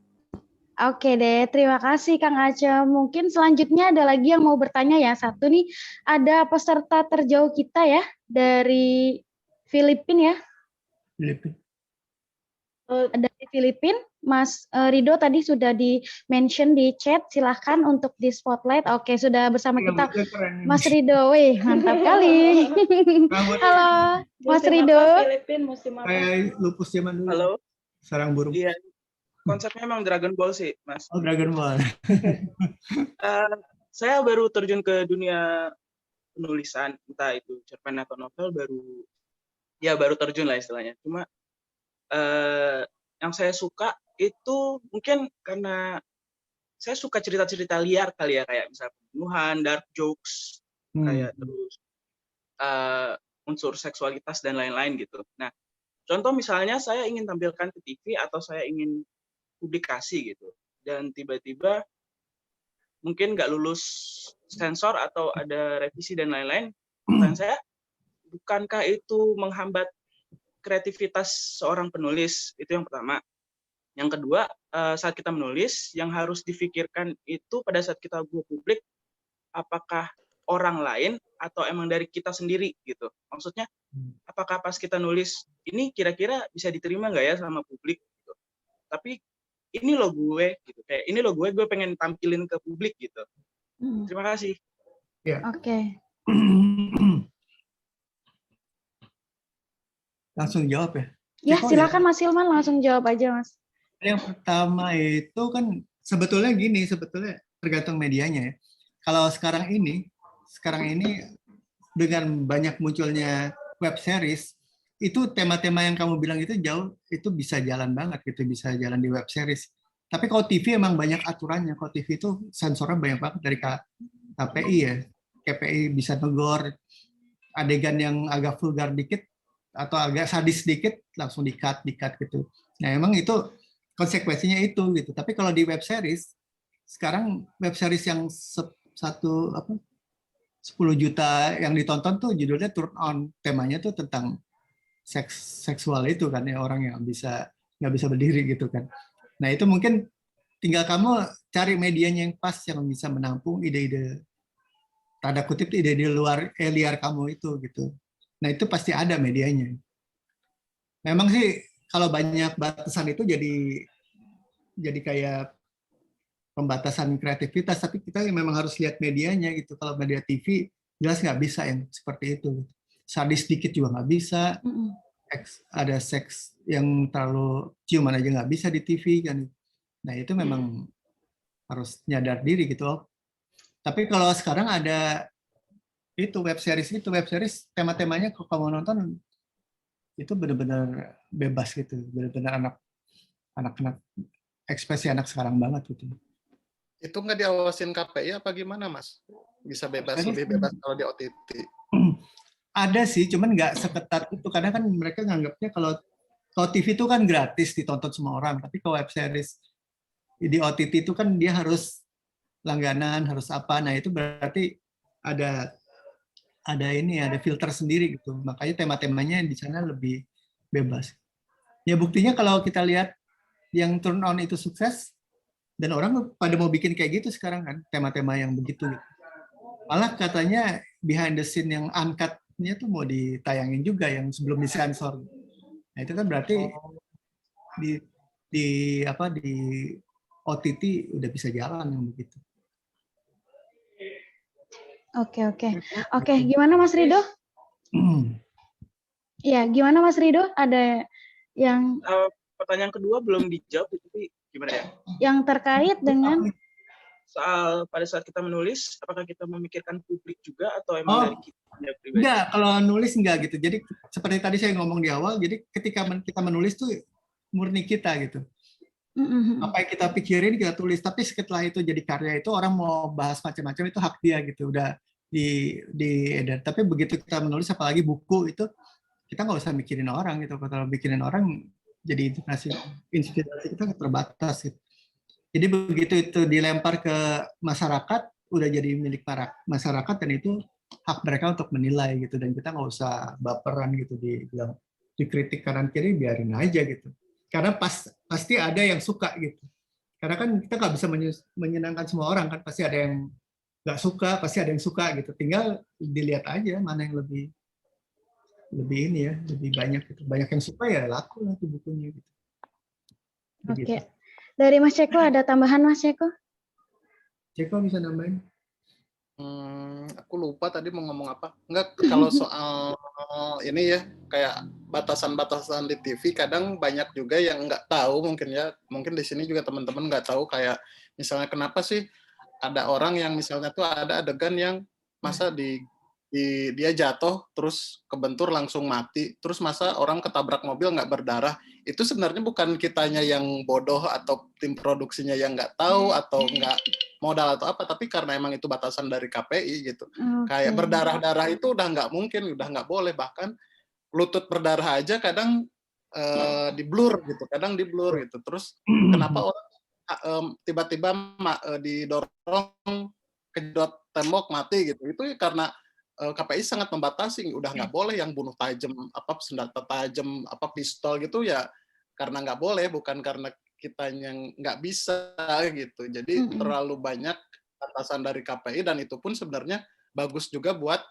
Oke deh, terima kasih Kang Acem. Mungkin selanjutnya ada lagi yang mau bertanya ya. Satu nih, ada peserta terjauh kita ya, dari Filipina ya. Filipina. Dari Filipina, Mas Rido tadi sudah di-mention di chat, silahkan untuk di spotlight. Oke, sudah bersama kita Mas Rido. Wih, mantap kali. Halo, Mas Rido. Filipina musim apa? Kayak lupus zaman dulu. Halo. Sarang burung. Iya. Konsepnya emang Dragon Ball sih, Mas. Oh, Dragon Ball. Saya baru terjun ke dunia penulisan, entah itu cerpen atau novel, baru terjun lah istilahnya. Cuma yang saya suka itu mungkin karena saya suka cerita-cerita liar kali ya, kayak misalnya pembunuhan, dark jokes, kayak terus unsur seksualitas dan lain-lain gitu. Nah, contoh misalnya saya ingin tampilkan ke TV atau saya ingin publikasi gitu, dan tiba-tiba mungkin nggak lulus sensor atau ada revisi dan lain-lain, pertanyaan saya, bukankah itu menghambat kreativitas seorang penulis? Itu yang pertama. Yang kedua, saat kita menulis, yang harus difikirkan itu pada saat kita go publik, apakah orang lain atau emang dari kita sendiri gitu. Maksudnya, apakah pas kita nulis, ini kira-kira bisa diterima nggak ya sama publik? Gitu. Tapi ini lo gue, gitu. Kayak ini lo gue pengen tampilin ke publik gitu. Terima kasih. Ya. Oke. Langsung jawab ya? Ya, silakan Mas Hilman langsung jawab aja, Mas. Yang pertama itu kan sebetulnya gini, sebetulnya tergantung medianya ya. Kalau sekarang ini dengan banyak munculnya web series, itu tema-tema yang kamu bilang itu itu bisa jalan banget gitu, bisa jalan di web series. Tapi kalau TV emang banyak aturannya, kalau TV itu sensornya banyak banget dari KPI ya. KPI bisa negor adegan yang agak vulgar dikit atau agak sadis dikit langsung di-cut gitu. Nah, emang itu konsekuensinya itu gitu. Tapi kalau di web series sekarang web series yang 10 juta yang ditonton tuh judulnya Turn On, temanya tuh tentang seksual itu kan ya, orang yang nggak bisa berdiri gitu kan. Nah, itu mungkin tinggal kamu cari medianya yang pas yang bisa menampung ide-ide tanda kutip ide-ide liar kamu itu gitu. Nah, itu pasti ada medianya. Memang sih kalau banyak batasan itu jadi kayak pembatasan kreativitas, tapi kita memang harus lihat medianya gitu. Kalau media TV jelas nggak bisa yang seperti itu. Sadis dikit juga nggak bisa. Ada seks yang terlalu ciuman aja nggak bisa di TV kan. Nah, itu memang harus nyadar diri gitu. Tapi kalau sekarang ada web series tema-temanya kalau kamu nonton itu benar-benar bebas gitu, benar-benar anak-anak ekspresi anak sekarang banget gitu. Itu nggak diawasin KPI apa gimana, Mas? Bisa lebih bebas kalau di OTT? Ada sih, cuman nggak seketat itu karena kan mereka nganggapnya kalau TV itu kan gratis ditonton semua orang, tapi kalau web series di OTT itu kan dia harus langganan, harus apa. Nah, itu berarti ada filter sendiri gitu. Makanya tema-temanya di sana lebih bebas. Ya buktinya kalau kita lihat yang Turn On itu sukses dan orang pada mau bikin kayak gitu sekarang kan, tema-tema yang begitu gitu. Malah katanya behind the scene yang uncut-nya tuh mau ditayangin juga yang sebelum disensor. Nah, itu kan berarti di OTT udah bisa jalan yang begitu. Oke. Gimana Mas Rido? Iya, gimana Mas Rido? Ada yang pertanyaan kedua belum dijawab, tapi gimana ya? Yang terkait dengan soal pada saat kita menulis, apakah kita memikirkan publik juga atau emang dari kita pribadi? Enggak, kalau nulis enggak gitu. Jadi seperti tadi saya ngomong di awal, jadi ketika kita menulis tuh murni kita gitu. Apa yang kita pikirin kita tulis, tapi setelah itu jadi karya itu orang mau bahas macam-macam itu hak dia gitu, udah diedar. Tapi begitu kita menulis apalagi buku itu kita nggak usah mikirin orang gitu. Kalau mikirin orang jadi inspirasi kita terbatas gitu. Jadi begitu itu dilempar ke masyarakat udah jadi milik para masyarakat dan itu hak mereka untuk menilai gitu, dan kita nggak usah baperan gitu dikritik kanan kiri, biarin aja gitu. Karena pasti ada yang suka gitu. Karena kan kita nggak bisa menyenangkan semua orang kan, pasti ada yang nggak suka, pasti ada yang suka gitu. Tinggal dilihat aja mana yang lebih ini ya, lebih banyak gitu. Banyak yang suka ya laku lah tuh bukunya gitu. Oke. Dari Mas Ceko ada tambahan, Mas Ceko? Ceko bisa nambahin? Aku lupa tadi mau ngomong apa. Enggak, kalau soal ini ya, kayak batasan-batasan di TV, kadang banyak juga yang nggak tahu mungkin ya. Mungkin di sini juga teman-teman nggak tahu kayak misalnya kenapa sih ada orang yang misalnya tuh ada adegan yang masa dia jatuh terus kebentur langsung mati, terus masa orang ketabrak mobil nggak berdarah. Itu sebenarnya bukan kitanya yang bodoh atau tim produksinya yang nggak tahu atau nggak modal atau apa, tapi karena emang itu batasan dari KPI gitu. Kayak berdarah-darah itu udah nggak mungkin, udah nggak boleh, bahkan lutut berdarah aja kadang di blur gitu, kadang di blur gitu. Terus kenapa orang tiba-tiba didorong kedot tembok mati gitu? Itu karena KPI sangat membatasi, udah nggak boleh yang bunuh tajam, apa senjata tajam, apa pistol gitu ya, karena nggak boleh, bukan karena kitanya nggak bisa gitu. Jadi terlalu banyak batasan dari KPI, dan itu pun sebenarnya bagus juga buat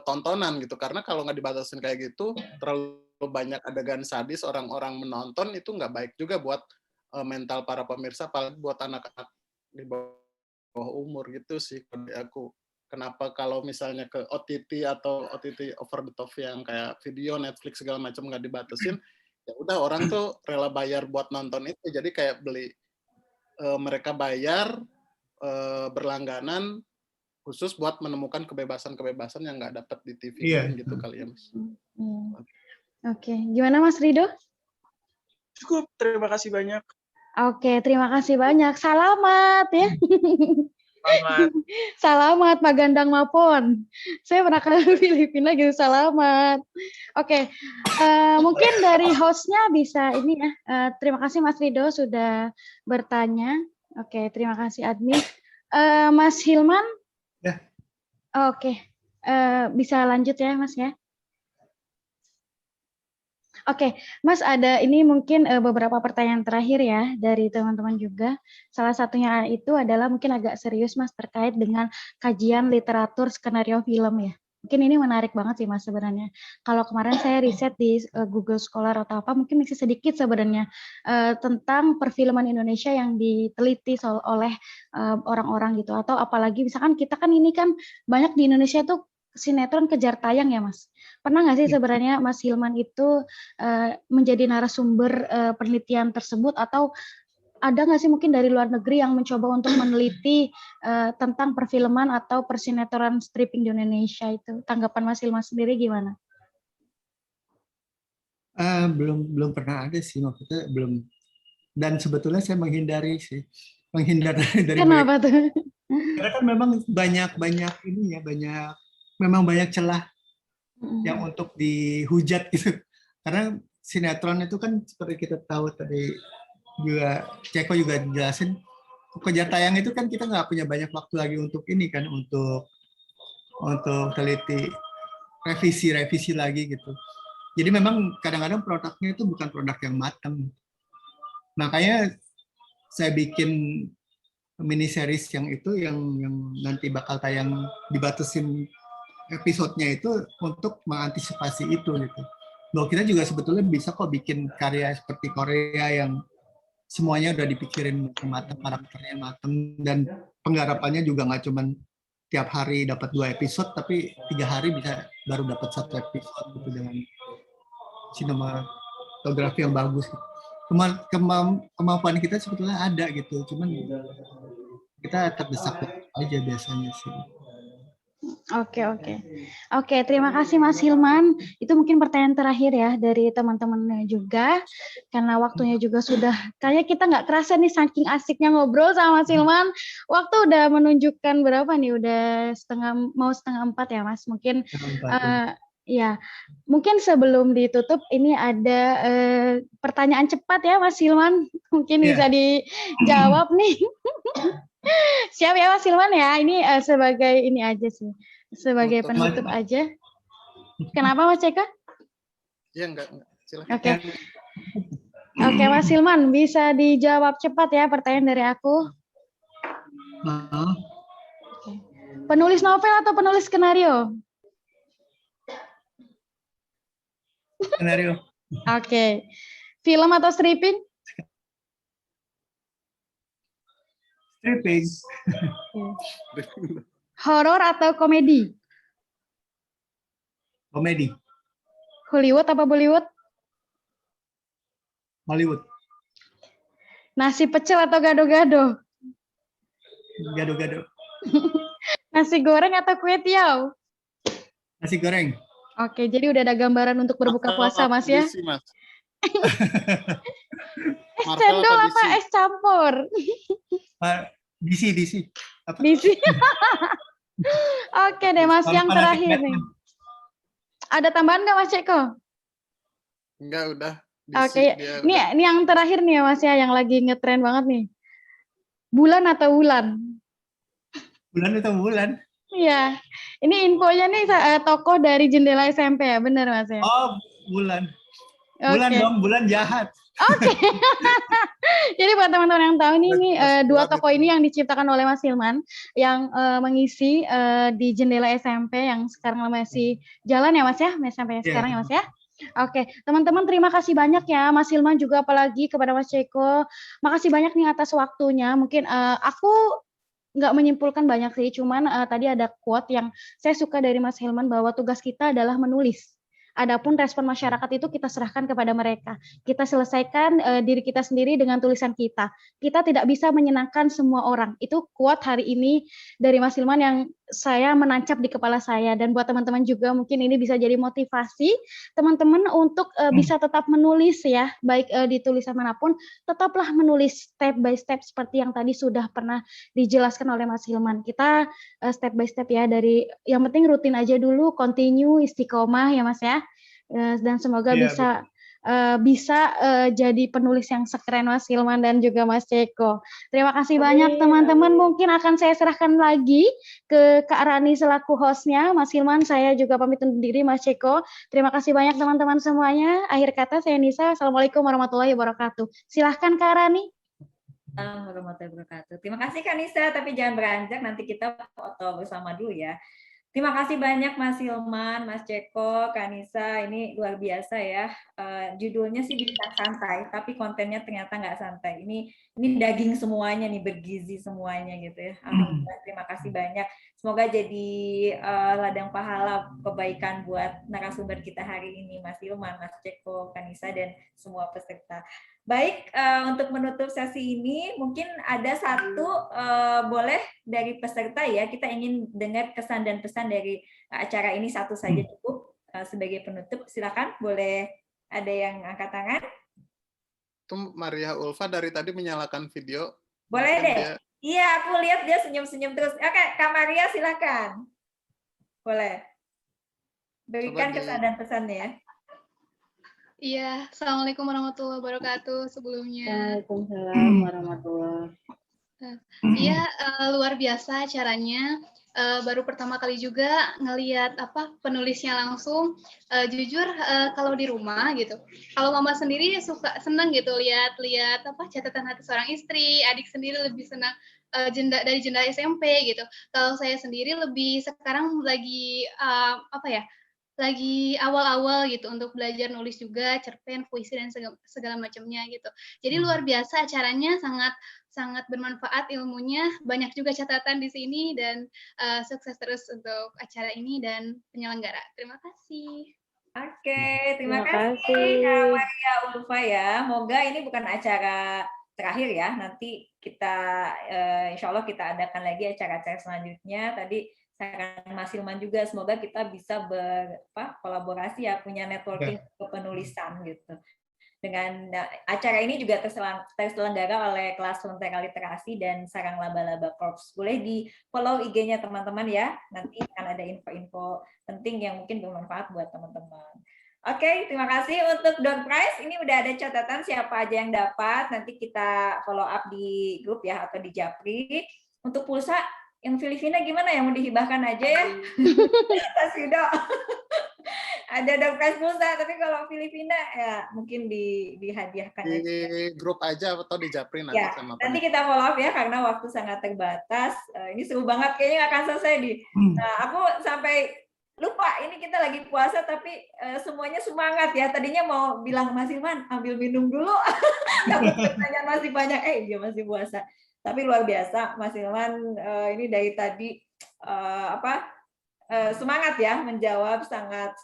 tontonan gitu, karena kalau nggak dibatasin kayak gitu, terlalu banyak adegan sadis orang-orang menonton, itu nggak baik juga buat mental para pemirsa, apalagi buat anak-anak di bawah umur gitu sih kalau aku. Kenapa kalau misalnya ke OTT atau OTT over the top yang kayak video Netflix segala macam nggak dibatasin, ya udah orang tuh rela bayar buat nonton itu. Jadi kayak beli mereka bayar berlangganan khusus buat menemukan kebebasan-kebebasan yang nggak dapat di TV gitu kali ya, Mas. Oke, gimana Mas Rido? Cukup, terima kasih banyak. Oke, terima kasih banyak. Selamat ya. Selamat. Selamat Magandang Mapon. Saya pernah ke Filipina gitu. Selamat. Oke, mungkin dari hostnya bisa ini ya. Terima kasih Mas Rido sudah bertanya. Oke, terima kasih admin. Mas Hilman. Ya. Oke, bisa lanjut ya Mas ya. Oke, Mas, ada ini mungkin beberapa pertanyaan terakhir ya dari teman-teman juga. Salah satunya itu adalah mungkin agak serius, Mas, terkait dengan kajian literatur skenario film ya. Mungkin ini menarik banget sih, Mas, sebenarnya. Kalau kemarin saya riset di Google Scholar atau apa, mungkin masih sedikit sebenarnya tentang perfilman Indonesia yang diteliti oleh orang-orang gitu. Atau apalagi misalkan kita kan ini kan banyak di Indonesia tuh sinetron kejar tayang ya, Mas. Pernah nggak sih sebenarnya Mas Hilman itu menjadi narasumber penelitian tersebut, atau ada nggak sih mungkin dari luar negeri yang mencoba untuk meneliti tentang perfilman atau persinetron stripping di Indonesia itu? Tanggapan Mas Hilman sendiri gimana? Belum pernah ada sih, maksudnya belum. Dan sebetulnya saya menghindar dari Kenapa tuh? Karena kan memang banyak ini ya, memang banyak celah yang untuk dihujat gitu. Karena sinetron itu kan seperti kita tahu tadi juga Ceko juga jelasin, kejar tayang itu kan kita nggak punya banyak waktu lagi untuk ini kan, untuk teliti revisi lagi gitu. Jadi memang kadang-kadang produknya itu bukan produk yang matang. Makanya saya bikin mini series yang itu yang nanti bakal tayang dibatasin episodenya itu untuk mengantisipasi itu gitu. Bahwa kita juga sebetulnya bisa kok bikin karya seperti Korea yang semuanya udah dipikirin matang, karakternya matang, dan penggarapannya juga nggak cuman tiap hari dapat 2 episode, tapi 3 hari bisa baru dapat 1 episode gitu, dengan sinematografi yang bagus. Kemampuan kita sebetulnya ada gitu, cuman kita terdesak aja biasanya sih. Oke, terima kasih Mas Hilman. Itu mungkin pertanyaan terakhir ya dari teman-teman juga, karena waktunya juga sudah, kayaknya kita nggak kerasa nih saking asiknya ngobrol sama Mas Hilman. Waktu udah menunjukkan berapa nih? Udah mau setengah 4 ya Mas. Mungkin ya, mungkin sebelum ditutup ini ada pertanyaan cepat ya Mas Hilman. Mungkin bisa dijawab nih. Siap ya Mas Hilman ya, ini sebagai ini aja sih, sebagai penutup aja. Kenapa Mas Ceko? Ya enggak, silakan. Oke Mas Hilman, bisa dijawab cepat ya pertanyaan dari aku. Penulis novel atau penulis skenario? Skenario. Oke. Film atau stripping? Briefing. Horor atau komedi? Komedi. Hollywood apa Bollywood? Hollywood. Nasi pecel atau gado-gado? Gado-gado. Nasi goreng atau kue tiaw? Nasi goreng. Oke, jadi udah ada gambaran untuk berbuka puasa, Mas ya? DC, Mas. Es Marvel cendol apa apa DC? es campur? DC. Apa? DC. Oke deh, Mas, yang terakhir nih. Ada tambahan nggak, Mas Ceko? Enggak, udah. Oke, ini yang terakhir nih ya, Mas ya, yang lagi ngetren banget nih. Bulan atau wulan? Bulan atau bulan? Iya, ini infonya nih tokoh dari Jendela SMP ya, benar Mas ya? Oh, bulan. Bulan Oke. dong, bulan jahat. Oke. Jadi buat teman-teman yang tahu ini dua tokoh ini yang diciptakan oleh Mas Hilman yang mengisi di Jendela SMP yang sekarang masih jalan ya Mas ya, sampai sekarang ya Mas ya. Oke, teman-teman terima kasih banyak ya Mas Hilman juga apalagi kepada Mas Ceko. Makasih banyak nih atas waktunya. Mungkin aku nggak menyimpulkan banyak sih, cuman tadi ada quote yang saya suka dari Mas Hilman bahwa tugas kita adalah menulis. Adapun respon masyarakat itu kita serahkan kepada mereka. Kita selesaikan diri kita sendiri dengan tulisan kita. Kita tidak bisa menyenangkan semua orang. Itu quote hari ini dari Mas Hilman yang saya menancap di kepala saya. Dan buat teman-teman juga mungkin ini bisa jadi motivasi teman-teman untuk bisa tetap menulis ya. Baik di tulisan manapun, tetaplah menulis step by step seperti yang tadi sudah pernah dijelaskan oleh Mas Hilman. Kita step by step ya, dari yang penting rutin aja dulu, continue, istiqomah ya Mas ya. Dan semoga bisa jadi penulis yang sekeren Mas Hilman dan juga Mas Ceko. Terima kasih banyak teman-teman. Mungkin akan saya serahkan lagi ke Kak Rani selaku hostnya. Mas Hilman, saya juga pamit undur diri. Mas Ceko, terima kasih banyak teman-teman semuanya. Akhir kata saya Nisa. Assalamualaikum warahmatullahi wabarakatuh. Silahkan Kak Rani. Warahmatullahi wabarakatuh. Terima kasih Kak Nisa, tapi jangan beranjak, nanti kita foto bersama dulu ya. Terima kasih banyak Mas Hilman, Mas Ceko, Kak Nisa, ini luar biasa ya. Judulnya sih bisa santai, tapi kontennya ternyata nggak santai. Ini daging semuanya nih, bergizi semuanya gitu ya. Alhamdulillah, terima kasih banyak. Semoga jadi ladang pahala kebaikan buat narasumber kita hari ini, Mas Hilman, Mas Ceko, Kak Nisa, dan semua peserta. Baik, untuk menutup sesi ini, mungkin ada satu boleh dari peserta ya, kita ingin dengar kesan dan pesan dari acara ini, satu saja cukup sebagai penutup. Silakan, boleh ada yang angkat tangan? Itu Maria Ulfa dari tadi menyalakan video. Boleh deh. Iya, aku lihat dia senyum-senyum terus. Oke, Kak Maria silakan. Boleh. Berikan kesan dan pesannya ya. Iya, Assalamualaikum warahmatullahi wabarakatuh sebelumnya. Waalaikumsalam warahmatullahi. Iya, luar biasa acaranya. Baru pertama kali juga ngelihat penulisnya langsung. Jujur kalau di rumah gitu, kalau mama sendiri senang gitu lihat catatan hati seorang istri, adik sendiri lebih senang dari Jendela SMP gitu. Kalau saya sendiri lebih sekarang lagi lagi awal-awal gitu untuk belajar nulis juga, cerpen, puisi dan segala macamnya gitu. Jadi luar biasa acaranya, sangat bermanfaat ilmunya, banyak juga catatan di sini dan sukses terus untuk acara ini dan penyelenggara. Terima kasih. Oke, terima kasih Kak Maria Ulfa ya. Moga ini bukan acara terakhir ya. Nanti kita insya Allah kita adakan lagi acara-acara selanjutnya. Tadi saran Mas Hilman juga, semoga kita bisa berkolaborasi ya, punya networking kepenulisan gitu. Dengan acara ini juga terselenggara oleh kelas Lentera Literasi dan Sarang Laba-Laba Corps. Boleh di follow IG-nya teman-teman ya, nanti akan ada info-info penting yang mungkin bermanfaat buat teman-teman. Oke, terima kasih untuk door prize. Ini udah ada catatan siapa aja yang dapat, nanti kita follow up di grup ya atau di Japri. Untuk pulsa yang Filipina gimana ya, mau dihibahkan aja ya? Tas Yudo. Ada door prize pulsa, tapi kalau Filipina ya mungkin dihadiahkan di aja. Grup aja atau di Japri nanti Ya, sama nanti kita follow up ya karena waktu sangat terbatas. Ini seru banget, kayaknya nggak akan selesai di. Nah, aku sampai lupa ini kita lagi puasa tapi semuanya semangat ya. Tadinya mau bilang Mas Hilman ambil minum dulu, tapi pertanyaan masih banyak. Dia masih puasa. Tapi luar biasa, Mas Hilman ini dari tadi semangat ya menjawab, sangat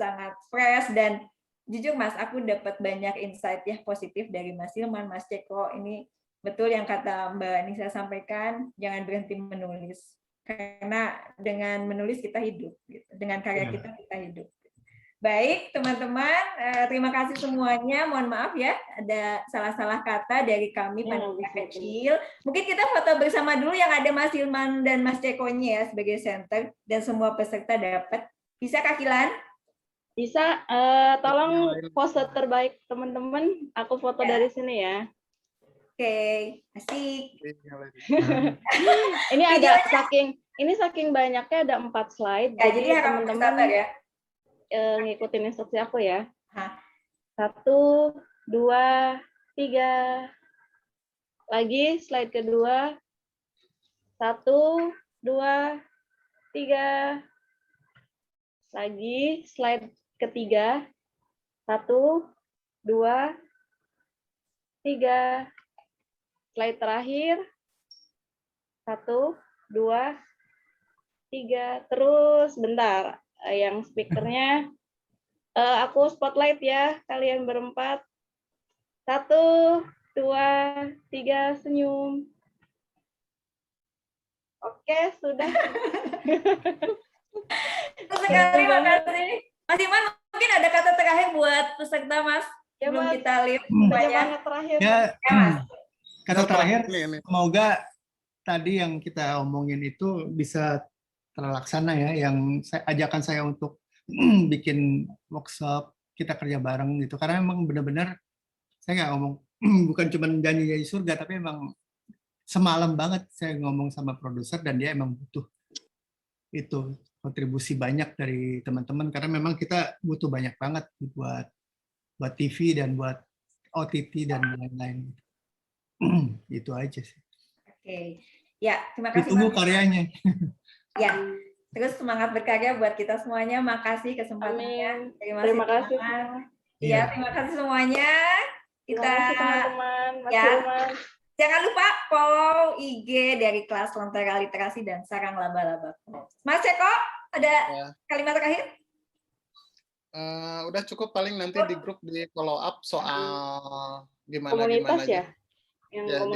fresh, dan jujur Mas, aku dapat banyak insight ya positif dari Mas Hilman, Mas Ceko. Ini betul yang kata Mbak Nisa sampaikan, jangan berhenti menulis. Karena dengan menulis kita hidup, gitu. Dengan karya kita hidup. Baik, teman-teman, terima kasih semuanya. Mohon maaf ya, ada salah-salah kata dari kami panitia kecil. Mungkin kita foto bersama dulu yang ada Mas Hilman dan Mas Cekonya ya sebagai center, dan semua peserta dapat. Bisa Kak Kilan? Bisa, tolong pose terbaik teman-teman, aku foto dari sini ya. Oke, asik. Ini ada saking banyaknya ada 4 slide. Ya, jadi teman-teman ya. Ngikutin instruksi aku ya. 1, 2, 3. Lagi slide kedua. 1, 2, 3. Lagi slide ketiga. 1, 2, 3. Slide terakhir. 1, 2, 3. Terus bentar. Yang speakernya aku spotlight ya, kalian berempat. 1, 2, 3, senyum. Oke, sudah. Sekali, makasih. Mas Iman, mungkin ada kata terakhir buat peserta Mas? Ya, Belum Mas. kita lihat Semangat terakhir. Ya, Mas. Kata terakhir, semoga tadi yang kita omongin itu bisa terlaksana ya, yang ajakan saya untuk bikin workshop, kita kerja bareng gitu, karena memang benar-benar saya nggak ngomong bukan cuma janji surga, tapi memang semalam banget saya ngomong sama produser dan dia emang butuh itu kontribusi banyak dari teman-teman, karena memang kita butuh banyak banget buat TV dan buat OTT dan lain-lain. Itu aja sih. Oke. Ya, terima kasih. Ditunggu karyanya. Ya, terus semangat berkarya buat kita semuanya. Makasih kesempatannya. Terima kasih. Ya, terima kasih semuanya. Terima kasih teman-teman. Jangan lupa follow IG dari kelas Lentera Literasi dan Sarang Laba-Laba. Mas Ceko, ada kalimat terakhir? Udah cukup, paling nanti di grup di follow up soal gimana komunitas ya. Yang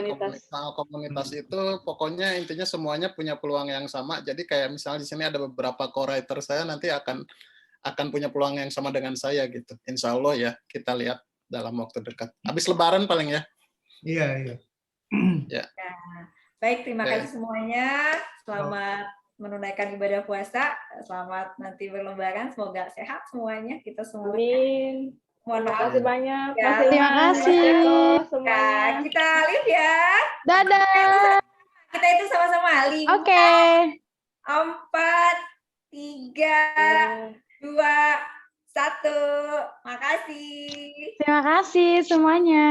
komunitas itu pokoknya intinya semuanya punya peluang yang sama. Jadi kayak misalnya di sini ada beberapa co-writer saya nanti akan punya peluang yang sama dengan saya gitu. Insya Allah ya, kita lihat dalam waktu dekat. Habis Lebaran paling ya. Iya. Ya. Baik, terima kasih semuanya. Selamat menunaikan ibadah puasa. Selamat nanti berlebaran. Semoga sehat semuanya, kita semua. Amin. Mohon maaf. Terima kasih banyak. Ya. Terima kasih. Ya, kita live ya. Dadah. Kita itu sama-sama 5, Oke. 4, 3, 2, 1. Makasih. Terima kasih semuanya.